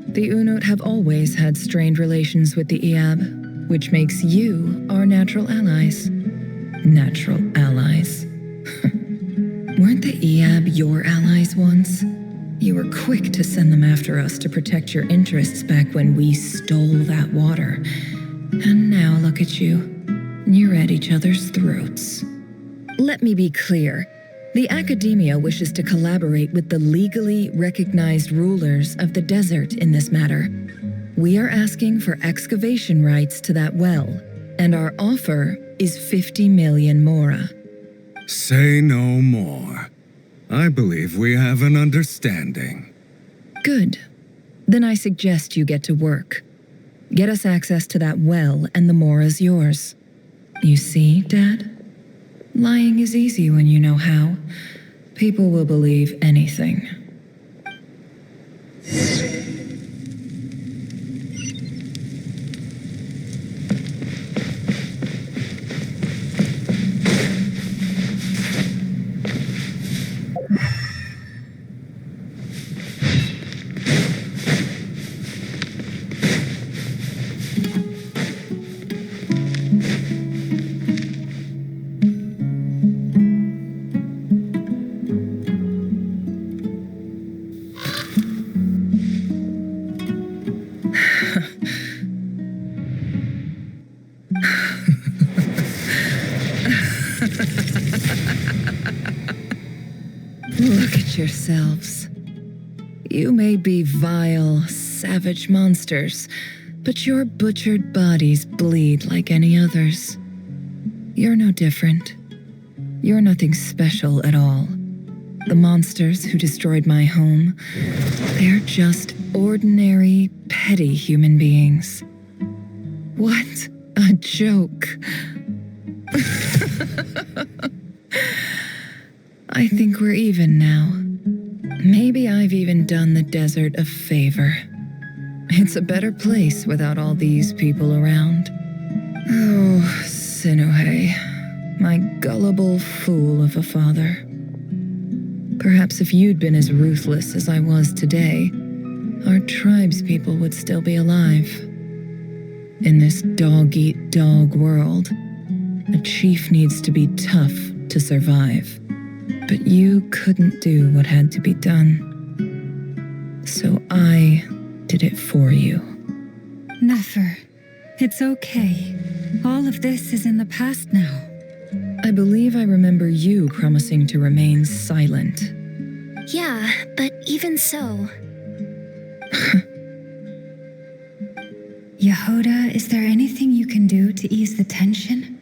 The Unut have always had strained relations with the EAB, which makes you our natural allies. Natural allies. Weren't the EAB your allies once? You were quick to send them after us to protect your interests back when we stole that water. And now look at you. You're at each other's throats. Let me be clear. The Academia wishes to collaborate with the legally recognized rulers of the desert in this matter. We are asking for excavation rights to that well, and our offer is 50 million mora. Say no more. I believe we have an understanding. Good. Then I suggest you get to work. Get us access to that well, and the mora's yours. You see, Dad? Lying is easy when you know how. People will believe anything. yourselves. You may be vile, savage monsters, but your butchered bodies bleed like any others. You're no different. You're nothing special at all. The monsters who destroyed my home, they're just ordinary, petty human beings. What a joke. I think we're even now. Maybe I've even done the desert a favor. It's a better place without all these people around. Oh, Sinuhe, my gullible fool of a father. Perhaps if you'd been as ruthless as I was today, our tribespeople would still be alive. In this dog-eat-dog world, a chief needs to be tough to survive. But you couldn't do what had to be done. So I did it for you. Nefer, it's okay. All of this is in the past now. I believe I remember you promising to remain silent. Yeah, but even so. Yehoda, is there anything you can do to ease the tension?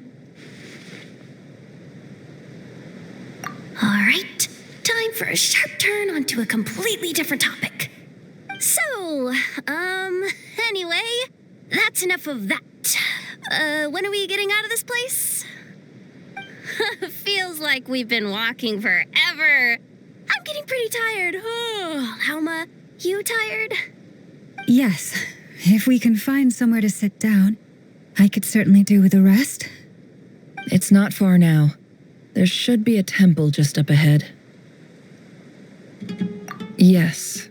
All right, time for a sharp turn onto a completely different topic. So, anyway, that's enough of that. When are we getting out of this place? Feels like we've been walking forever. I'm getting pretty tired. Oh, Alma, you tired? Yes. If we can find somewhere to sit down, I could certainly do with a rest. It's not far now. There should be a temple just up ahead. Yes.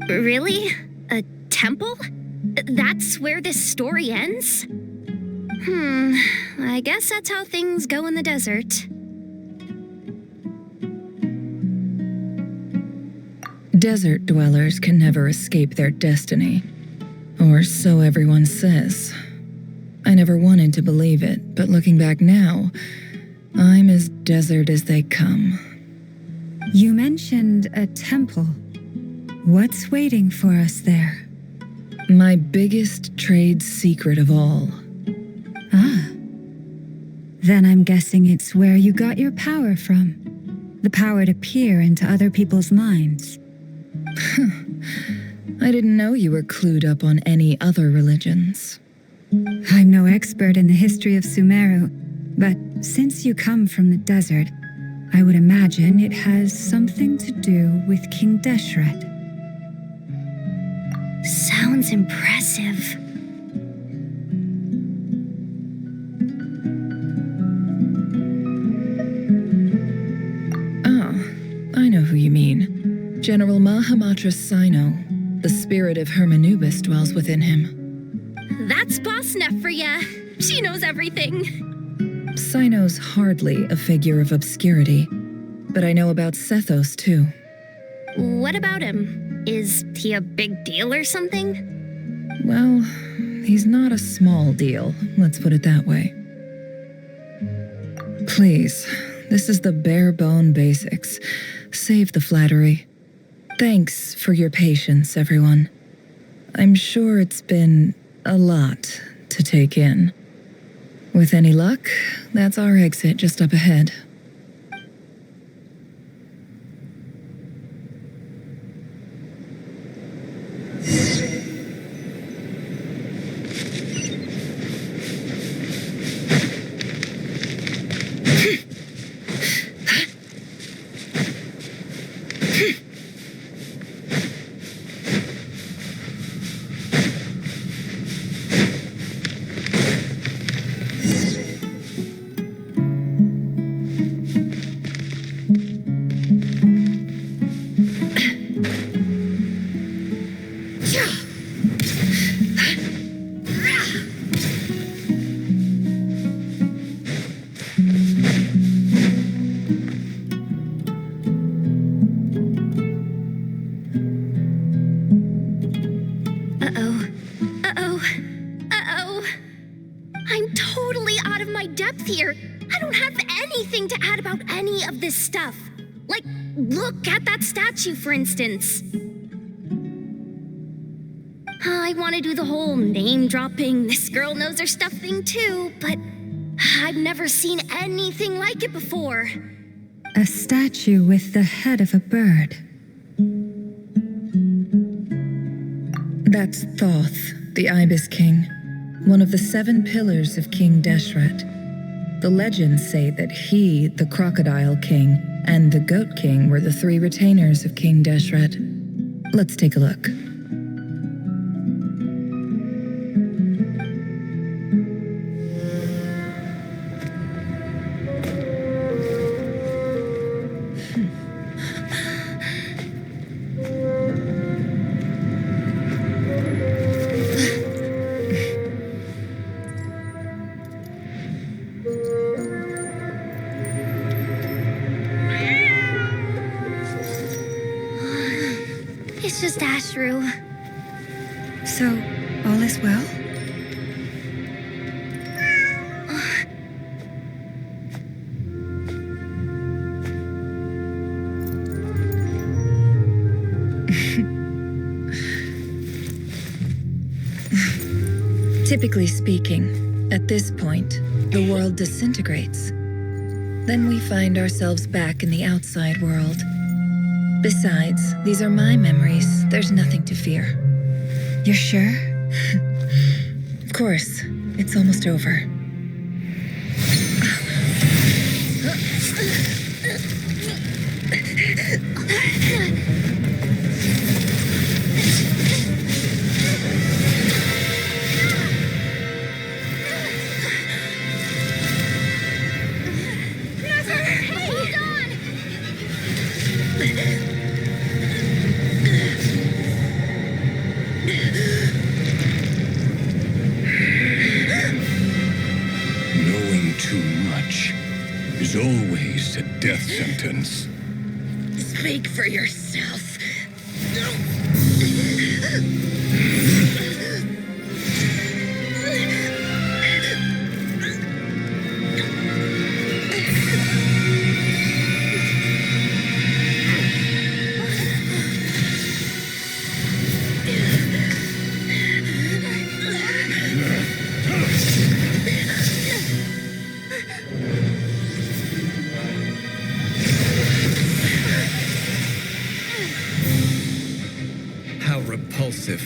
Really? A temple? That's where this story ends? I guess that's how things go in the desert. Desert dwellers can never escape their destiny. Or so everyone says. I never wanted to believe it, but looking back now, I'm as desert as they come. You mentioned a temple. What's waiting for us there? My biggest trade secret of all. Ah. Then I'm guessing it's where you got your power from. The power to peer into other people's minds. I didn't know you were clued up on any other religions. I'm no expert in the history of Sumeru, but since you come from the desert, I would imagine it has something to do with King Deshret. Sounds impressive. Oh, I know who you mean. General Mahamatra Sino. The spirit of Hermanubis dwells within him. That's Boss Neff for ya. She knows everything. Sino's hardly a figure of obscurity, but I know about Sethos too. What about him? Is he a big deal or something? Well, he's not a small deal, let's put it that way. Please, this is the bare-bone basics. Save the flattery. Thanks for your patience, everyone. I'm sure it's been a lot to take in. With any luck, that's our exit just up ahead. look at that statue, for instance. I want to do the whole name-dropping, this girl knows her stuff thing too, but I've never seen anything like it before. A statue with the head of a bird. That's Thoth, the Ibis King, one of the 7 pillars of King Deshret. The legends say that he, the Crocodile King, and the Goat King were the 3 retainers of King Deshret. Let's take a look. It's just Ashru. So, all is well? Typically speaking, at this point, the world disintegrates. Then we find ourselves back in the outside world. Besides, these are my memories. There's nothing to fear. You're sure? Of course. It's almost over. Knowing too much is always a death sentence. Speak for yourself. How repulsive.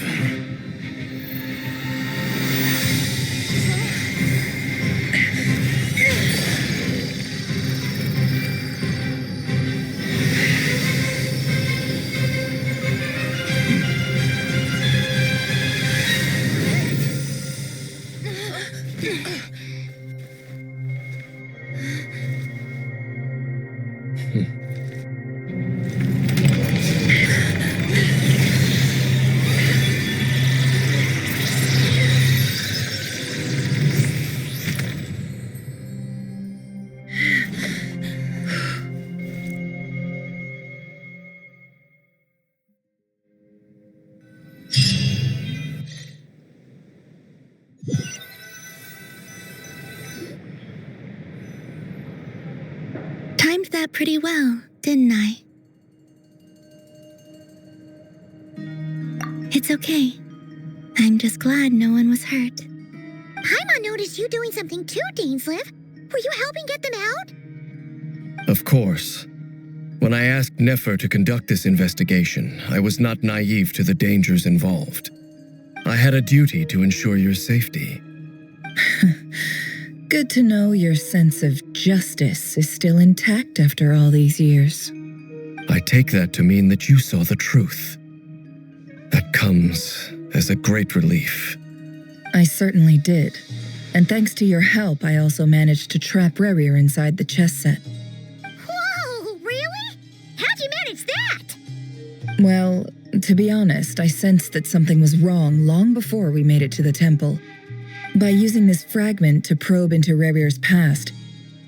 Timed that pretty well, didn't I? It's okay. I'm just glad no one was hurt. Paimon noticed you doing something too, Dainsleif. Were you helping get them out? Of course. When I asked Nefer to conduct this investigation, I was not naive to the dangers involved. I had a duty to ensure your safety. Good to know your sense of justice is still intact after all these years. I take that to mean that you saw the truth. That comes as a great relief. I certainly did. And thanks to your help, I also managed to trap Rerir inside the chess set. Whoa, really? How'd you manage that? Well, to be honest, I sensed that something was wrong long before we made it to the temple. By using this fragment to probe into Rerir's past,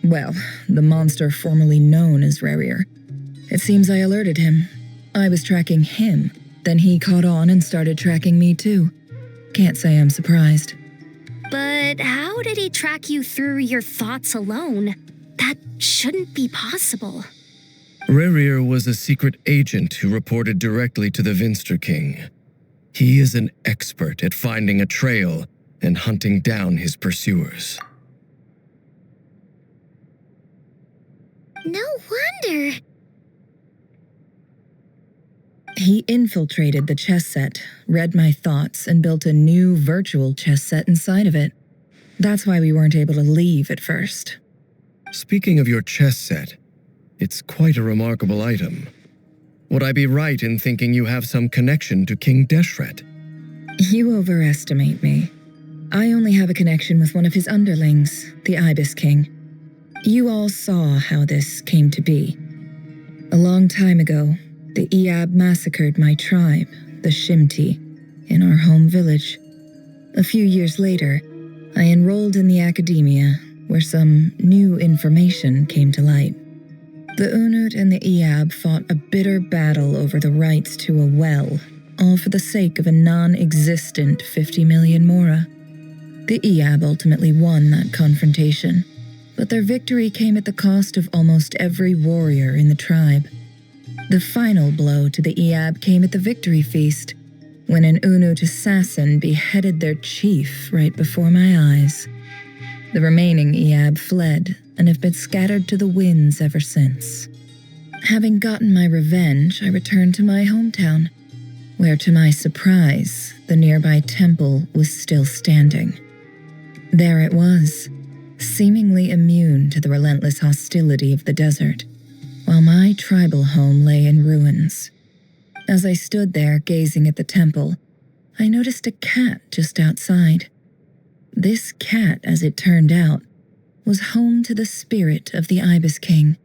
well, the monster formerly known as Rerir, it seems I alerted him. I was tracking him, then he caught on and started tracking me too. Can't say I'm surprised. But how did he track you through your thoughts alone? That shouldn't be possible. Rerir was a secret agent who reported directly to the Vinster King. He is an expert at finding a trail and hunting down his pursuers. No wonder. He infiltrated the chess set, read my thoughts, and built a new virtual chess set inside of it. That's why we weren't able to leave at first. Speaking of your chess set, it's quite a remarkable item. Would I be right in thinking you have some connection to King Deshret? You overestimate me. I only have a connection with one of his underlings, the Ibis King. You all saw how this came to be. A long time ago, the Eab massacred my tribe, the Shimti, in our home village. A few years later, I enrolled in the academia, where some new information came to light. The Unut and the Eab fought a bitter battle over the rights to a well, all for the sake of a non-existent 50 million mora. The Eab ultimately won that confrontation, but their victory came at the cost of almost every warrior in the tribe. The final blow to the Eab came at the victory feast, when an Unut assassin beheaded their chief right before my eyes. The remaining Eab fled and have been scattered to the winds ever since. Having gotten my revenge, I returned to my hometown, where to my surprise, the nearby temple was still standing. There it was, seemingly immune to the relentless hostility of the desert, while my tribal home lay in ruins. As I stood there gazing at the temple, I noticed a cat just outside. This cat, as it turned out, was home to the spirit of the Ibis King.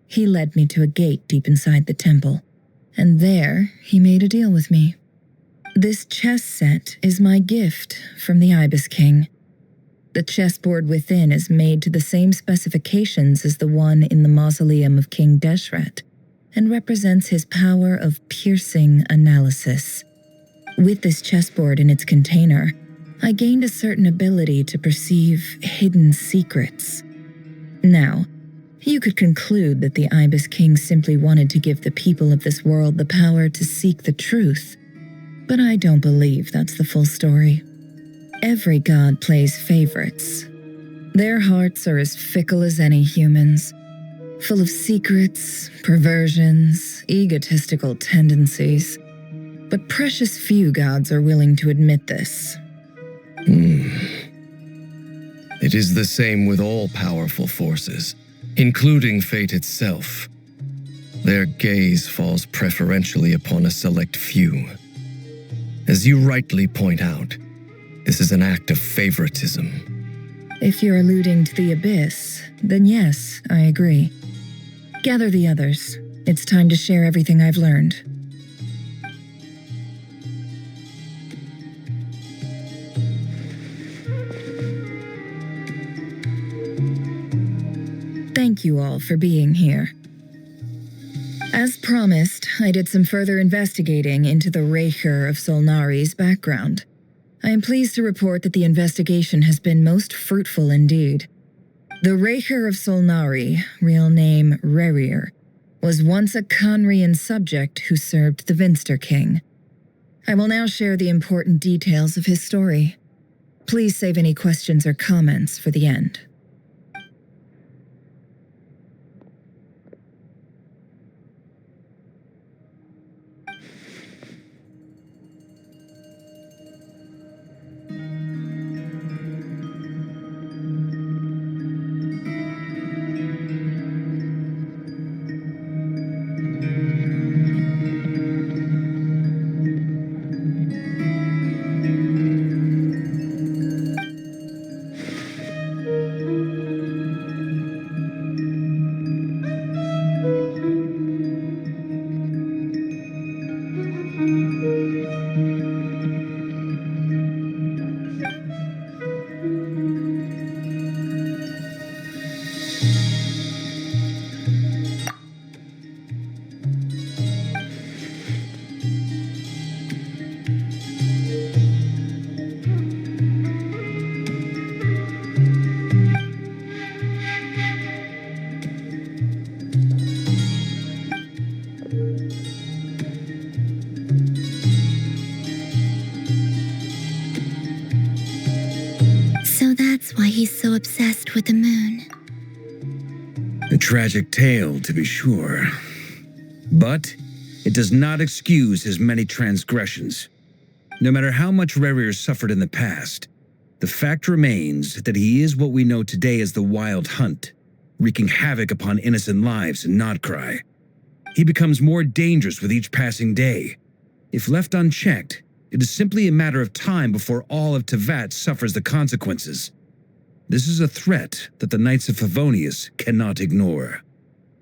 He led me to a gate deep inside the temple, and there he made a deal with me. This chess set is my gift from the Ibis King. The chessboard within is made to the same specifications as the one in the mausoleum of King Deshret, and represents his power of piercing analysis. With this chessboard in its container, I gained a certain ability to perceive hidden secrets. Now, you could conclude that the Ibis King simply wanted to give the people of this world the power to seek the truth, but I don't believe that's the full story. Every god plays favorites. Their hearts are as fickle as any human's, full of secrets, perversions, egotistical tendencies. But precious few gods are willing to admit this. It is the same with all powerful forces, including fate itself. Their gaze falls preferentially upon a select few. As you rightly point out, this is an act of favoritism. If you're alluding to the abyss, then yes, I agree. Gather the others. It's time to share everything I've learned. Thank you all for being here. As promised, I did some further investigating into the Reicher of Solnari's background. I am pleased to report that the investigation has been most fruitful indeed. The Reicher of Solnari, real name Rerir, was once a Conrian subject who served the Vinster King. I will now share the important details of his story. Please save any questions or comments for the end. obsessed with the moon. A tragic tale, to be sure. But it does not excuse his many transgressions. No matter how much Rerir suffered in the past, the fact remains that he is what we know today as the Wild Hunt, wreaking havoc upon innocent lives in Nodcry. He becomes more dangerous with each passing day. If left unchecked, it is simply a matter of time before all of Tevat suffers the consequences. This is a threat that the Knights of Favonius cannot ignore.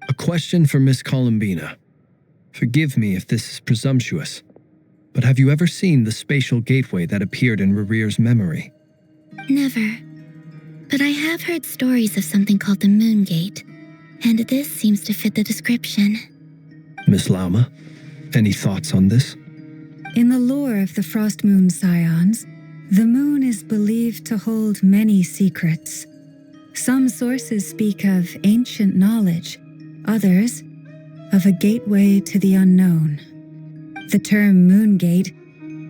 A question for Miss Columbina. Forgive me if this is presumptuous, but have you ever seen the spatial gateway that appeared in Rerir's memory? Never. But I have heard stories of something called the Moon Gate, and this seems to fit the description. Miss Lauma, any thoughts on this? In the lore of the Frost Moon Scions, the moon is believed to hold many secrets. Some sources speak of ancient knowledge, others of a gateway to the unknown. The term Moon Gate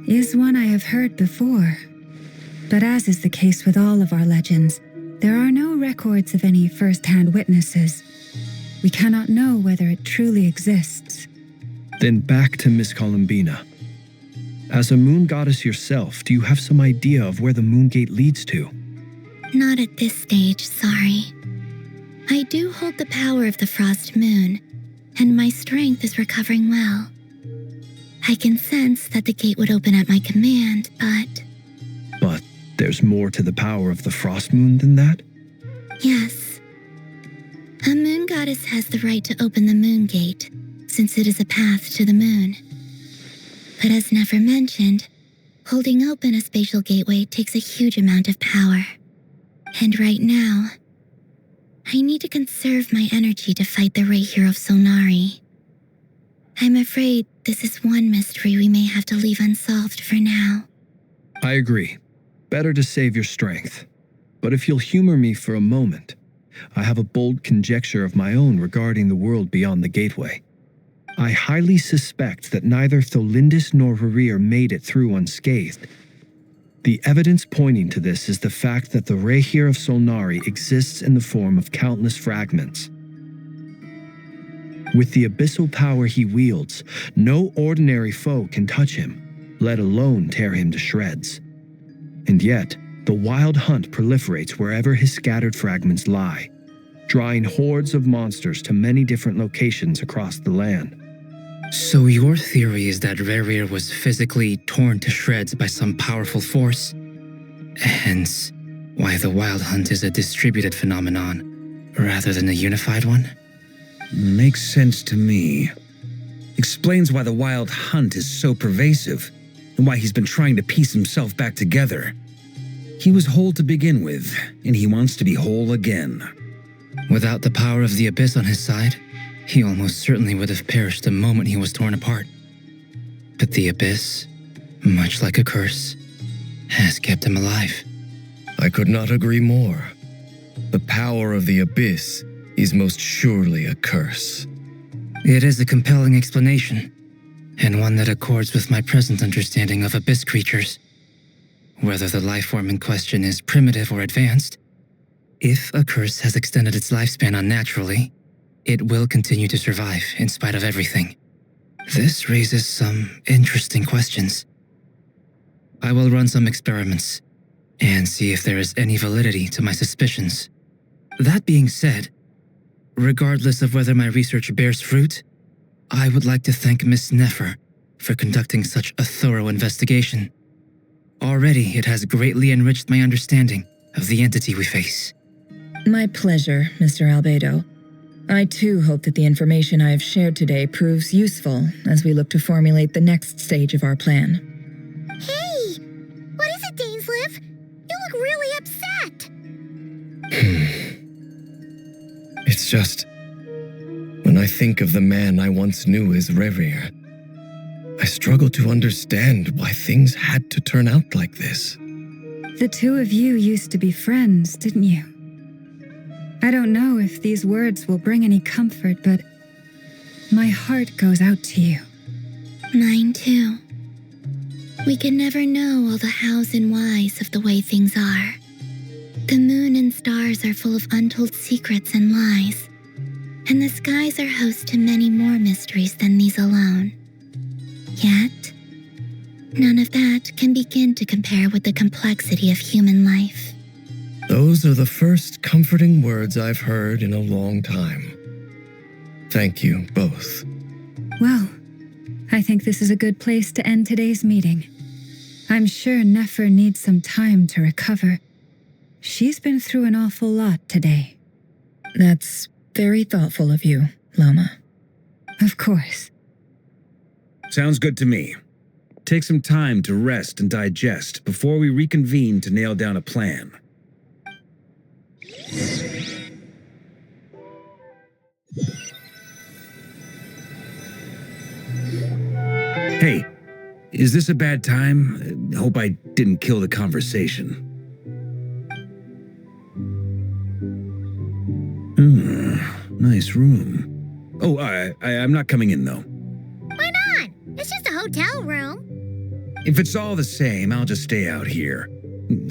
is one I have heard before. But as is the case with all of our legends, there are no records of any first-hand witnesses. We cannot know whether it truly exists. Then back to Miss Columbina. As a moon goddess yourself, do you have some idea of where the Moon Gate leads to? Not at this stage, sorry. I do hold the power of the Frost Moon, and my strength is recovering well. I can sense that the gate would open at my command, but... But there's more to the power of the Frost Moon than that? Yes. A moon goddess has the right to open the Moon Gate, since it is a path to the moon. But as Nefer mentioned, holding open a spatial gateway takes a huge amount of power. And right now, I need to conserve my energy to fight the Rayhir of Solnari. I'm afraid this is one mystery we may have to leave unsolved for now. I agree. Better to save your strength. But if you'll humor me for a moment, I have a bold conjecture of my own regarding the world beyond the gateway. I highly suspect that neither Tholindis nor Rerir made it through unscathed. The evidence pointing to this is the fact that the Rayhir of Solnari exists in the form of countless fragments. With the abyssal power he wields, no ordinary foe can touch him, let alone tear him to shreds. And yet, the Wild Hunt proliferates wherever his scattered fragments lie, drawing hordes of monsters to many different locations across the land. So your theory is that Rerir was physically torn to shreds by some powerful force? Hence, why the Wild Hunt is a distributed phenomenon, rather than a unified one? Makes sense to me. Explains why the Wild Hunt is so pervasive, and why he's been trying to piece himself back together. He was whole to begin with, and he wants to be whole again. Without the power of the Abyss on his side, he almost certainly would have perished the moment he was torn apart. But the Abyss, much like a curse, has kept him alive. I could not agree more. The power of the Abyss is most surely a curse. It is a compelling explanation, and one that accords with my present understanding of Abyss creatures. Whether the life form in question is primitive or advanced, if a curse has extended its lifespan unnaturally, it will continue to survive in spite of everything. This raises some interesting questions. I will run some experiments and see if there is any validity to my suspicions. That being said, regardless of whether my research bears fruit, I would like to thank Miss Nefer for conducting such a thorough investigation. Already, it has greatly enriched my understanding of the entity we face. My pleasure, Mr. Albedo. I too hope that the information I have shared today proves useful as we look to formulate the next stage of our plan. Hey! What is it, Dainsleif? You look really upset! It's just... when I think of the man I once knew as Rerir, I struggle to understand why things had to turn out like this. The two of you used to be friends, didn't you? I don't know if these words will bring any comfort, but my heart goes out to you. Mine too. We can never know all the hows and whys of the way things are. The moon and stars are full of untold secrets and lies, and the skies are host to many more mysteries than these alone. Yet, none of that can begin to compare with the complexity of human life. Those are the first comforting words I've heard in a long time. Thank you both. Well, I think this is a good place to end today's meeting. I'm sure Nefer needs some time to recover. She's been through an awful lot today. That's very thoughtful of you, Lama. Of course. Sounds good to me. Take some time to rest and digest before we reconvene to nail down a plan. Hey, is this a bad time? Hope I didn't kill the conversation. Nice room. Oh, I'm not coming in, though. Why not? It's just a hotel room. If it's all the same, I'll just stay out here.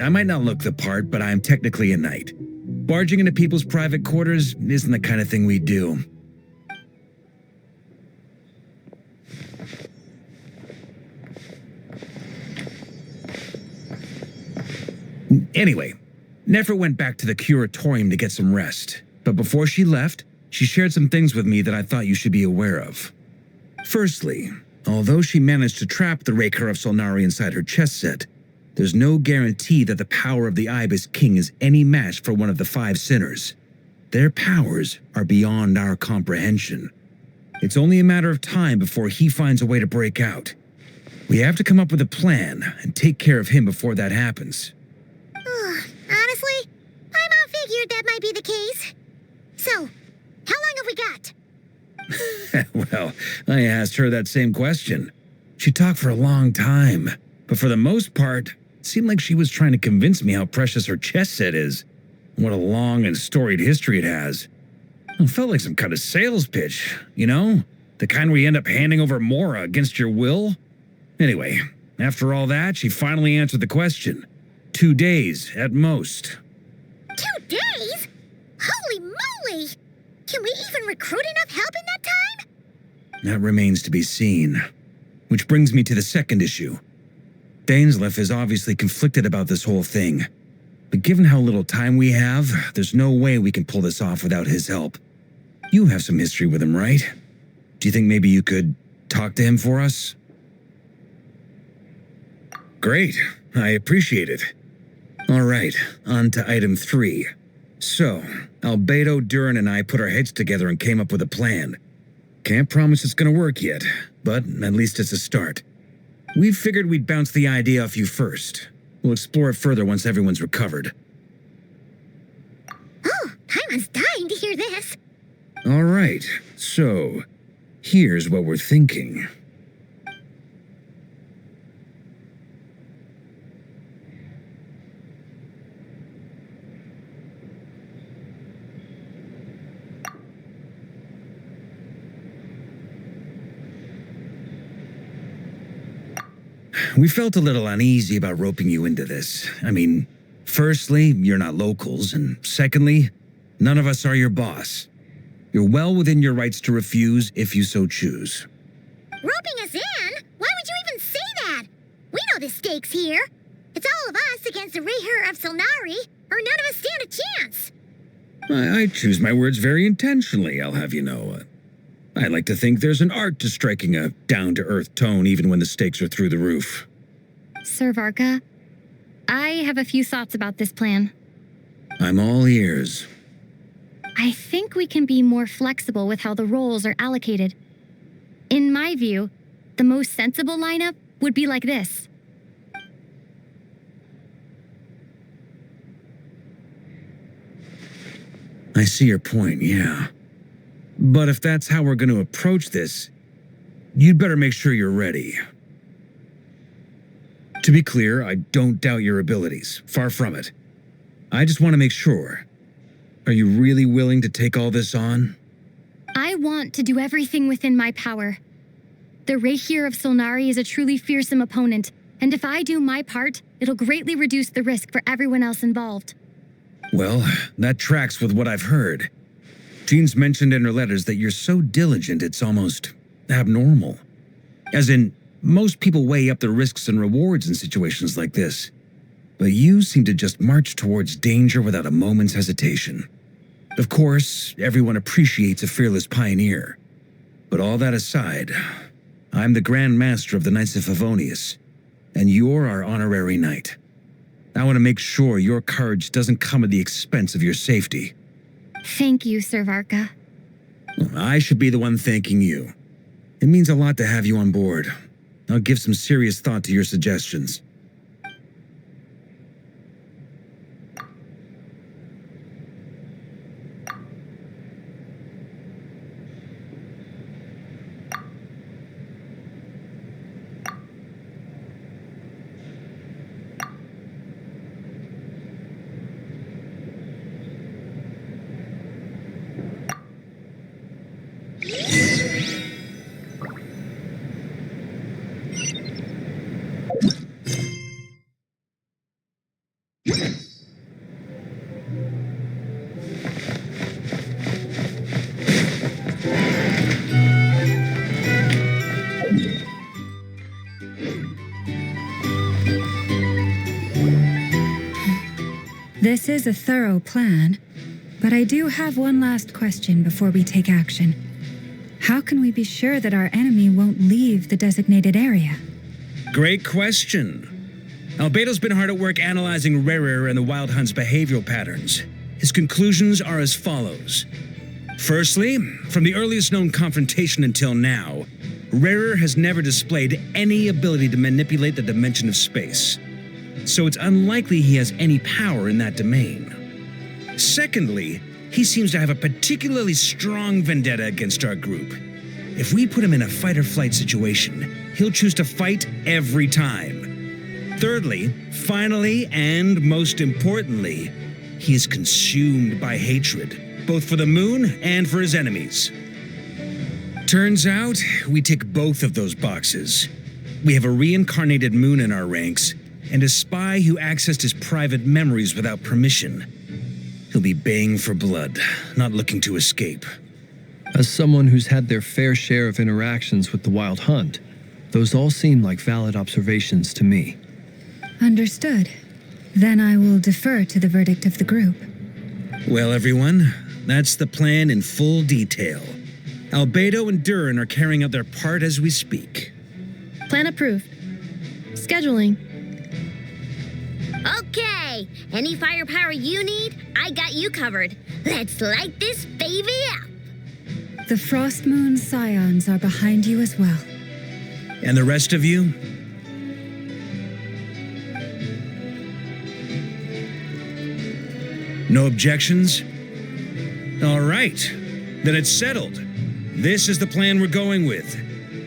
I might not look the part, but I'm technically a knight. Barging into people's private quarters isn't the kind of thing we do. Anyway, Nefer went back to the curatorium to get some rest. But before she left, she shared some things with me that I thought you should be aware of. Firstly, although she managed to trap the Raker of Solnari inside her chess set, there's no guarantee that the power of the Ibis King is any match for one of the 5 sinners. Their powers are beyond our comprehension. It's only a matter of time before he finds a way to break out. We have to come up with a plan and take care of him before that happens. Honestly, Paimon figured that might be the case. So, how long have we got? Well, I asked her that same question. She talked for a long time, but for the most part, it seemed like she was trying to convince me how precious her chess set is, and what a long and storied history it has. It felt like some kind of sales pitch, you know? The kind where you end up handing over Mora against your will. Anyway, after all that, she finally answered the question. 2 days, at most. 2 days? Holy moly! Can we even recruit enough help in that time? That remains to be seen. Which brings me to the second issue. Dainsleif is obviously conflicted about this whole thing. But given how little time we have, there's no way we can pull this off without his help. You have some history with him, right? Do you think maybe you could talk to him for us? Great. I appreciate it. All right, on to item 3. So, Albedo, Durin, and I put our heads together and came up with a plan. Can't promise it's gonna work yet, but at least it's a start. We figured we'd bounce the idea off you first. We'll explore it further once everyone's recovered. Oh, Paimon's dying to hear this. All right, so here's what we're thinking. We felt a little uneasy about roping you into this. I mean, firstly, you're not locals, and secondly, none of us are your boss. You're well within your rights to refuse if you so choose. Roping us in? Why would you even say that? We know the stakes here. It's all of us against the Rayher of Solnari, or none of us stand a chance. I choose my words very intentionally, I'll have you know. I like to think there's an art to striking a down-to-earth tone even when the stakes are through the roof. Sir Varka, I have a few thoughts about this plan. I'm all ears. I think we can be more flexible with how the roles are allocated. In my view, the most sensible lineup would be like this. I see your point, yeah. But if that's how we're going to approach this, you'd better make sure you're ready. To be clear, I don't doubt your abilities. Far from it. I just want to make sure. Are you really willing to take all this on? I want to do everything within my power. The Rayher of Solnari is a truly fearsome opponent, and if I do my part, it'll greatly reduce the risk for everyone else involved. Well, that tracks with what I've heard. Jean's mentioned in her letters that you're so diligent it's almost abnormal. As in, most people weigh up the risks and rewards in situations like this. But you seem to just march towards danger without a moment's hesitation. Of course, everyone appreciates a fearless pioneer. But all that aside, I'm the Grand Master of the Knights of Favonius, and you're our honorary knight. I want to make sure your courage doesn't come at the expense of your safety. Thank you, Sir Varka. I should be the one thanking you. It means a lot to have you on board. I'll give some serious thought to your suggestions. This is a thorough plan, but I do have one last question before we take action. How can we be sure that our enemy won't leave the designated area? Great question. Albedo's been hard at work analyzing Rerir and the Wild Hunt's behavioral patterns. His conclusions are as follows. Firstly, from the earliest known confrontation until now, Rerir has never displayed any ability to manipulate the dimension of space. So it's unlikely he has any power in that domain. Secondly, he seems to have a particularly strong vendetta against our group. If we put him in a fight-or-flight situation, he'll choose to fight every time. Thirdly, finally, and most importantly, he is consumed by hatred, both for the moon and for his enemies. Turns out, we tick both of those boxes. We have a reincarnated moon in our ranks, and a spy who accessed his private memories without permission. He'll be baying for blood, not looking to escape. As someone who's had their fair share of interactions with the Wild Hunt, those all seem like valid observations to me. Understood. Then I will defer to the verdict of the group. Well, everyone, that's the plan in full detail. Albedo and Durin are carrying out their part as we speak. Plan approved. Scheduling. Okay, any firepower you need, I got you covered. Let's light this baby up. The Frost Moon Scions are behind you as well. And the rest of you? No objections? All right, then it's settled. This is the plan we're going with.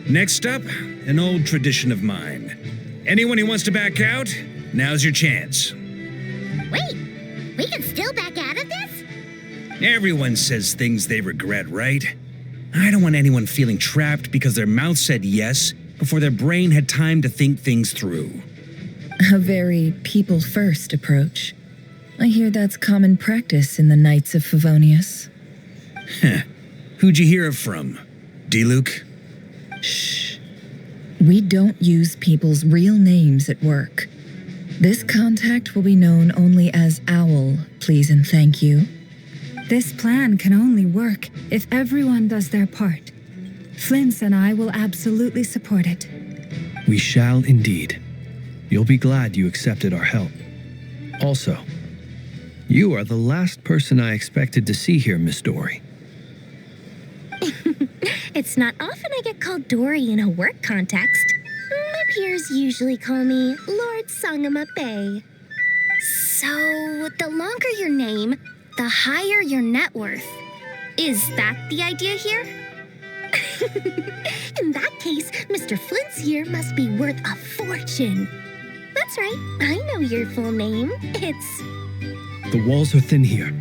Next up, an old tradition of mine. Anyone who wants to back out, now's your chance. Wait, we can still back out of this? Everyone says things they regret, right? I don't want anyone feeling trapped because their mouth said yes before their brain had time to think things through. A very people-first approach. I hear that's common practice in the Knights of Favonius. Heh. Who'd you hear it from? D-Luke? Shh. We don't use people's real names at work. This contact will be known only as Owl, please and thank you. This plan can only work if everyone does their part. Flint's and I will absolutely support it. We shall indeed. You'll be glad you accepted our help. Also, you are the last person I expected to see here, Miss Dory. It's not often I get called Dory in a work context. My peers usually call me Lord Sangamabe. So, the longer your name, the higher your net worth. Is that the idea here? In that case, Mr. Flint's here must be worth a fortune. That's right, I know your full name. It's... The walls are thin here.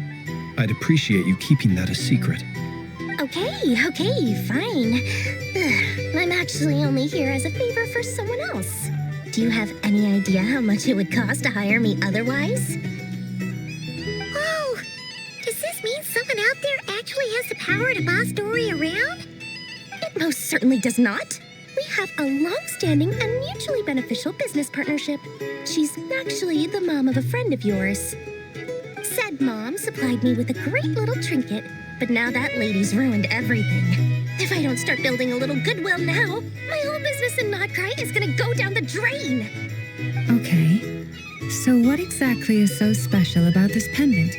I'd appreciate you keeping that a secret. Okay, fine. I'm actually only here as a favor for someone else. Do you have any idea how much it would cost to hire me otherwise? out there actually has the power to boss Dory around? It most certainly does not. We have a long-standing and mutually beneficial business partnership. She's actually the mom of a friend of yours. Said mom supplied me with a great little trinket, but now that lady's ruined everything. If I don't start building a little goodwill now, my whole business in Notcry is gonna go down the drain. Okay. So what exactly is so special about this pendant?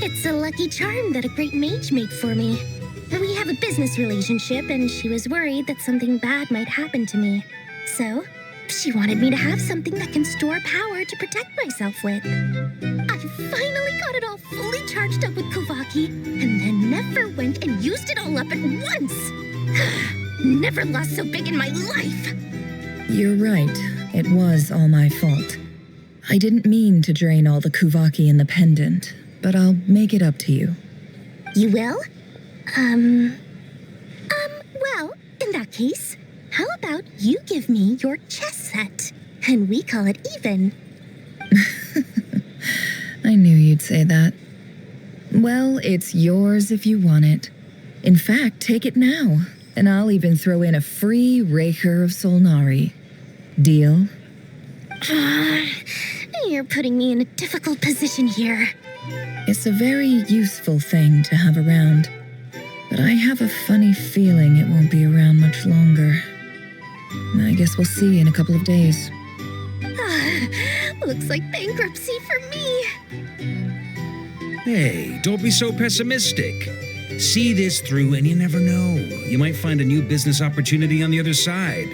It's a lucky charm that a great mage made for me. We have a business relationship, and she was worried that something bad might happen to me. So, she wanted me to have something that can store power to protect myself with. I finally got it all fully charged up with Kovaki, and then never went and used it all up at once. Never lost so big in my life. You're right. It was all my fault. I didn't mean to drain all the Kuvaki in the pendant, but I'll make it up to you. You will? Well, in that case, how about you give me your chess set, and we call it even? I knew you'd say that. Well, it's yours if you want it. In fact, take it now, and I'll even throw in a free Raker of Solnari. Deal? You're putting me in a difficult position here. It's a very useful thing to have around, but I have a funny feeling it won't be around much longer. I guess we'll see in a couple of days. Looks like bankruptcy for me. Hey, don't be so pessimistic. See this through and you never know. You might find a new business opportunity on the other side.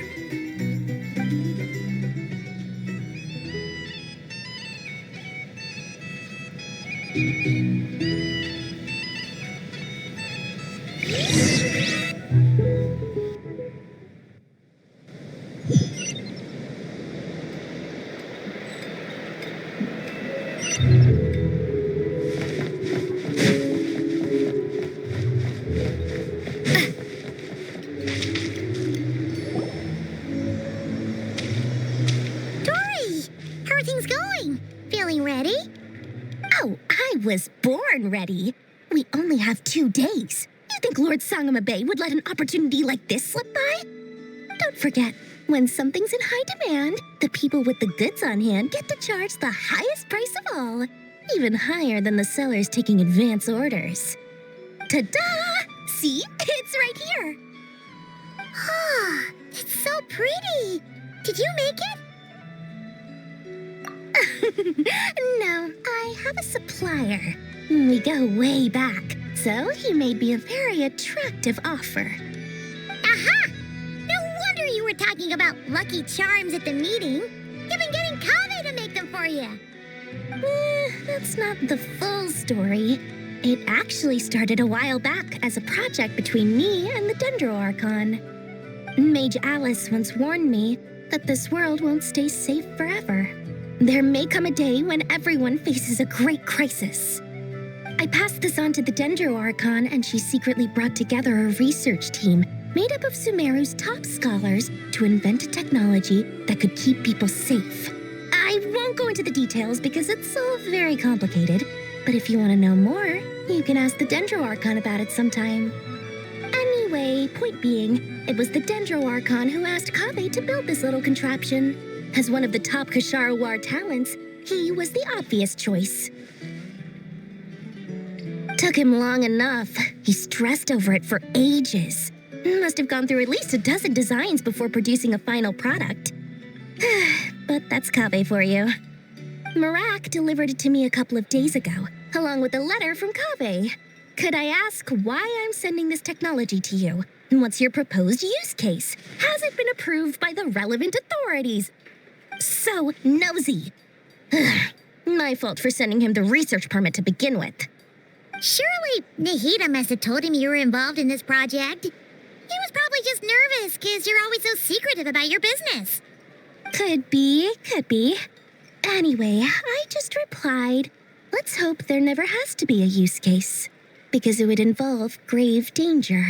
Was born ready. We only have 2 days. You think Lord Sangamabe would let an opportunity like this slip by? Don't forget, when something's in high demand, the people with the goods on hand get to charge the highest price of all, even higher than the sellers taking advance orders. Ta-da! See? It's right here. Ah, it's so pretty. Did you make it? No, I have a supplier. We go way back, so he made me a very attractive offer. Aha! No wonder you were talking about lucky charms at the meeting. You've been getting Kave to make them for you. That's not the full story. It actually started a while back as a project between me and the Dendro Archon. Mage Alice once warned me that this world won't stay safe forever. There may come a day when everyone faces a great crisis. I passed this on to the Dendro Archon, and she secretly brought together a research team made up of Sumeru's top scholars to invent a technology that could keep people safe. I won't go into the details because it's all very complicated, but if you want to know more, you can ask the Dendro Archon about it sometime. Anyway, point being, it was the Dendro Archon who asked Kave to build this little contraption. As one of the top Kashara War talents, he was the obvious choice. Took him long enough. He stressed over it for ages. Must have gone through at least a dozen designs before producing a final product. But that's Kave for you. Marak delivered it to me a couple of days ago, along with a letter from Kave. Could I ask why I'm sending this technology to you? And what's your proposed use case? Has it been approved by the relevant authorities? So nosy. My fault for sending him the research permit to begin with. Surely Nahida must have told him you were involved in this project. He was probably just nervous because you're always so secretive about your business. Could be. Anyway, I just replied, let's hope there never has to be a use case, because it would involve grave danger.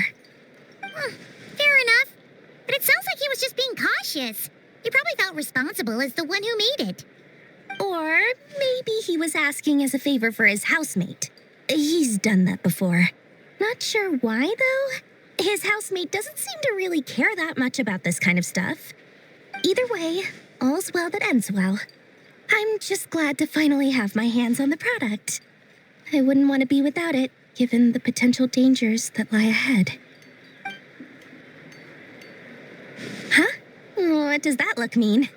Fair enough. But it sounds like he was just being cautious. He probably felt responsible as the one who made it. Or maybe he was asking as a favor for his housemate. He's done that before. Not sure why, though. His housemate doesn't seem to really care that much about this kind of stuff. Either way, all's well that ends well. I'm just glad to finally have my hands on the product. I wouldn't want to be without it, given the potential dangers that lie ahead. Huh? What does that look mean?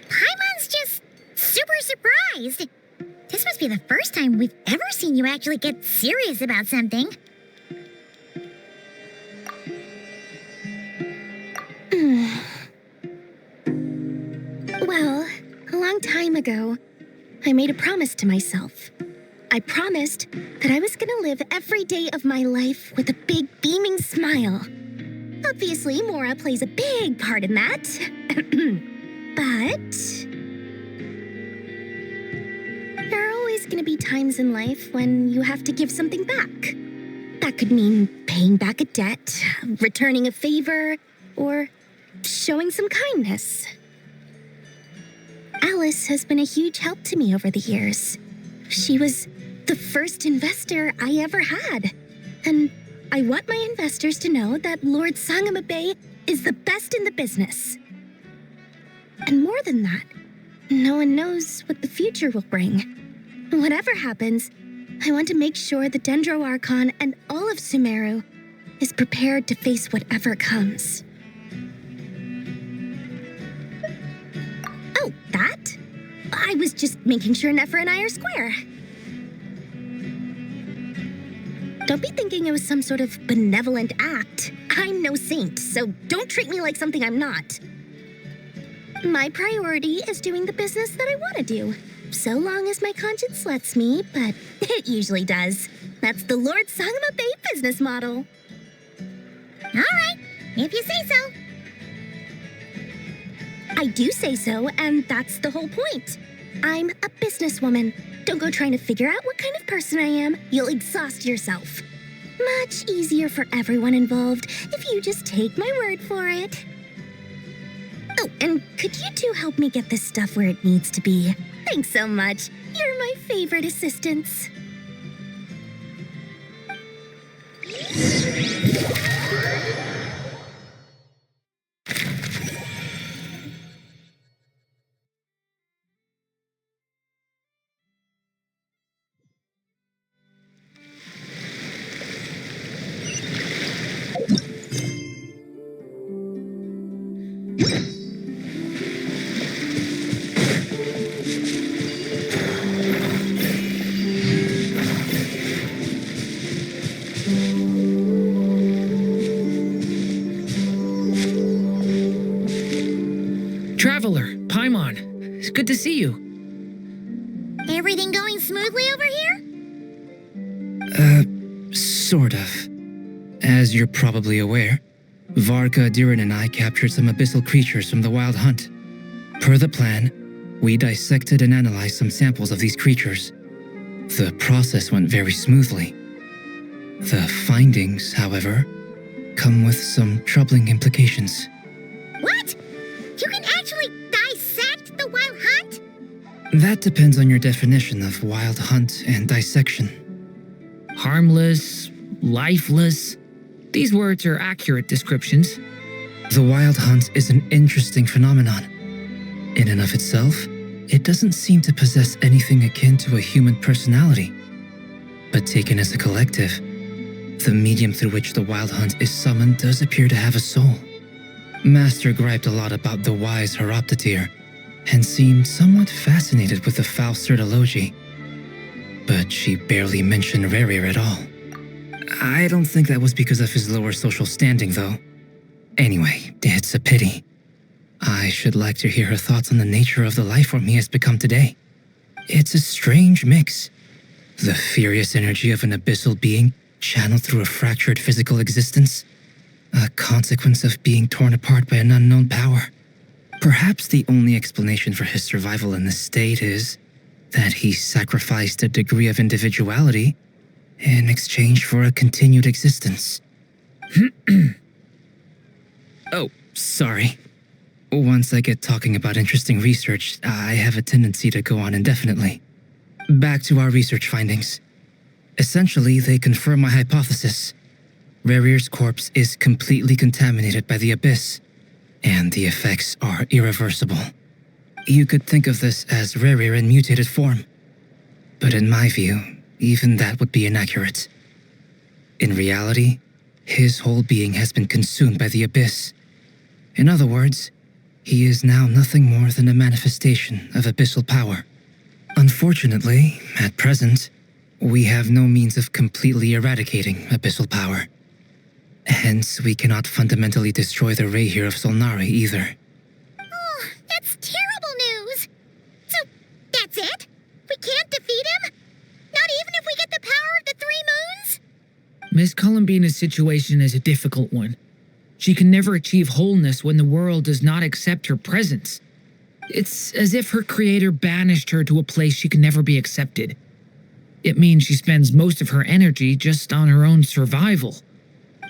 Paimon's just super surprised. This must be the first time we've ever seen you actually get serious about something. Well, a long time ago, I made a promise to myself. I promised that I was gonna live every day of my life with a big beaming smile. Obviously, Mora plays a big part in that. But there are always gonna be times in life when you have to give something back. That could mean paying back a debt, returning a favor, or showing some kindness. Alice has been a huge help to me over the years. She was the first investor I ever had. And I want my investors to know that Lord Sangamabe is the best in the business. And more than that, no one knows what the future will bring. Whatever happens, I want to make sure the Dendro Archon and all of Sumeru is prepared to face whatever comes. Oh, that? I was just making sure Nefer and I are square. Don't be thinking it was some sort of benevolent act. I'm no saint, so don't treat me like something I'm not. My priority is doing the business that I want to do, so long as my conscience lets me, but it usually does. That's the Lord Sangamabe business model. All right, if you say so. I do say so, and that's the whole point. I'm a businesswoman. Don't go trying to figure out what kind of person I am. You'll exhaust yourself. Much easier for everyone involved if you just take my word for it. Oh, and could you two help me get this stuff where it needs to be? Thanks so much. You're my favorite assistants. Traveler, Paimon, it's good to see you. Everything going smoothly over here? Sort of. As you're probably aware, Varka, Diran, and I captured some abyssal creatures from the Wild Hunt. Per the plan, we dissected and analyzed some samples of these creatures. The process went very smoothly. The findings, however, come with some troubling implications. What? You can actually dissect the Wild Hunt? That depends on your definition of Wild Hunt and dissection. Harmless, lifeless. These words are accurate descriptions. The Wild Hunt is an interesting phenomenon. In and of itself, it doesn't seem to possess anything akin to a human personality. But taken as a collective, the medium through which the Wild Hunt is summoned does appear to have a soul. Master griped a lot about the wise Horoptotire, and seemed somewhat fascinated with the foul Certology. But she barely mentioned Rerir at all. I don't think that was because of his lower social standing, though. Anyway, it's a pity. I should like to hear her thoughts on the nature of the lifeform he has become today. It's a strange mix. The furious energy of an abyssal being channeled through a fractured physical existence. A consequence of being torn apart by an unknown power. Perhaps the only explanation for his survival in this state is that he sacrificed a degree of individuality in exchange for a continued existence. Oh, sorry. Once I get talking about interesting research, I have a tendency to go on indefinitely. Back to our research findings. Essentially, they confirm my hypothesis. Rerir's corpse is completely contaminated by the Abyss, and the effects are irreversible. You could think of this as Rerir in mutated form. But in my view, even that would be inaccurate. In reality, his whole being has been consumed by the Abyss. In other words, he is now nothing more than a manifestation of abyssal power. Unfortunately, at present, we have no means of completely eradicating abyssal power. Hence, we cannot fundamentally destroy the Rehir of Solnari either. Oh, that's terrible news! So, that's it? We can't defeat him? Not even if we get the power of the Three Moons? Miss Columbina's situation is a difficult one. She can never achieve wholeness when the world does not accept her presence. It's as if her creator banished her to a place she can never be accepted. It means she spends most of her energy just on her own survival.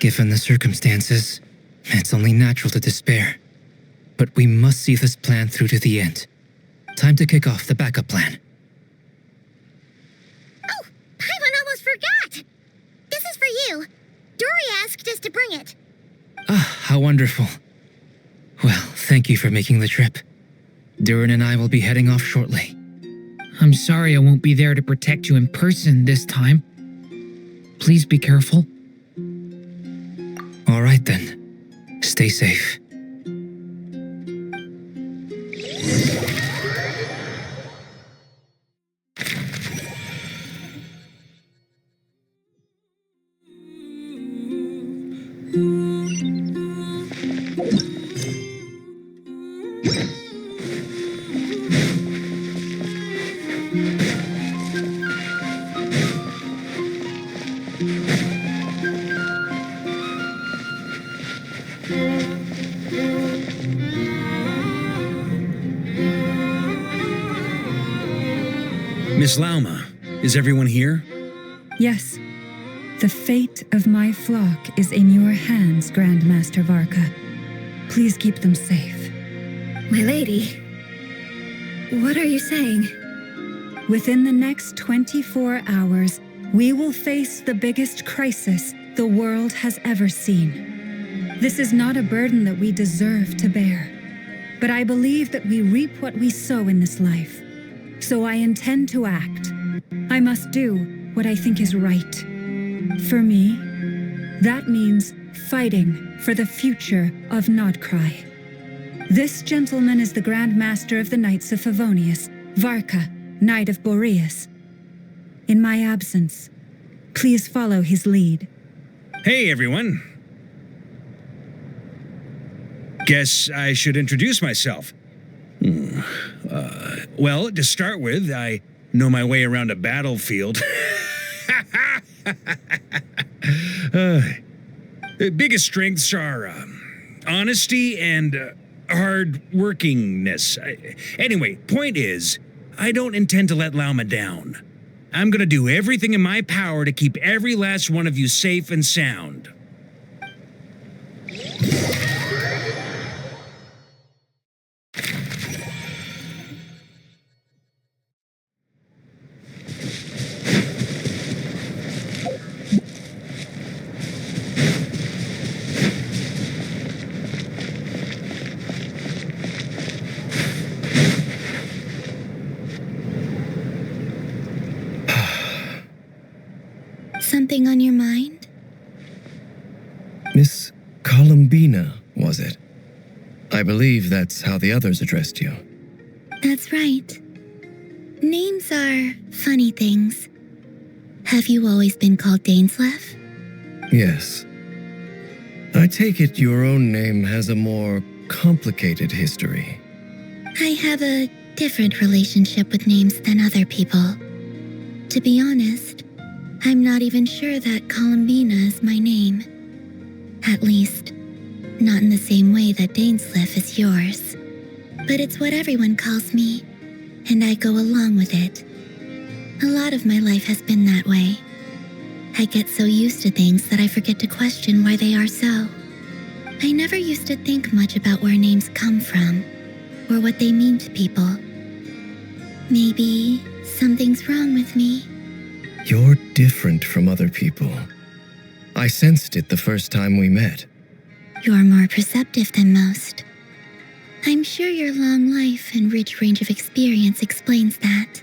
Given the circumstances, it's only natural to despair. But we must see this plan through to the end. Time to kick off the backup plan. Oh, Paimon almost forgot! This is for you. Dory asked us to bring it. Ah, how wonderful. Well, thank you for making the trip. Durin and I will be heading off shortly. I'm sorry I won't be there to protect you in person this time. Please be careful. All right then. Stay safe. Miss Lauma, is everyone here? Yes. The fate of my flock is in your hands, Grandmaster Varka. Please keep them safe. My lady, what are you saying? Within the next 24 hours, we will face the biggest crisis the world has ever seen. This is not a burden that we deserve to bear, but I believe that we reap what we sow in this life. So I intend to act. I must do what I think is right. For me, that means fighting for the future of Nodcry. This gentleman is the Grand Master of the Knights of Favonius, Varka, Knight of Boreas. In my absence, please follow his lead. Hey, everyone. Guess I should introduce myself. Well, to start with, I know my way around a battlefield. Biggest strengths are honesty and hard-workingness. Anyway, point is, I don't intend to let Lauma down. I'm gonna do everything in my power to keep every last one of you safe and sound. Something on your mind? Miss Columbina, was it? I believe that's how the others addressed you. That's right. Names are funny things. Have you always been called Dainsleif? Yes. I take it your own name has a more complicated history. I have a different relationship with names than other people. To be honest, I'm not even sure that Columbina is my name. At least, not in the same way that Dainsleif is yours. But it's what everyone calls me, and I go along with it. A lot of my life has been that way. I get so used to things that I forget to question why they are so. I never used to think much about where names come from, or what they mean to people. Maybe something's wrong with me. You're different from other people. I sensed it the first time we met. You're more perceptive than most. I'm sure your long life and rich range of experience explains that.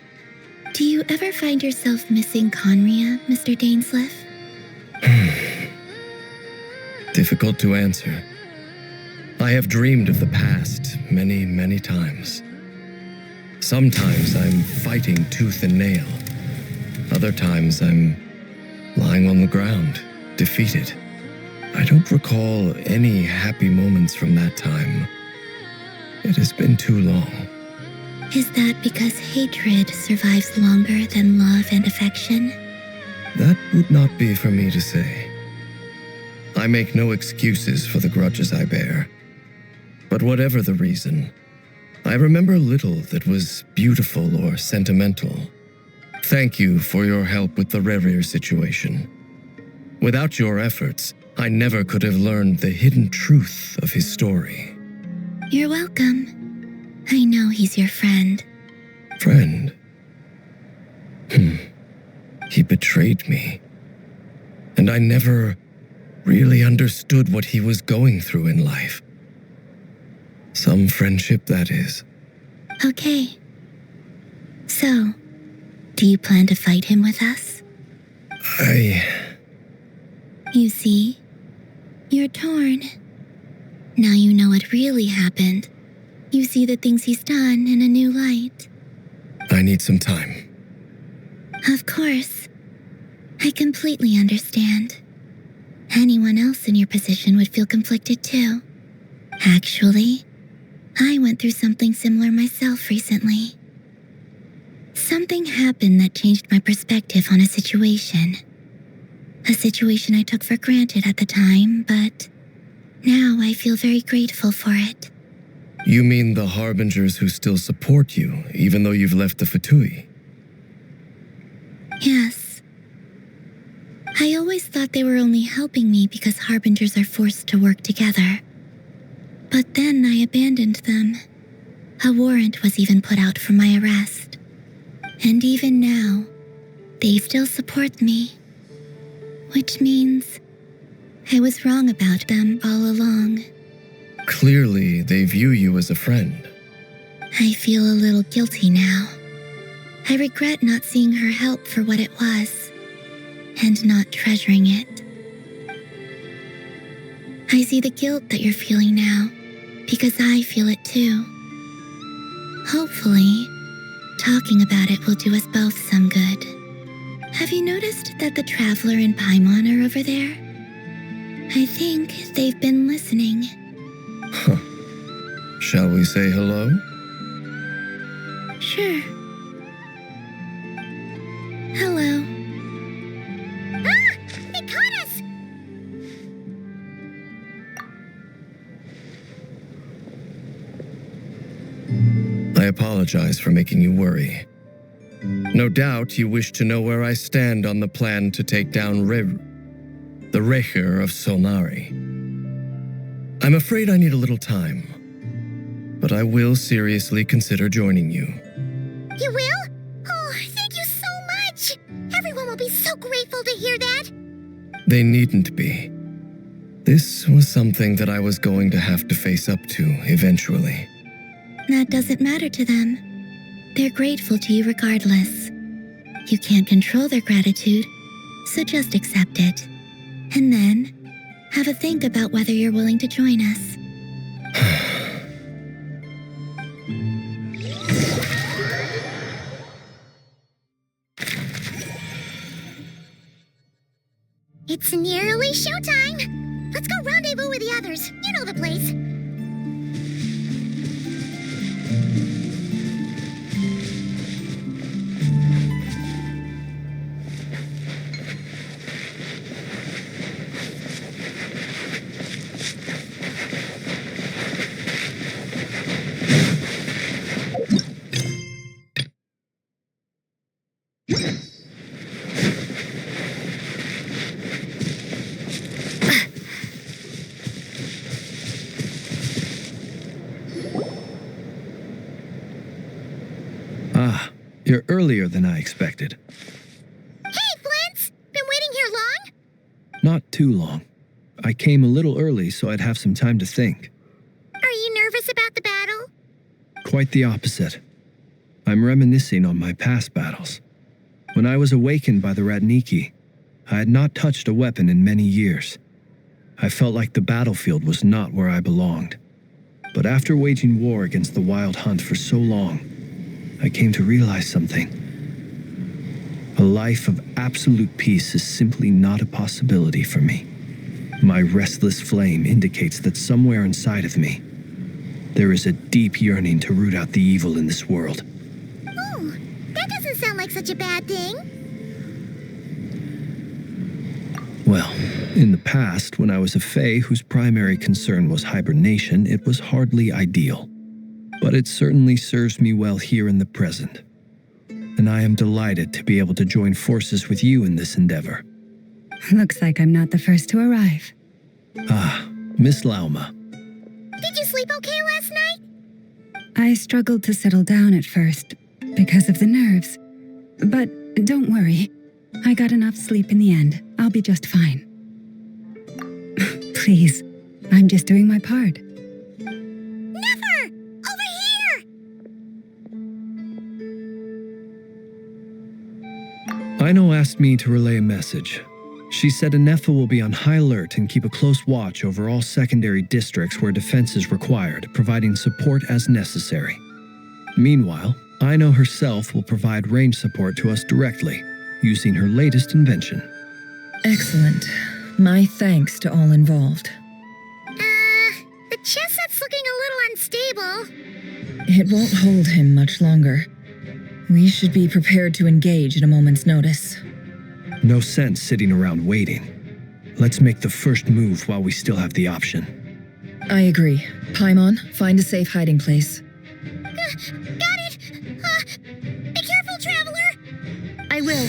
Do you ever find yourself missing Conria, Mr. Dainsleif? Difficult to answer. I have dreamed of the past many, many times. Sometimes I'm fighting tooth and nail. Other times I'm lying on the ground, defeated. I don't recall any happy moments from that time. It has been too long. Is that because hatred survives longer than love and affection? That would not be for me to say. I make no excuses for the grudges I bear. But whatever the reason, I remember little that was beautiful or sentimental. Thank you for your help with the Rerir situation. Without your efforts, I never could have learned the hidden truth of his story. You're welcome. I know he's your friend. Friend? He betrayed me. And I never really understood what he was going through in life. Some friendship, that is. Okay. So, do you plan to fight him with us? You see, you're torn. Now you know what really happened. You see the things he's done in a new light. I need some time. Of course. I completely understand. Anyone else in your position would feel conflicted too. Actually, I went through something similar myself recently. Something happened that changed my perspective on a situation. A situation I took for granted at the time, but now I feel very grateful for it. You mean the Harbingers who still support you, even though you've left the Fatui? Yes. I always thought they were only helping me because Harbingers are forced to work together. But then I abandoned them. A warrant was even put out for my arrest. And even now, they still support me. Which means I was wrong about them all along. Clearly, they view you as a friend. I feel a little guilty now. I regret not seeing her help for what it was, and not treasuring it. I see the guilt that you're feeling now, because I feel it too. Hopefully, talking about it will do us both some good. Have you noticed that the Traveler and Paimon are over there? I think they've been listening. Huh. Shall we say hello? Sure. Hello. Ah! They caught us! I apologize for making you worry. No doubt you wish to know where I stand on the plan to take down the Recher of Solnari. I'm afraid I need a little time, but I will seriously consider joining you. You will? Oh, thank you so much! Everyone will be so grateful to hear that! They needn't be. This was something that I was going to have to face up to eventually. That doesn't matter to them. They're grateful to you regardless. You can't control their gratitude, so just accept it. And then, have a think about whether you're willing to join us. It's nearly showtime! Let's go rendezvous with the others. You know the place. You're earlier than I expected. Hey, Flint! Been waiting here long? Not too long. I came a little early so I'd have some time to think. Are you nervous about the battle? Quite the opposite. I'm reminiscing on my past battles. When I was awakened by the Radniki, I had not touched a weapon in many years. I felt like the battlefield was not where I belonged. But after waging war against the Wild Hunt for so long, I came to realize something. A life of absolute peace is simply not a possibility for me. My restless flame indicates that somewhere inside of me, there is a deep yearning to root out the evil in this world. Oh, that doesn't sound like such a bad thing. Well, in the past, when I was a Fae whose primary concern was hibernation, it was hardly ideal. But it certainly serves me well here in the present. And I am delighted to be able to join forces with you in this endeavor. Looks like I'm not the first to arrive. Ah, Miss Lauma. Did you sleep okay last night? I struggled to settle down at first because of the nerves. But don't worry. I got enough sleep in the end. I'll be just fine. Please, I'm just doing my part. Never! Over here! Aino asked me to relay a message. She said Anefa will be on high alert and keep a close watch over all secondary districts where defense is required, providing support as necessary. Meanwhile, Aino herself will provide range support to us directly, using her latest invention. Excellent. My thanks to all involved. The chestnut's looking a little unstable. It won't hold him much longer. We should be prepared to engage at a moment's notice. No sense sitting around waiting. Let's make the first move while we still have the option. I agree. Paimon, find a safe hiding place. Got it! Be careful, traveler! I will.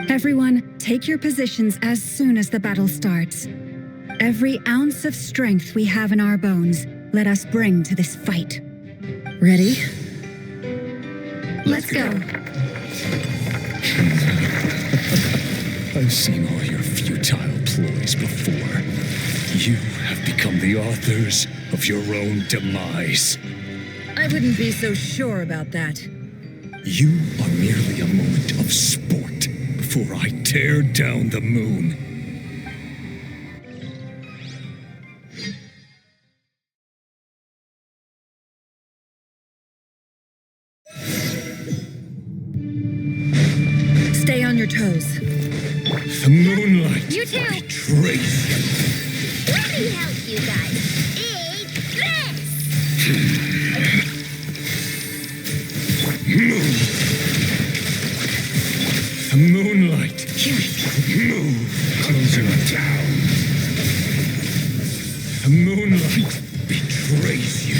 Everyone, take your positions as soon as the battle starts. Every ounce of strength we have in our bones, let us bring to this fight. Ready? Let's go. I've seen all your futile ploys before. You have become the authors of your own demise. I wouldn't be so sure about that. You are merely a moment of sport before I tear down the moon. Stay on your toes. The moonlight You too. betrays you. Let me help you guys. Eat this! Move. The moonlight. Move. Closing down. The moonlight betrays you.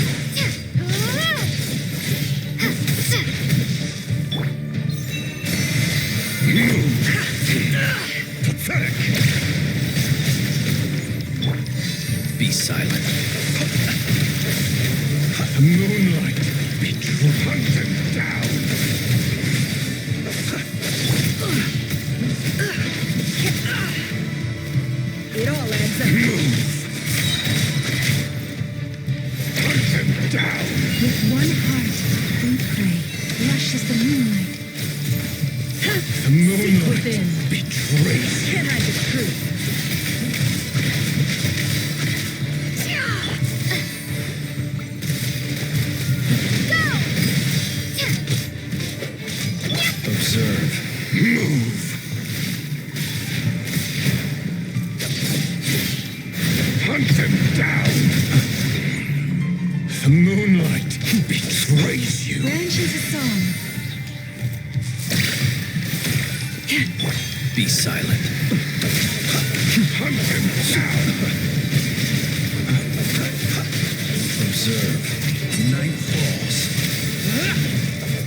Pathetic. Be silent. The moonlight betrays. Hunt him down. It all adds up. Move. Hunt him down. With one heart, we pray, lush as the moonlight. The moonlight within. betrays you. Can't hide the truth. Observe. Move. Hunt him down. The moonlight betrays you. Branch into song. Be silent. Hunt him down. Observe. Night falls.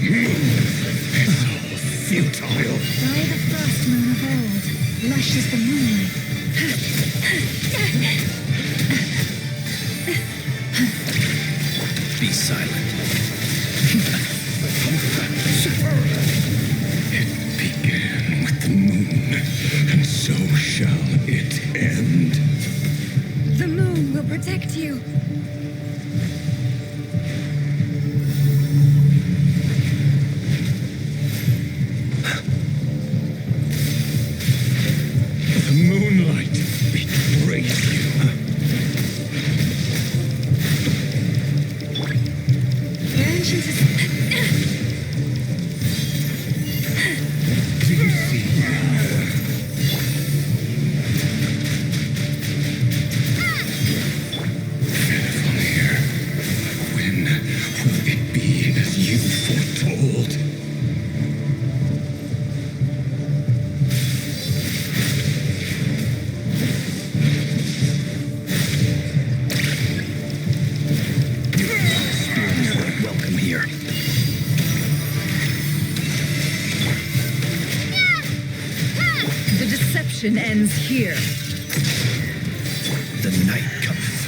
Move. It's all futile. By the frost moon of old, lush as the moonlight. silent. It began with the moon, and so shall it end. The moon will protect you. The moonlight betrays you. Do you see? Fenrir, when will it be as you foretold? Spirits weren't welcome here. The deception ends here. The night cometh.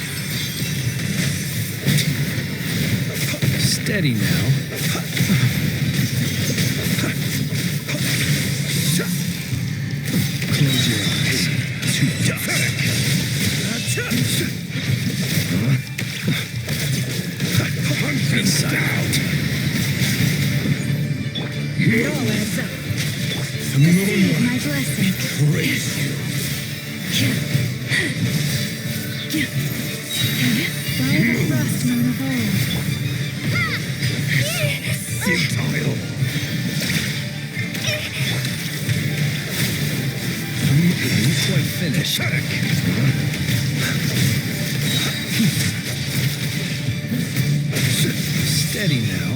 Steady now. Close your eyes. To dusk. Inside out. It all adds up. The moonlight My blessing. betrays you. By the frost moon of old. Futile. You quite finished. Steady now.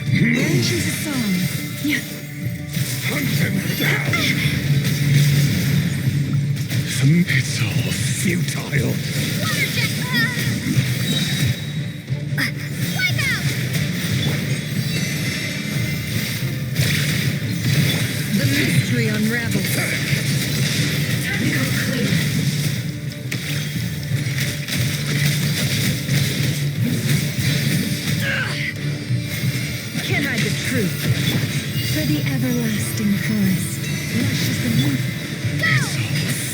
Choose a song. Hunt them down. It's all futile. Wipe out! The mystery unravels. Can't hide the truth. For the everlasting forest, lush as the moon.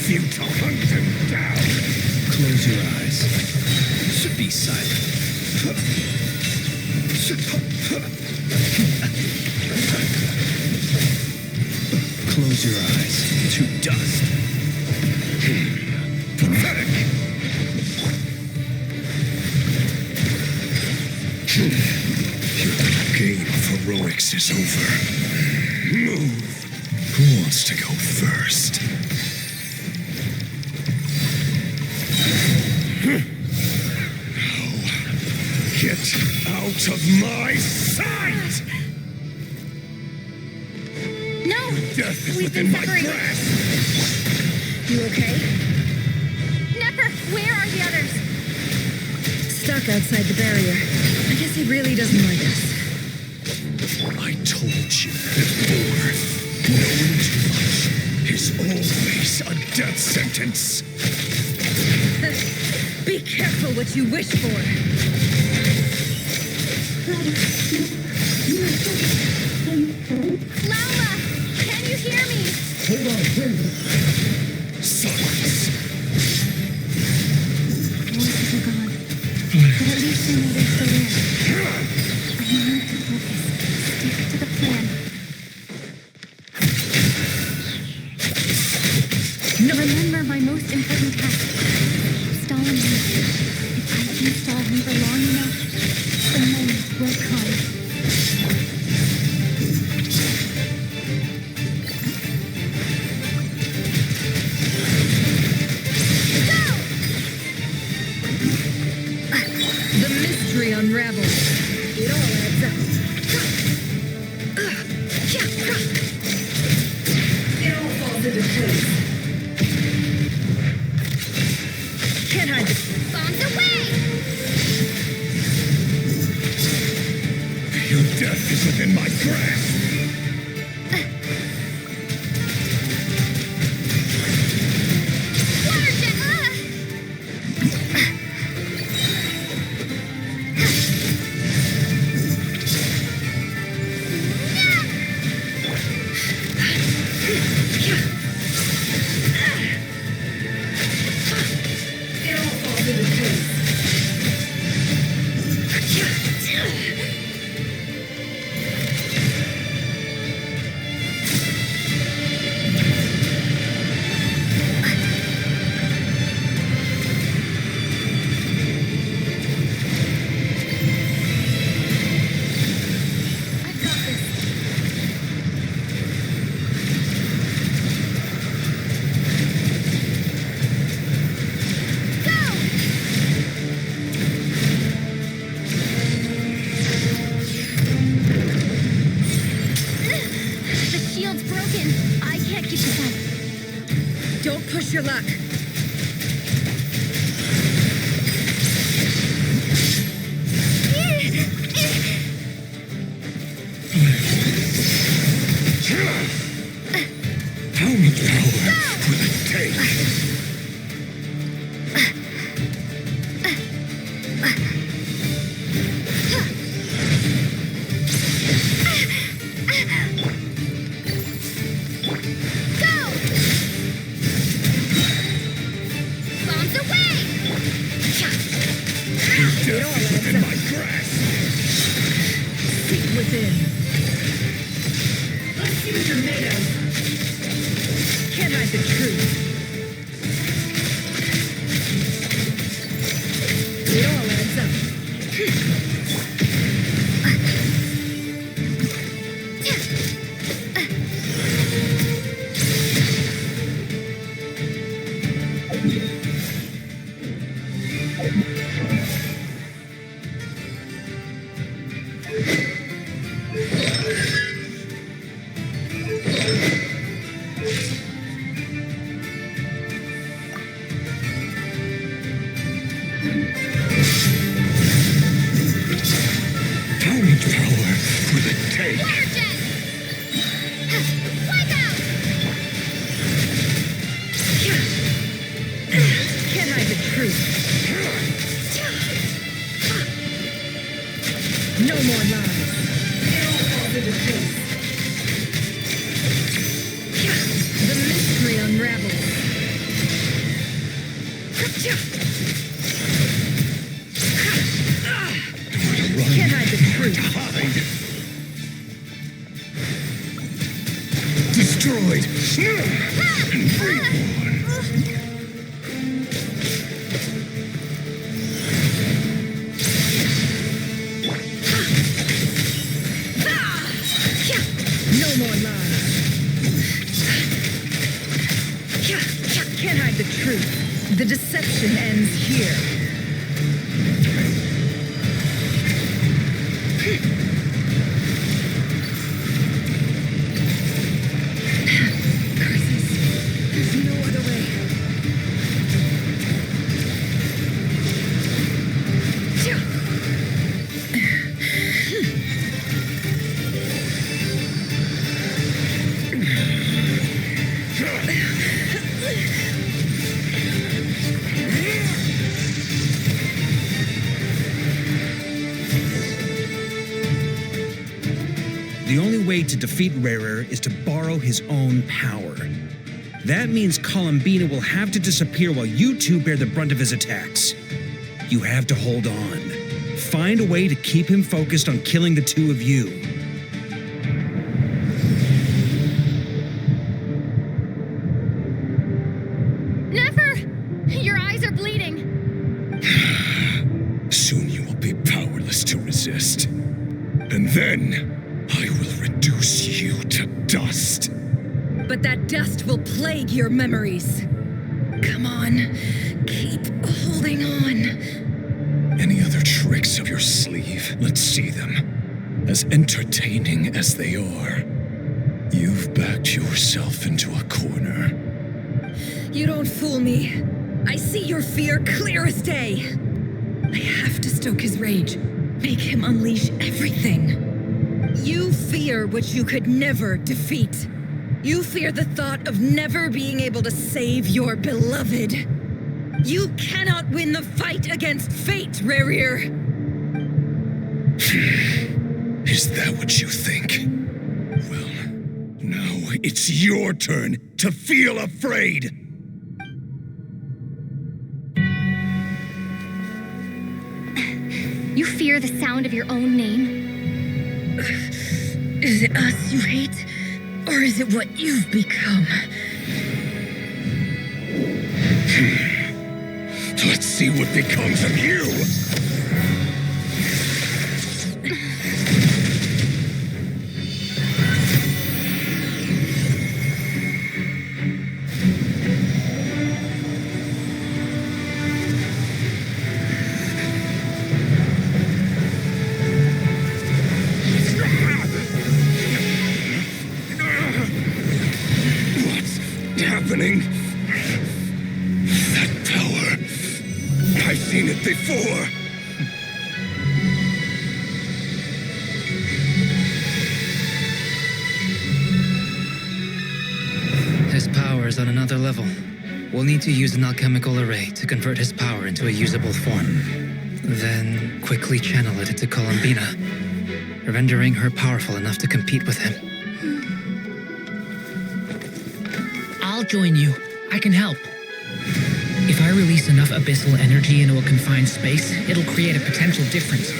Futile. Hunt them down. Close your eyes. Be silent. Close your eyes. To dust. Pathetic. Your game of heroics is over. Move. Who wants to go first? Get out of my sight! No! Death is We've within been my separated. grasp! You okay? Nepper, where are the others? Stuck outside the barrier. I guess he really doesn't like us. I told you before. Knowing too much is always a death sentence. Be careful what you wish for. Lala, can you hear me? Hold on, silence. Voices are gone, but at least I know they're still there. I need to focus. Stick to the plan. No. Remember my most important task. Stall him. If I can stall him for long enough, the moment will come. The mystery unravels. It all adds up. It all falls into place. Can't hide the Bombs away! Your death is within my grasp. Water jet! Don't push your luck. How much power will it take? Bombs away! Death is within my grasp. Seek within. Let's see what you're made of. Can't hide the truth. It all adds up. How much power will it take? Water jet! Wipe out! Can't hide the truth. No more lies. It all falls into place. The mystery unravels. Can't hide the truth. Destroyed and reborn. No more lies. Can't hide the truth. The deception ends here. Curses. There's no other way. The only way to defeat Rarer is to borrow his own power. That means Columbina will have to disappear while you two bear the brunt of his attacks. You have to hold on. Find a way to keep him focused on killing the two of you. Never! Your eyes are bleeding. Soon you will be powerless to resist. And then I will reduce you to dust. But that dust will plague your memories. Come on, keep holding on. Any other tricks up your sleeve? Let's see them. As entertaining as they are. You've backed yourself into a corner. You don't fool me. I see your fear clear as day. I have to stoke his rage, make him unleash everything. You fear what you could never defeat. You fear the thought of never being able to save your beloved. You cannot win the fight against fate, Rarir. Is that what you think? Well, now it's your turn to feel afraid. You fear the sound of your own name? Is it us you hate? Or is it what you've become? Let's see what becomes of you! What's happening? seen it before. His power is on another level. We'll need to use an alchemical array to convert his power into a usable form. Then quickly channel it into Columbina, rendering her powerful enough to compete with him. I'll join you. I can help. If I release enough abyssal energy into a confined space, it'll create a potential difference,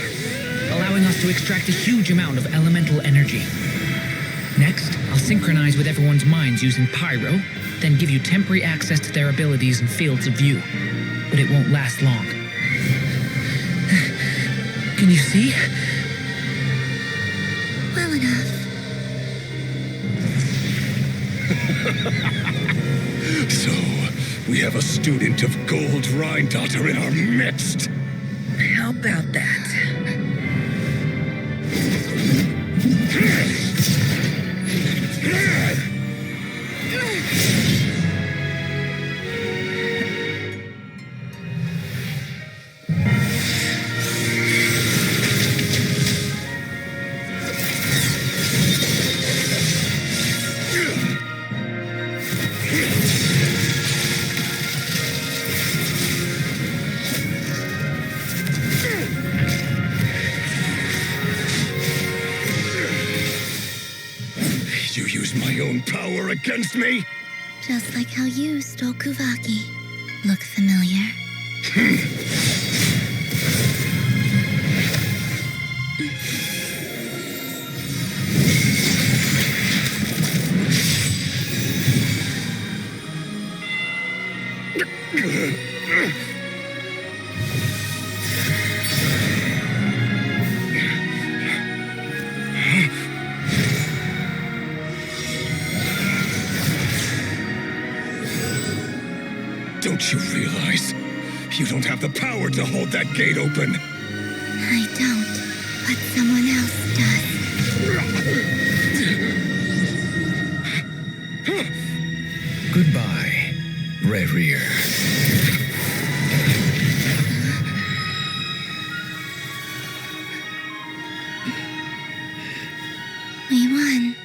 allowing us to extract a huge amount of elemental energy. Next, I'll synchronize with everyone's minds using pyro, then give you temporary access to their abilities and fields of view. But it won't last long. Can you see? Well enough. So, we have a student of Gold Rheindotter in our midst. How about that? You use my own power against me? Just like how you stole Kuvaki. Look familiar? Don't you realize? You don't have the power to hold that gate open. I don't, but someone else does. Goodbye, Reverie. We won.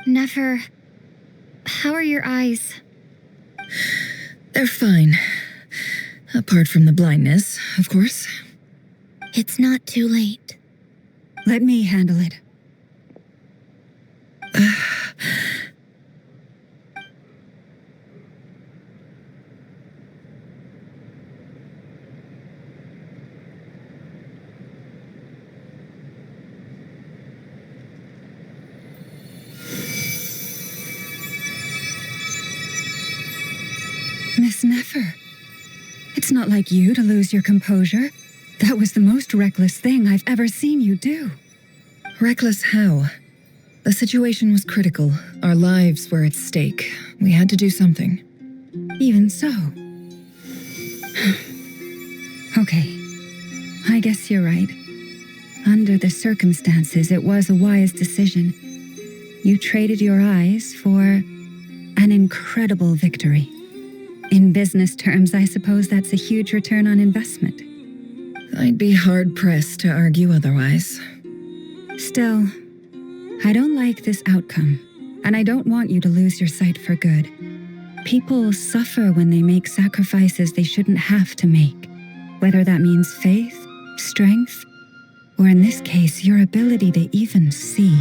Nefer, how are your eyes? They're fine. Apart from the blindness, of course. It's not too late. Let me handle it. Miss Nefer, it's not like you to lose your composure. That was the most reckless thing I've ever seen you do. Reckless how? The situation was critical. Our lives were at stake. We had to do something. Even so. Okay, I guess you're right. Under the circumstances, it was a wise decision. You traded your eyes for an incredible victory. In business terms, I suppose that's a huge return on investment. I'd be hard-pressed to argue otherwise. Still, I don't like this outcome, and I don't want you to lose your sight for good. People suffer when they make sacrifices they shouldn't have to make, whether that means faith, strength, or in this case, your ability to even see.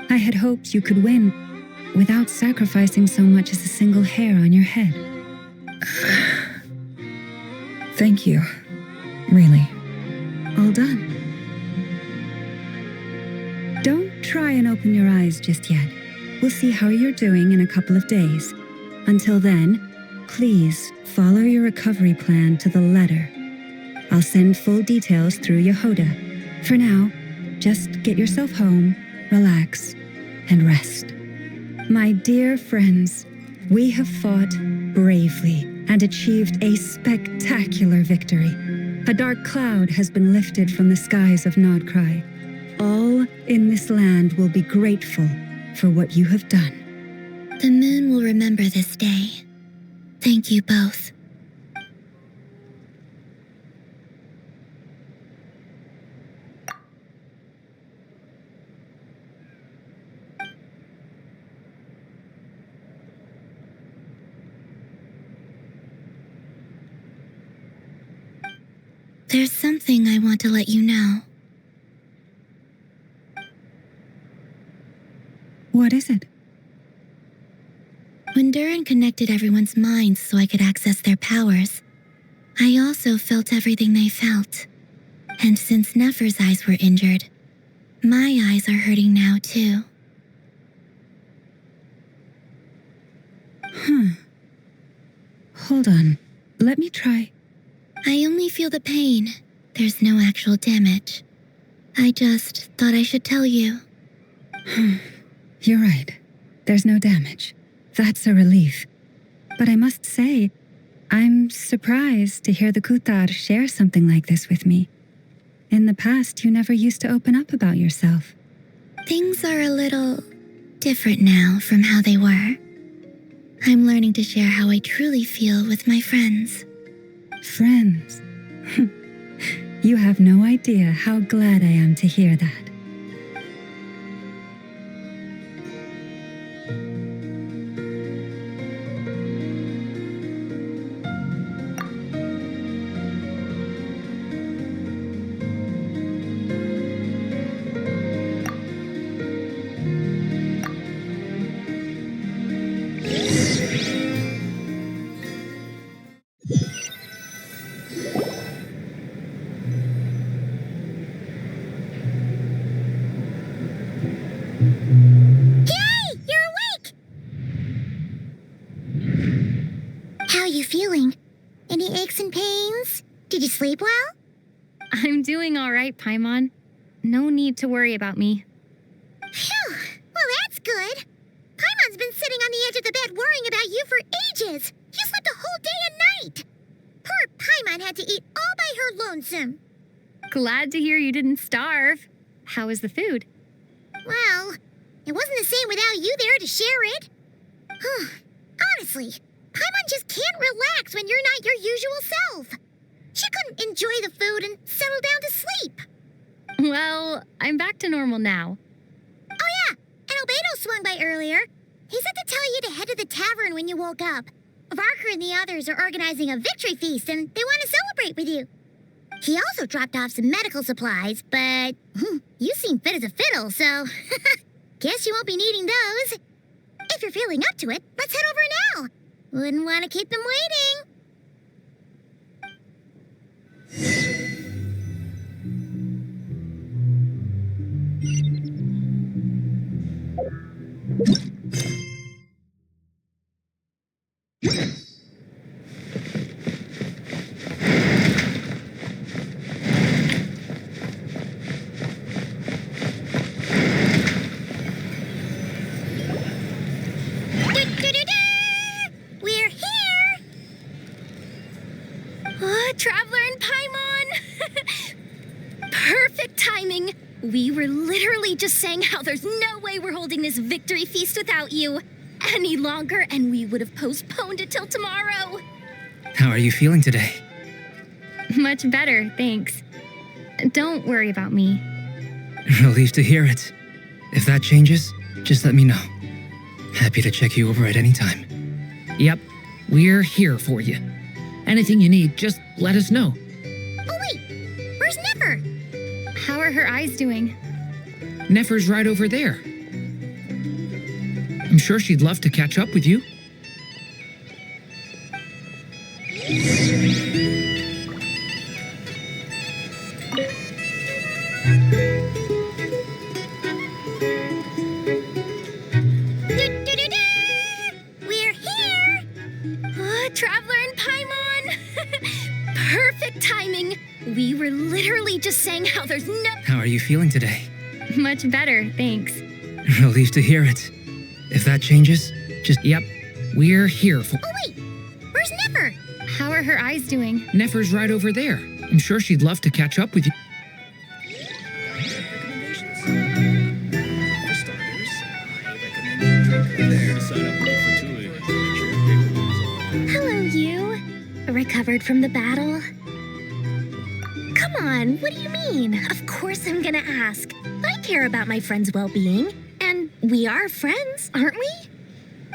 I had hoped you could win without sacrificing so much as a single hair on your head. Thank you. Really. All done. Don't try and open your eyes just yet. We'll see how you're doing in a couple of days. Until then, please follow your recovery plan to the letter. I'll send full details through Yehoda. For now, just get yourself home, relax, and rest. My dear friends, we have fought bravely and achieved a spectacular victory. A dark cloud has been lifted from the skies of Nodcry. All in this land will be grateful for what you have done. The moon will remember this day. Thank you both. There's something I want to let you know. What is it? When Durin connected everyone's minds so I could access their powers, I also felt everything they felt. And since Nefer's eyes were injured, my eyes are hurting now too. Hold on. Let me try. I only feel the pain. There's no actual damage. I just thought I should tell you. You're right. There's no damage. That's a relief. But I must say, I'm surprised to hear the Kutar share something like this with me. In the past, you never used to open up about yourself. Things are a little different now from how they were. I'm learning to share how I truly feel with my friends. Friends? You have no idea how glad I am to hear that. Sleep well? I'm doing all right, Paimon. No need to worry about me. Phew! Well, that's good. Paimon's been sitting on the edge of the bed worrying about you for ages. You slept a whole day and night. Poor Paimon had to eat all by her lonesome. Glad to hear you didn't starve. How was the food? Well, it wasn't the same without you there to share it. Honestly, Paimon just can't relax when you're not your usual self. She couldn't enjoy the food and settle down to sleep. Well, I'm back to normal now. Oh yeah, and Albedo swung by earlier. He said to tell you to head to the tavern when you woke up. Varker and the others are organizing a victory feast and they want to celebrate with you. He also dropped off some medical supplies, but you seem fit as a fiddle, so guess you won't be needing those. If you're feeling up to it, let's head over now. Wouldn't want to keep them waiting. We're here! Oh, Traveler and Paimon! Perfect timing! We were literally just saying how there's no way we're holding this victory feast without you any longer, and we would have postponed it till tomorrow. How are you feeling today? Much better, thanks. Don't worry about me. Relieved to hear it. If that changes, just let me know. Happy to check you over at any time. Yep, we're here for you. Anything you need, just let us know. Oh wait, where's Nefer? How are her eyes doing? Nefer's right over there. I'm sure she'd love to catch up with you. We're here! Oh, Traveler and Paimon! Perfect timing! We were literally just saying how there's no— How are you feeling today? Much better, thanks. Relieved to hear it. If that changes, just... Yep, we're here for... Oh, wait! Where's Nefer? How are her eyes doing? Nefer's right over there. I'm sure she'd love to catch up with you. Hello, you. Recovered from the battle? Come on, what do you mean? Of course I'm gonna ask. I care about my friend's well-being. And we are friends, aren't we?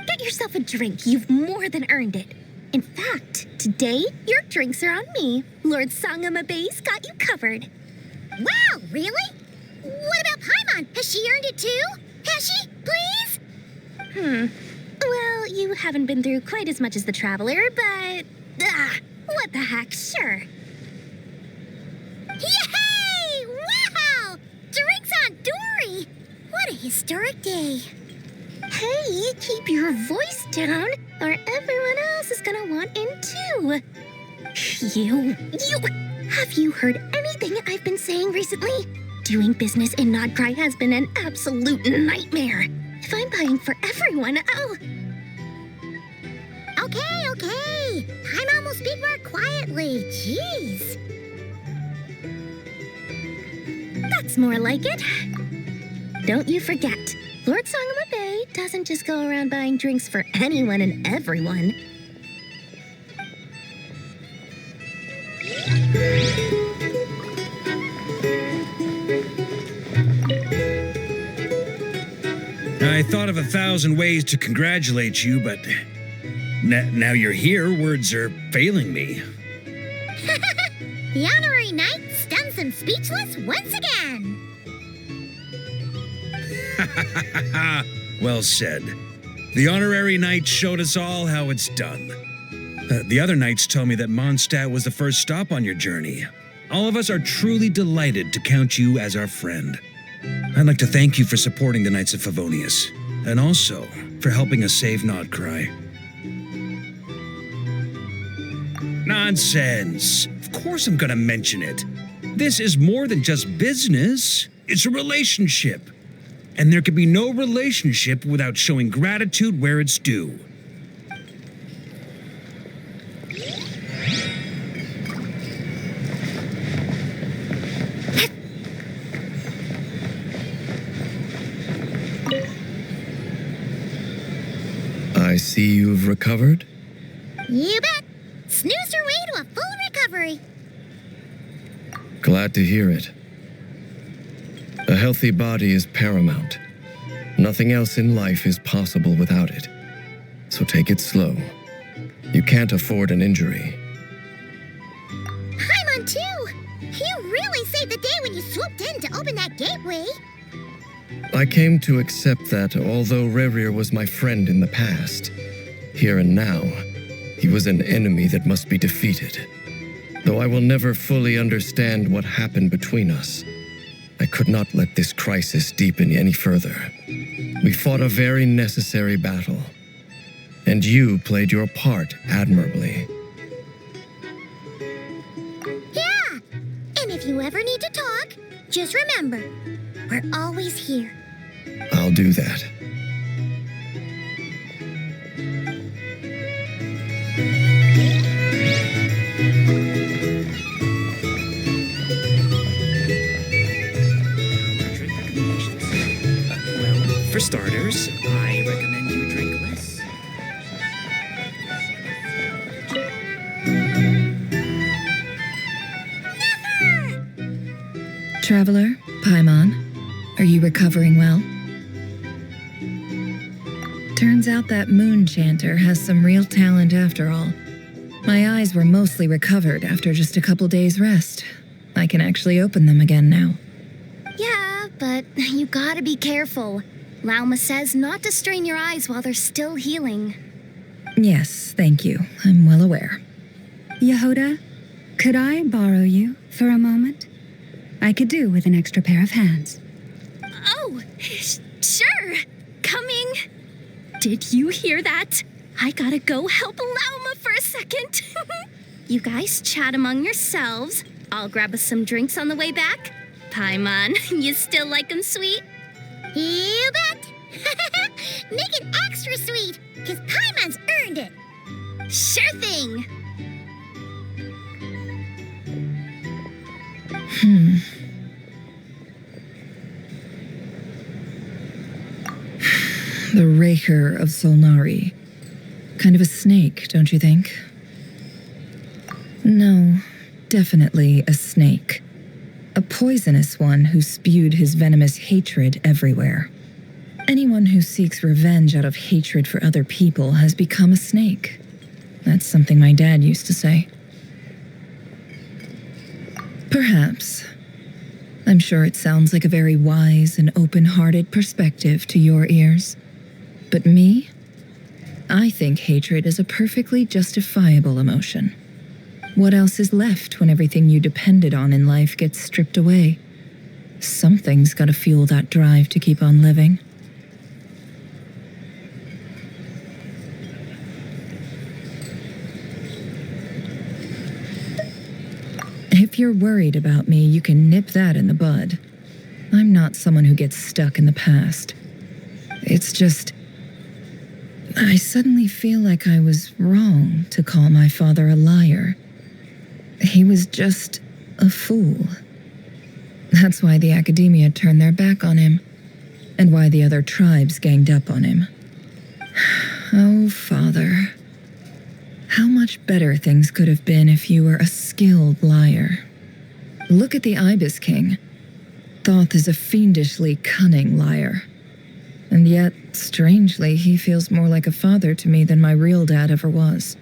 Get yourself a drink. You've more than earned it. In fact, today, your drinks are on me. Lord Sangama Base got you covered. Wow, really? What about Paimon? Has she earned it too? Has she? Please? Well, you haven't been through quite as much as the Traveler, but... what the heck, sure. Yay! Wow! Drinks on Dory! What a historic day. Hey, keep your voice down, or everyone else is gonna want in too. Have you heard anything I've been saying recently? Doing business in Nodcry has been an absolute nightmare. If I'm buying for everyone, I'll... Okay. Paimon will speak more quietly. Jeez. That's more like it. Don't you forget, Lord Sangama Bay doesn't just go around buying drinks for anyone and everyone. I thought of 1,000 ways to congratulate you, but now you're here, words are failing me. The honorary knight stuns them speechless once again. Well said. The honorary knight showed us all how it's done. The other knights tell me that Mondstadt was the first stop on your journey. All of us are truly delighted to count you as our friend. I'd like to thank you for supporting the Knights of Favonius, and also for helping us save Nodcry. Nonsense! Of course I'm gonna mention it. This is more than just business. It's a relationship. And there can be no relationship without showing gratitude where it's due. I see you've recovered? You bet. Snoozed her way to a full recovery. Glad to hear it. A healthy body is paramount. Nothing else in life is possible without it. So take it slow. You can't afford an injury. Paimon too! You really saved the day when you swooped in to open that gateway. I came to accept that although Rerir was my friend in the past, here and now, he was an enemy that must be defeated. Though I will never fully understand what happened between us, I could not let this crisis deepen any further. We fought a very necessary battle, and you played your part admirably. Yeah! And if you ever need to talk, just remember, we're always here. I'll do that. For starters, I recommend you drink less. Traveler, Paimon, are you recovering well? Turns out that moon chanter has some real talent after all. My eyes were mostly recovered after just a couple days' rest. I can actually open them again now. Yeah, but you gotta be careful. Lauma says not to strain your eyes while they're still healing. Yes, thank you. I'm well aware. Yehoda, could I borrow you for a moment? I could do with an extra pair of hands. Oh, sure. Coming. Did you hear that? I gotta go help Lauma for a second. You guys chat among yourselves. I'll grab us some drinks on the way back. Paimon, you still like 'em sweet? You bet! Make it extra sweet, because Paimon's earned it. Sure thing! The Raker of Solnari. Kind of a snake, don't you think? No, definitely a snake. A poisonous one who spewed his venomous hatred everywhere. Anyone who seeks revenge out of hatred for other people has become a snake. That's something my dad used to say. Perhaps. I'm sure it sounds like a very wise and open-hearted perspective to your ears. But me? I think hatred is a perfectly justifiable emotion. What else is left when everything you depended on in life gets stripped away? Something's gotta fuel that drive to keep on living. If you're worried about me, you can nip that in the bud. I'm not someone who gets stuck in the past. It's just... I suddenly feel like I was wrong to call my father a liar. He was just a fool. That's why the academia turned their back on him, and why the other tribes ganged up on him. Oh, Father. How much better things could have been if you were a skilled liar. Look at the Ibis King. Thoth is a fiendishly cunning liar. And yet, strangely, he feels more like a father to me than my real dad ever was.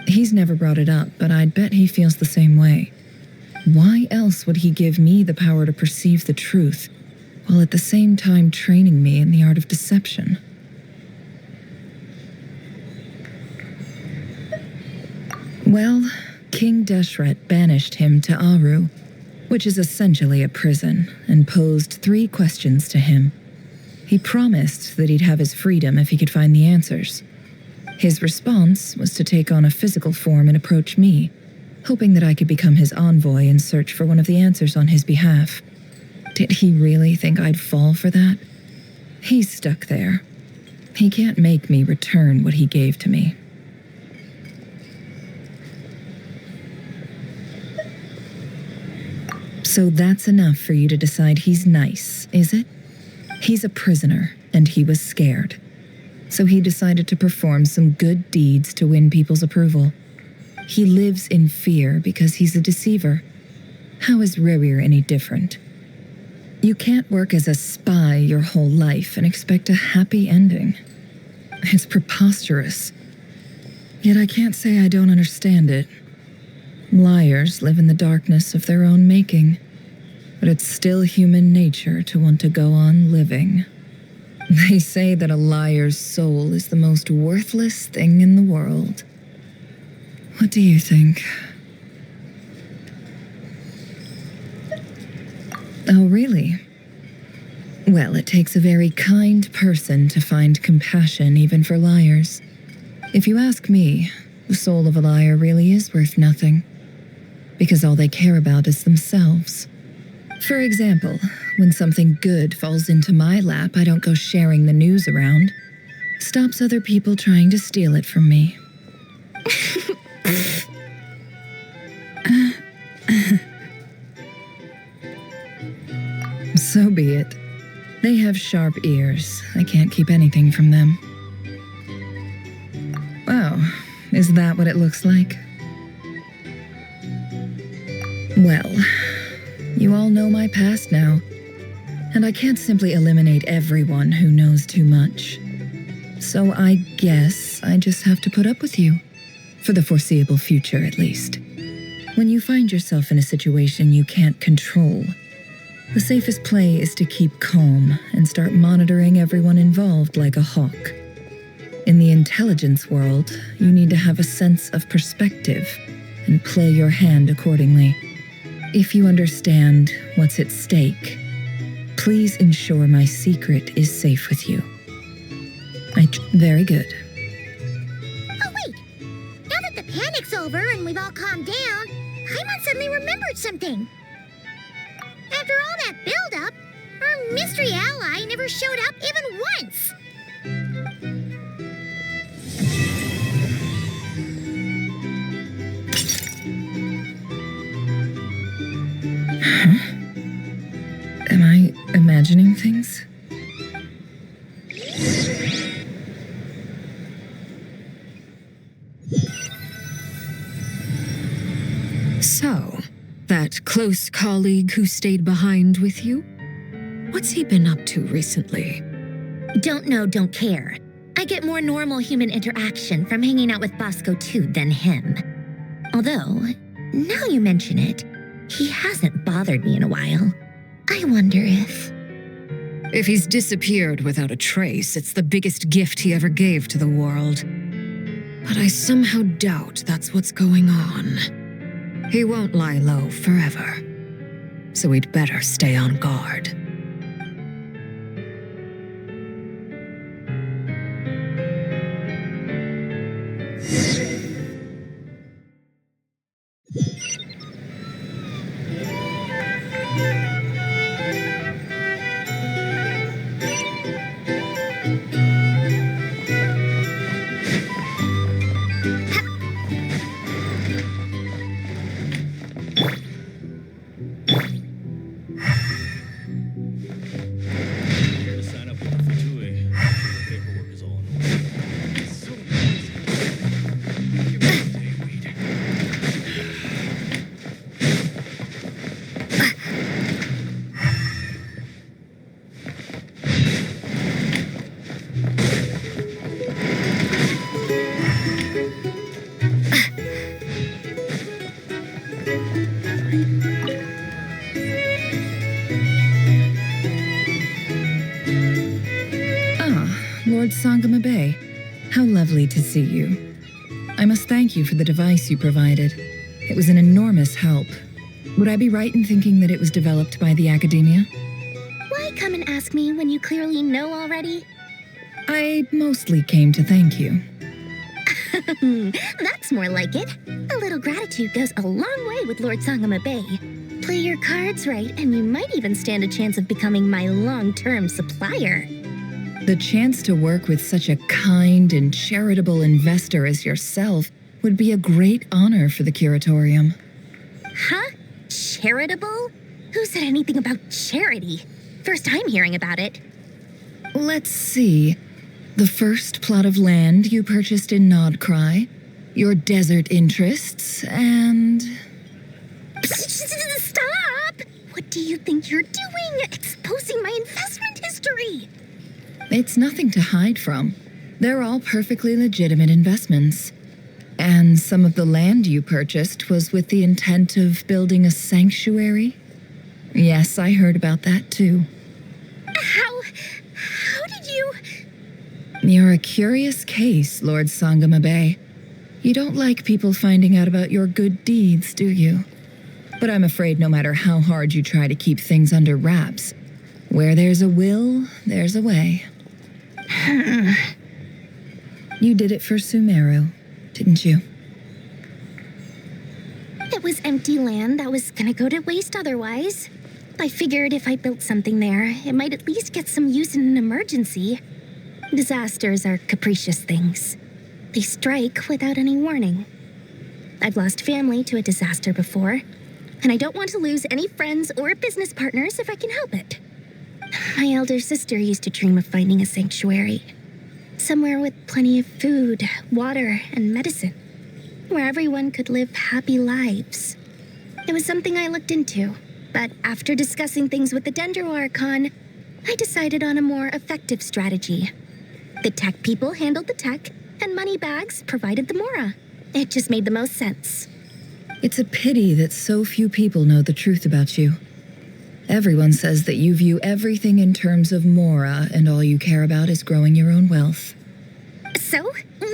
He's never brought it up, but I'd bet he feels the same way. Why else would he give me the power to perceive the truth, while at the same time training me in the art of deception? Well, King Deshret banished him to Aru, which is essentially a prison, and posed 3 questions to him. He promised that he'd have his freedom if he could find the answers. His response was to take on a physical form and approach me, hoping that I could become his envoy and search for one of the answers on his behalf. Did he really think I'd fall for that? He's stuck there. He can't make me return what he gave to me. So that's enough for you to decide he's nice, is it? He's a prisoner, and he was scared. So he decided to perform some good deeds to win people's approval. He lives in fear because he's a deceiver. How is Rerir any different? You can't work as a spy your whole life and expect a happy ending. It's preposterous. Yet I can't say I don't understand it. Liars live in the darkness of their own making. But it's still human nature to want to go on living. They say that a liar's soul is the most worthless thing in the world. What do you think? Oh, really? Well, it takes a very kind person to find compassion even for liars. If you ask me, the soul of a liar really is worth nothing. Because all they care about is themselves. For example, when something good falls into my lap, I don't go sharing the news around. Stops other people trying to steal it from me. So be it. They have sharp ears. I can't keep anything from them. Oh, is that what it looks like? Well, you all know my past now, and I can't simply eliminate everyone who knows too much. So I guess I just have to put up with you, for the foreseeable future at least. When you find yourself in a situation you can't control, the safest play is to keep calm and start monitoring everyone involved like a hawk. In the intelligence world, you need to have a sense of perspective and play your hand accordingly. If you understand what's at stake, please ensure my secret is safe with you. Very good. Oh, wait! Now that the panic's over and we've all calmed down, Paimon suddenly remembered something. After all that build-up, our mystery ally never showed up even once. imagining things? So, that close colleague who stayed behind with you? What's he been up to recently? Don't know, don't care. I get more normal human interaction from hanging out with Bosco too than him. Although, now you mention it, he hasn't bothered me in a while. I wonder if... If he's disappeared without a trace, it's the biggest gift he ever gave to the world. But I somehow doubt that's what's going on. He won't lie low forever. So we'd better stay on guard. Lord Sangama Bay. How lovely to see you. I must thank you for the device you provided. It was an enormous help. Would I be right in thinking that it was developed by the Academia? Why come and ask me when you clearly know already? I mostly came to thank you. That's more like it. A little gratitude goes a long way with Lord Sangama Bay. Play your cards right, and you might even stand a chance of becoming my long-term supplier. The chance to work with such a kind and charitable investor as yourself would be a great honor for the Curatorium. Huh? Charitable? Who said anything about charity? First time hearing about it. Let's see. The first plot of land you purchased in Nodcry, your desert interests, and... Stop! What do you think you're doing? Exposing my investment history! It's nothing to hide from. They're all perfectly legitimate investments. And some of the land you purchased was with the intent of building a sanctuary? Yes, I heard about that too. How did you... You're a curious case, Lord Sangama Bay. You don't like people finding out about your good deeds, do you? But I'm afraid no matter how hard you try to keep things under wraps, where there's a will, there's a way. You did it for Sumeru, didn't you? It was empty land that was gonna go to waste otherwise. I figured if I built something there, it might at least get some use in an emergency. Disasters are capricious things. They strike without any warning. I've lost family to a disaster before, and I don't want to lose any friends or business partners if I can help it. My elder sister used to dream of finding a sanctuary. Somewhere with plenty of food, water, and medicine. Where everyone could live happy lives. It was something I looked into, but after discussing things with the Dendro Archon, I decided on a more effective strategy. The tech people handled the tech, and Moneybags provided the Mora. It just made the most sense. It's a pity that so few people know the truth about you. Everyone says that you view everything in terms of Mora, and all you care about is growing your own wealth. So,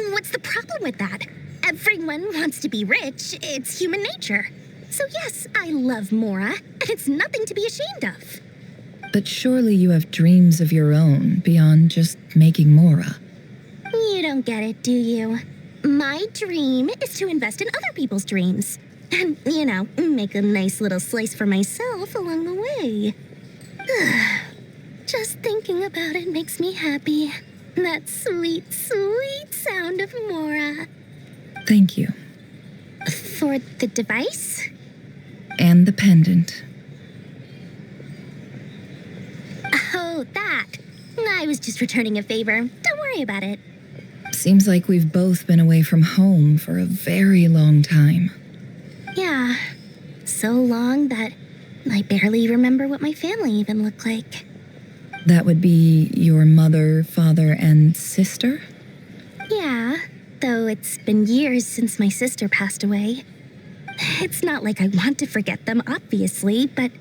what's the problem with that? Everyone wants to be rich. It's human nature. So yes, I love Mora, and it's nothing to be ashamed of. But surely you have dreams of your own beyond just making Mora. You don't get it, do you? My dream is to invest in other people's dreams. And, make a nice little slice for myself along the way. Just thinking about it makes me happy. That sweet, sweet sound of Mora. Thank you. For the device? And the pendant. Oh, that. I was just returning a favor. Don't worry about it. Seems like we've both been away from home for a very long time. Yeah. So long that I barely remember what my family even looked like. That would be your mother, father, and sister? Yeah, though it's been years since my sister passed away. It's not like I want to forget them, obviously, but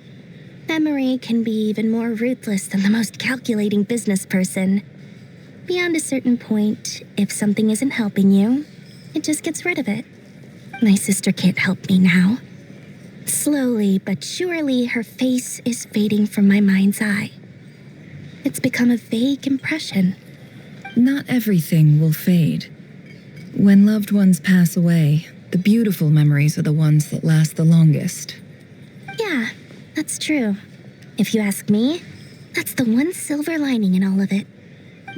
memory can be even more ruthless than the most calculating business person. Beyond a certain point, if something isn't helping you, it just gets rid of it. My sister can't help me now. Slowly but surely, her face is fading from my mind's eye. It's become a vague impression. Not everything will fade. When loved ones pass away, the beautiful memories are the ones that last the longest. Yeah, that's true. If you ask me, that's the one silver lining in all of it.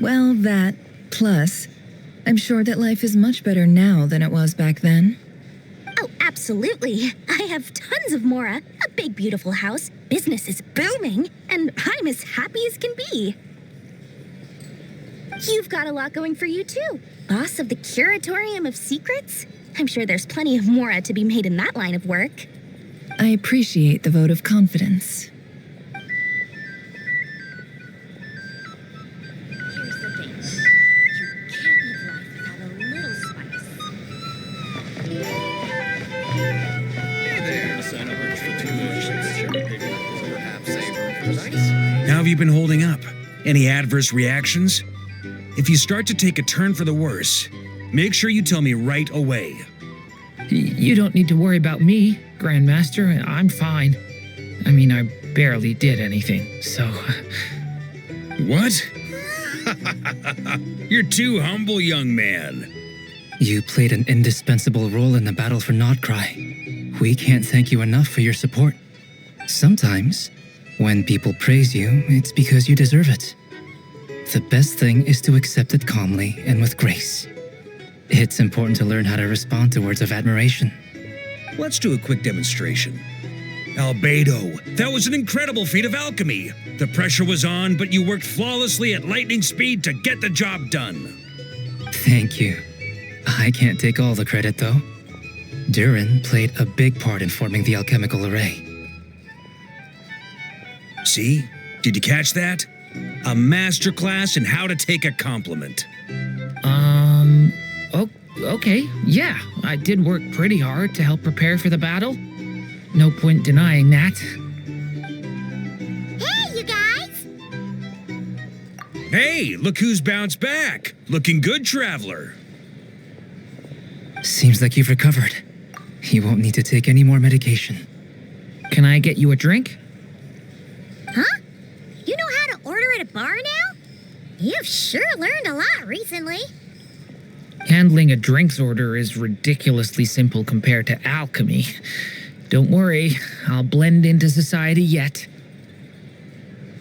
Well, that, plus, I'm sure that life is much better now than it was back then. Oh, absolutely. I have tons of Mora, a big, beautiful house, business is booming, and I'm as happy as can be. You've got a lot going for you, too. Boss of the Curatorium of Secrets? I'm sure there's plenty of Mora to be made in that line of work. I appreciate the vote of confidence. How have you been holding up? Any adverse reactions? If you start to take a turn for the worse, make sure you tell me right away. You don't need to worry about me, Grandmaster. I'm fine. I mean, I barely did anything, so... What? You're too humble, young man. You played an indispensable role in the battle for Nodcry. We can't thank you enough for your support. Sometimes, when people praise you, it's because you deserve it. The best thing is to accept it calmly and with grace. It's important to learn how to respond to words of admiration. Let's do a quick demonstration. Albedo, that was an incredible feat of alchemy. The pressure was on, but you worked flawlessly at lightning speed to get the job done. Thank you. I can't take all the credit, though. Durin played a big part in forming the alchemical array. See? Did you catch that? A masterclass in how to take a compliment. Okay, yeah, I did work pretty hard to help prepare for the battle. No point denying that. Hey, you guys! Hey, look who's bounced back. Looking good, traveler. Seems like you've recovered. You won't need to take any more medication. Can I get you a drink? Huh? You know how to order at a bar now? You've sure learned a lot recently. Handling a drinks order is ridiculously simple compared to alchemy. Don't worry, I'll blend into society yet.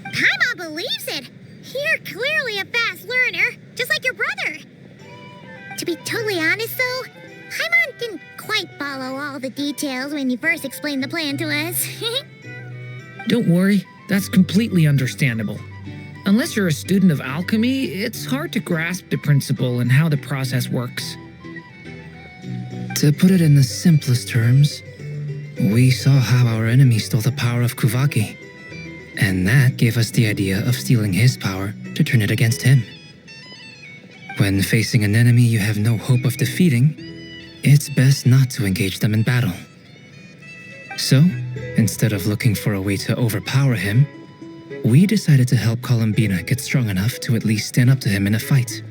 Paimon believes it. You're clearly a fast learner, just like your brother. To be totally honest, though, Paimon didn't quite follow all the details when you first explained the plan to us. Don't worry, that's completely understandable. Unless you're a student of alchemy, it's hard to grasp the principle and how the process works. To put it in the simplest terms, we saw how our enemy stole the power of Kuvaki, and that gave us the idea of stealing his power to turn it against him. When facing an enemy you have no hope of defeating, it's best not to engage them in battle. So, instead of looking for a way to overpower him, we decided to help Columbina get strong enough to at least stand up to him in a fight.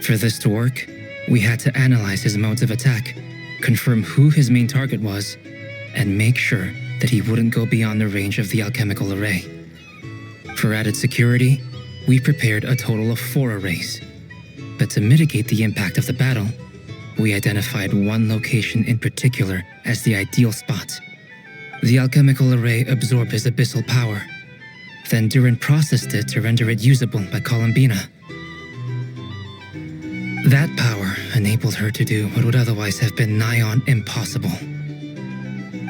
For this to work, we had to analyze his modes of attack, confirm who his main target was, and make sure that he wouldn't go beyond the range of the alchemical array. For added security, we prepared a total of 4 arrays. But to mitigate the impact of the battle, we identified one location in particular as the ideal spot. The alchemical array absorbed his abyssal power. Then Durin processed it to render it usable by Columbina. That power enabled her to do what would otherwise have been nigh on impossible.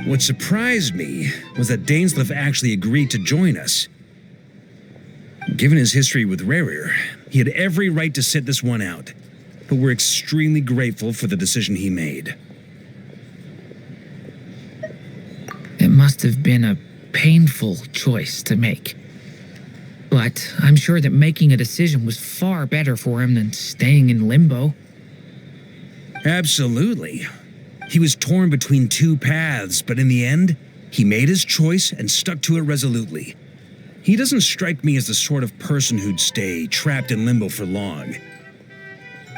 What surprised me was that Dainsleif actually agreed to join us. Given his history with Rerir, he had every right to sit this one out. But we're extremely grateful for the decision he made. It must have been a painful choice to make. But I'm sure that making a decision was far better for him than staying in limbo. Absolutely. He was torn between two paths, but in the end, he made his choice and stuck to it resolutely. He doesn't strike me as the sort of person who'd stay trapped in limbo for long.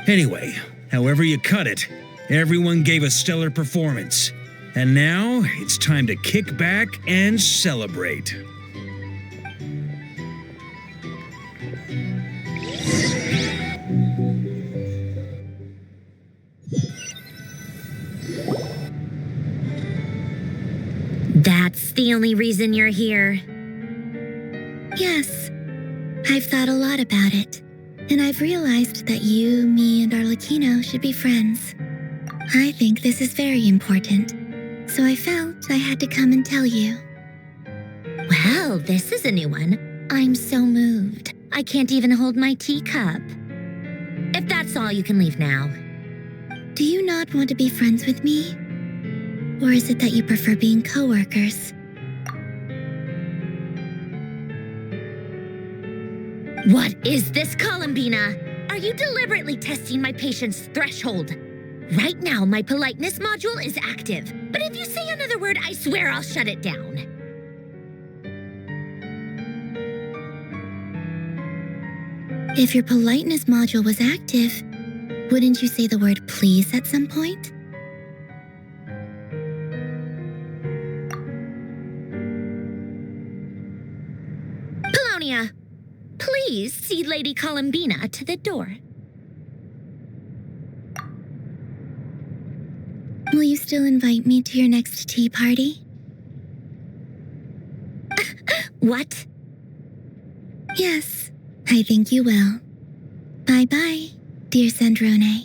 Anyway, however you cut it, everyone gave a stellar performance. And now, it's time to kick back and celebrate. That's the only reason you're here. Yes. I've thought a lot about it. And I've realized that you, me, and Arlecchino should be friends. I think this is very important. So I felt I had to come and tell you. Well, this is a new one. I'm so moved. I can't even hold my teacup. If that's all, you can leave now. Do you not want to be friends with me? Or is it that you prefer being co-workers? What is this, Columbina? Are you deliberately testing my patience threshold? Right now, my politeness module is active. But if you say another word, I swear I'll shut it down. If your politeness module was active, wouldn't you say the word please at some point? Polonia, please see Lady Columbina to the door. Will you still invite me to your next tea party? What? Yes, I think you will. Bye-bye, dear Sandrone.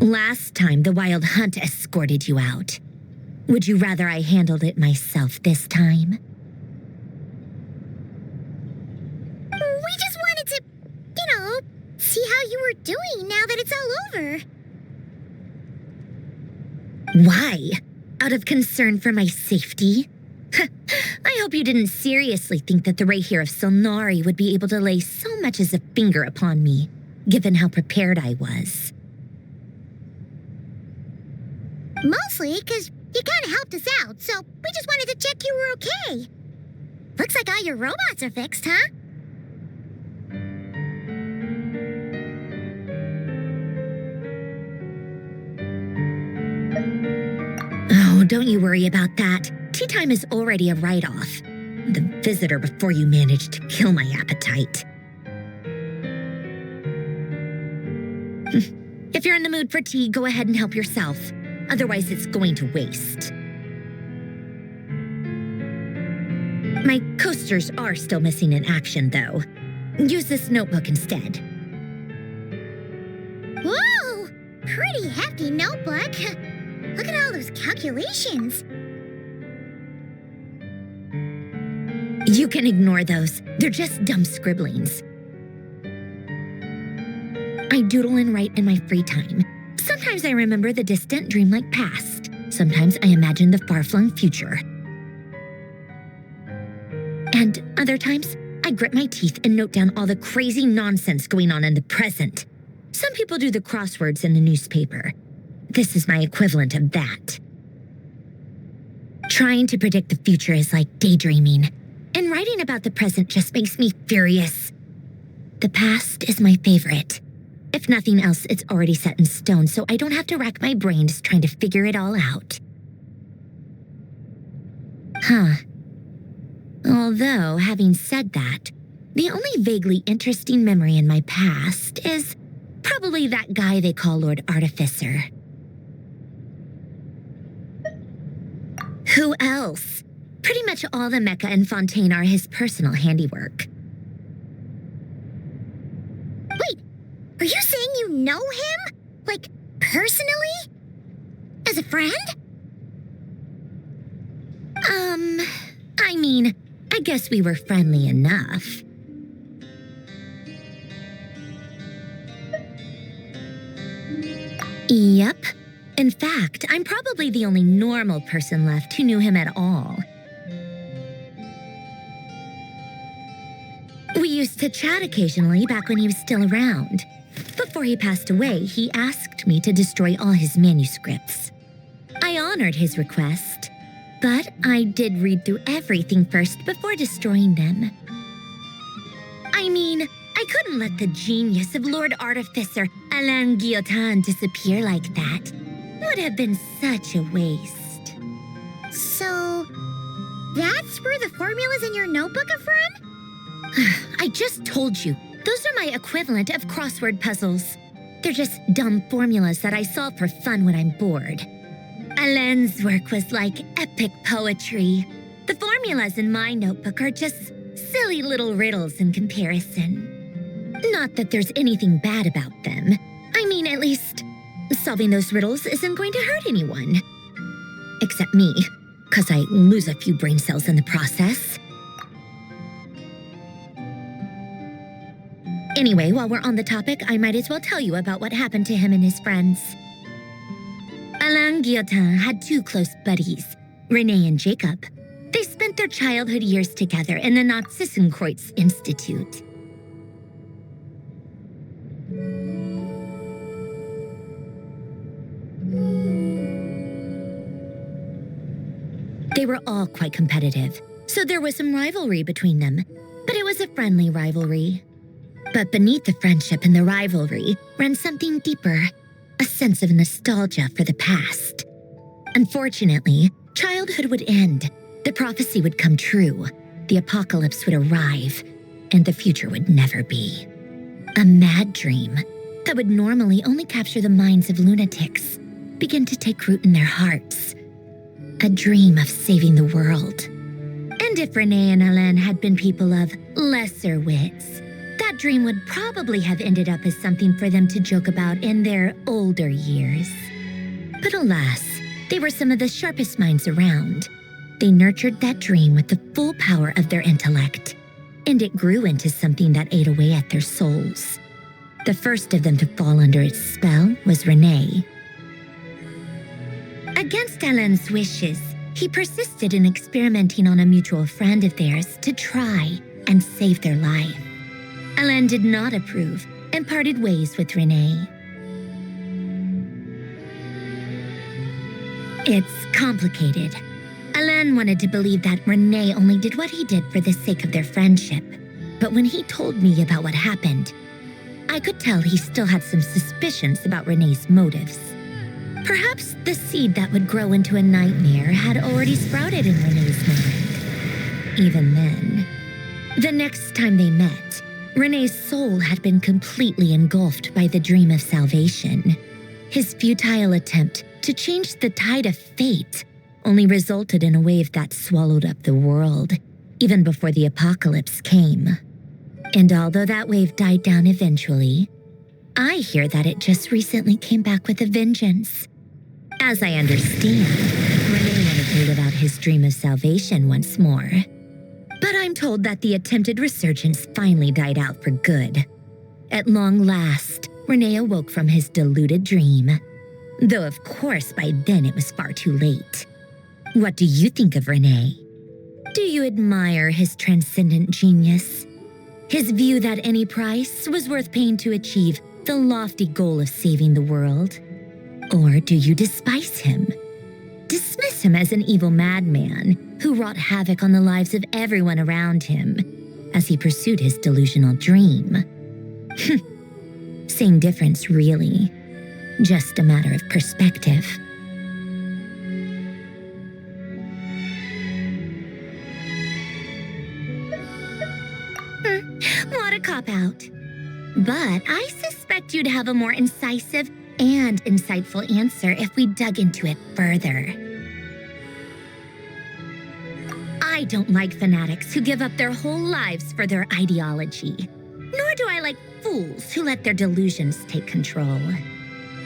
Last time, the Wild Hunt escorted you out. Would you rather I handled it myself this time? We just wanted to, see how you were doing now that it's all over. Why? Out of concern for my safety? I hope you didn't seriously think that the Rayhir of Solnari would be able to lay so much as a finger upon me, given how prepared I was. Mostly because you kind of helped us out, so we just wanted to check you were okay. Looks like all your robots are fixed, huh? Oh, don't you worry about that. Tea time is already a write-off. The visitor before you managed to kill my appetite. If you're in the mood for tea, go ahead and help yourself. Otherwise, it's going to waste. My coasters are still missing in action, though. Use this notebook instead. Whoa! Pretty hefty notebook. Look at all those calculations. You can ignore those. They're just dumb scribblings. I doodle and write in my free time. Sometimes I remember the distant dreamlike past. Sometimes I imagine the far-flung future. And other times, I grit my teeth and note down all the crazy nonsense going on in the present. Some people do the crosswords in the newspaper. This is my equivalent of that. Trying to predict the future is like daydreaming, and writing about the present just makes me furious. The past is my favorite. If nothing else, it's already set in stone, so I don't have to rack my brains trying to figure it all out. Huh. Although, having said that, the only vaguely interesting memory in my past is probably that guy they call Lord Artificer. Who else? Pretty much all the mecha and Fontaine are his personal handiwork. Wait, are you saying you know him? Like, personally? As a friend? I mean, I guess we were friendly enough. Yep. In fact, I'm probably the only normal person left who knew him at all. We used to chat occasionally back when he was still around. Before he passed away, he asked me to destroy all his manuscripts. I honored his request, but I did read through everything first before destroying them. I mean, I couldn't let the genius of Lord Artificer Alain Guillotin disappear like that. Would have been such a waste. So, that's where the formulas in your notebook are from? I just told you, those are my equivalent of crossword puzzles. They're just dumb formulas that I solve for fun when I'm bored. Alain's work was like epic poetry. The formulas in my notebook are just silly little riddles in comparison. Not that there's anything bad about them. I mean, at least, solving those riddles isn't going to hurt anyone. Except me, because I lose a few brain cells in the process. Anyway, while we're on the topic, I might as well tell you about what happened to him and his friends. Alain Guillotin had two close buddies, René and Jacob. They spent their childhood years together in the Nazissenkreuz Institute. They were all quite competitive, so there was some rivalry between them, but it was a friendly rivalry. But beneath the friendship and the rivalry ran something deeper, a sense of nostalgia for the past. Unfortunately, childhood would end, the prophecy would come true, the apocalypse would arrive, and the future would never be. A mad dream that would normally only capture the minds of lunatics began to take root in their hearts. A dream of saving the world. And if René and Alain had been people of lesser wits, that dream would probably have ended up as something for them to joke about in their older years. But alas, they were some of the sharpest minds around. They nurtured that dream with the full power of their intellect, and it grew into something that ate away at their souls. The first of them to fall under its spell was René. Against Alain's wishes, he persisted in experimenting on a mutual friend of theirs to try and save their life. Alain did not approve and parted ways with René. It's complicated. Alain wanted to believe that René only did what he did for the sake of their friendship. But when he told me about what happened, I could tell he still had some suspicions about René's motives. Perhaps the seed that would grow into a nightmare had already sprouted in René's mind. Even then, the next time they met, René's soul had been completely engulfed by the dream of salvation. His futile attempt to change the tide of fate only resulted in a wave that swallowed up the world, even before the apocalypse came. And although that wave died down eventually, I hear that it just recently came back with a vengeance. As I understand, René wanted to live out his dream of salvation once more. But I'm told that the attempted resurgence finally died out for good. At long last, René awoke from his deluded dream. Though of course by then it was far too late. What do you think of René? Do you admire his transcendent genius? His view that any price was worth paying to achieve the lofty goal of saving the world? Or do you despise him? Dismiss him as an evil madman who wrought havoc on the lives of everyone around him as he pursued his delusional dream? Same difference, really. Just a matter of perspective. What a cop-out. But I suspect you'd have a more incisive and insightful answer if we dug into it further. I don't like fanatics who give up their whole lives for their ideology. Nor do I like fools who let their delusions take control.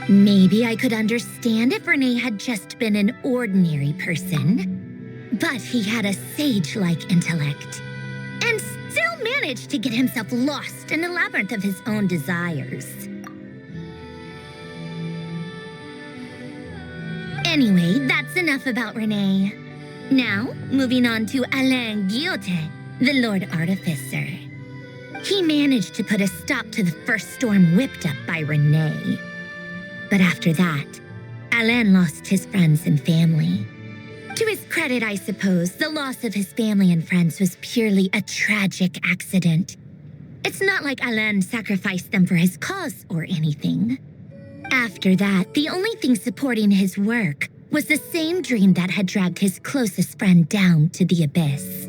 Maybe I could understand if Renee had just been an ordinary person, but he had a sage-like intellect and still managed to get himself lost in a labyrinth of his own desires. Anyway, that's enough about Renee. Now, moving on to Alain Guillotin, the Lord Artificer. He managed to put a stop to the first storm whipped up by Renee. But after that, Alain lost his friends and family. To his credit, I suppose, the loss of his family and friends was purely a tragic accident. It's not like Alain sacrificed them for his cause or anything. After that, the only thing supporting his work was the same dream that had dragged his closest friend down to the abyss.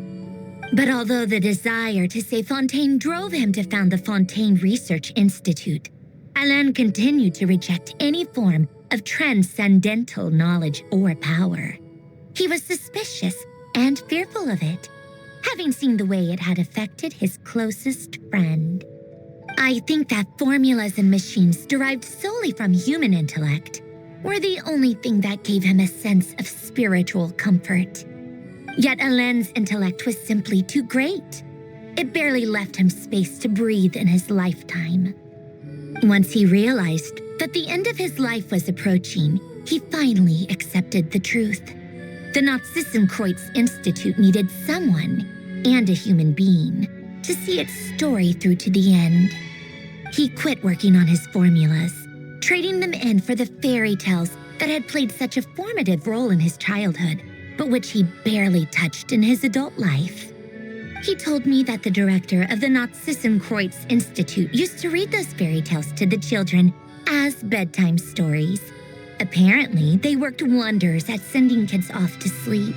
But although the desire to save Fontaine drove him to found the Fontaine Research Institute, Alain continued to reject any form of transcendental knowledge or power. He was suspicious and fearful of it, having seen the way it had affected his closest friend. I think that formulas and machines derived solely from human intellect were the only thing that gave him a sense of spiritual comfort. Yet Alain's intellect was simply too great. It barely left him space to breathe in his lifetime. Once he realized that the end of his life was approaching, he finally accepted the truth. The Nazissenkreuz Institute needed someone, and a human being, to see its story through to the end. He quit working on his formulas, trading them in for the fairy tales that had played such a formative role in his childhood, but which he barely touched in his adult life. He told me that the director of the Nazissenkreuz Institute used to read those fairy tales to the children as bedtime stories. Apparently, they worked wonders at sending kids off to sleep.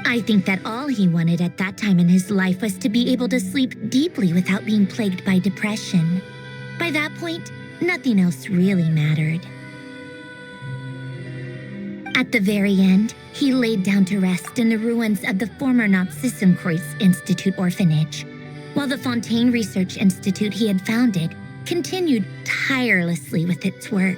I think that all he wanted at that time in his life was to be able to sleep deeply without being plagued by depression. By that point, nothing else really mattered. At the very end, he laid down to rest in the ruins of the former Nazissenkreuz Institute orphanage, while the Fontaine Research Institute he had founded continued tirelessly with its work.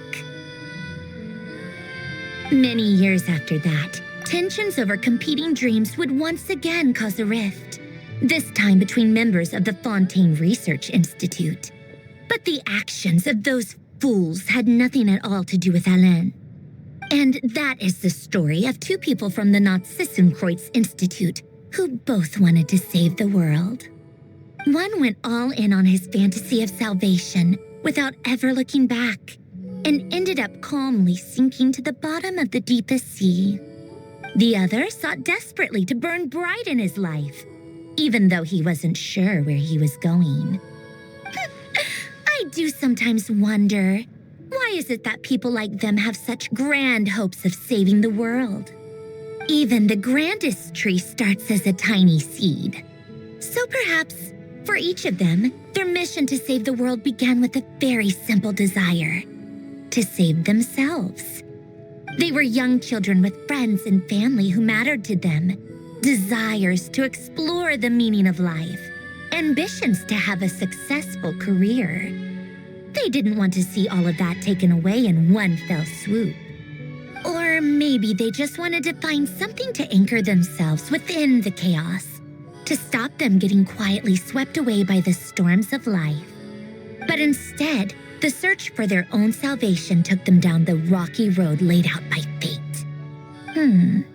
Many years after that, tensions over competing dreams would once again cause a rift, this time between members of the Fontaine Research Institute. But the actions of those fools had nothing at all to do with Alain. And that is the story of two people from the Nazissenkreuz Institute who both wanted to save the world. One went all in on his fantasy of salvation without ever looking back, and ended up calmly sinking to the bottom of the deepest sea. The other sought desperately to burn bright in his life, even though he wasn't sure where he was going. I do sometimes wonder, why is it that people like them have such grand hopes of saving the world? Even the grandest tree starts as a tiny seed. So perhaps, for each of them, their mission to save the world began with a very simple desire: to save themselves. They were young children with friends and family who mattered to them, desires to explore the meaning of life, ambitions to have a successful career. They didn't want to see all of that taken away in one fell swoop. Or maybe they just wanted to find something to anchor themselves within the chaos, to stop them getting quietly swept away by the storms of life. But instead, the search for their own salvation took them down the rocky road laid out by fate. Do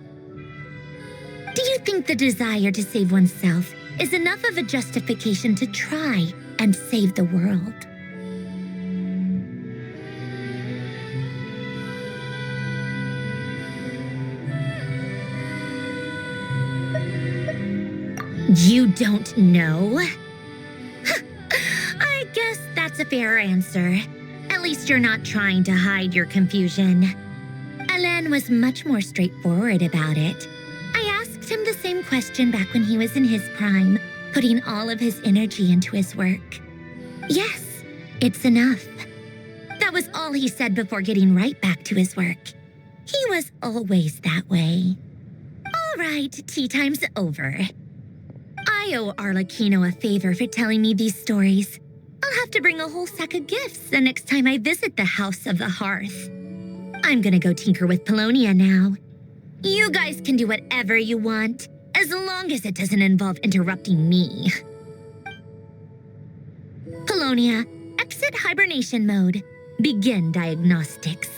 you think the desire to save oneself is enough of a justification to try and save the world? You don't know? I guess that's a fair answer. At least you're not trying to hide your confusion. Alain was much more straightforward about it. I asked him the same question back when he was in his prime, putting all of his energy into his work. Yes, it's enough. That was all he said before getting right back to his work. He was always that way. All right, tea time's over. I owe Arlecchino a favor for telling me these stories. I'll have to bring a whole sack of gifts the next time I visit the House of the Hearth. I'm gonna go tinker with Polonia now. You guys can do whatever you want, as long as it doesn't involve interrupting me. Polonia, exit hibernation mode. Begin diagnostics.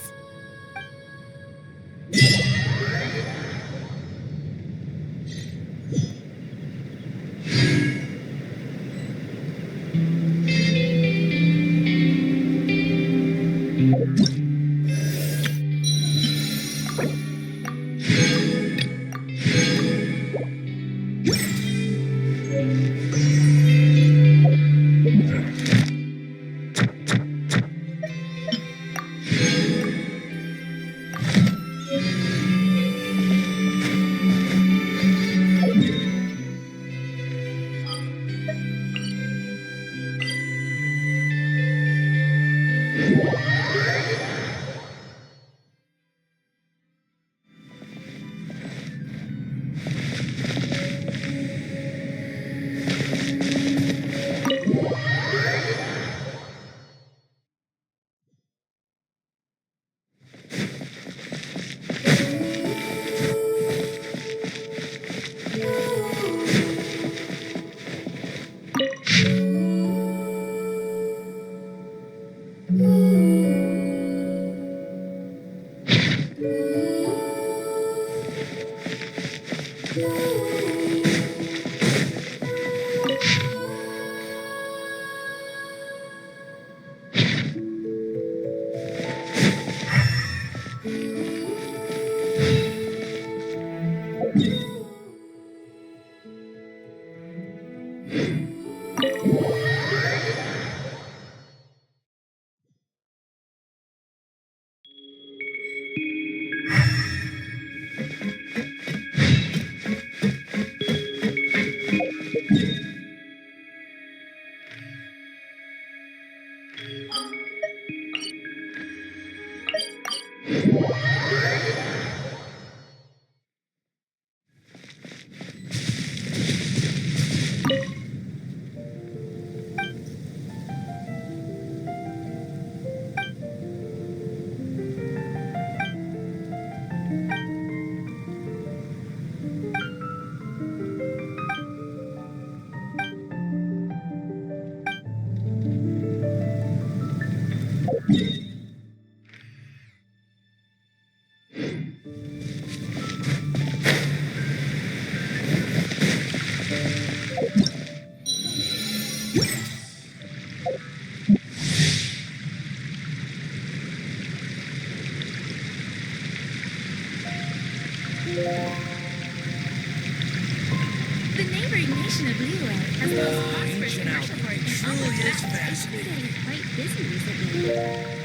The neighboring nation of Liyue has the most prosperous commercial port in all of truly is Japan. fascinating. It's been getting quite busy recently.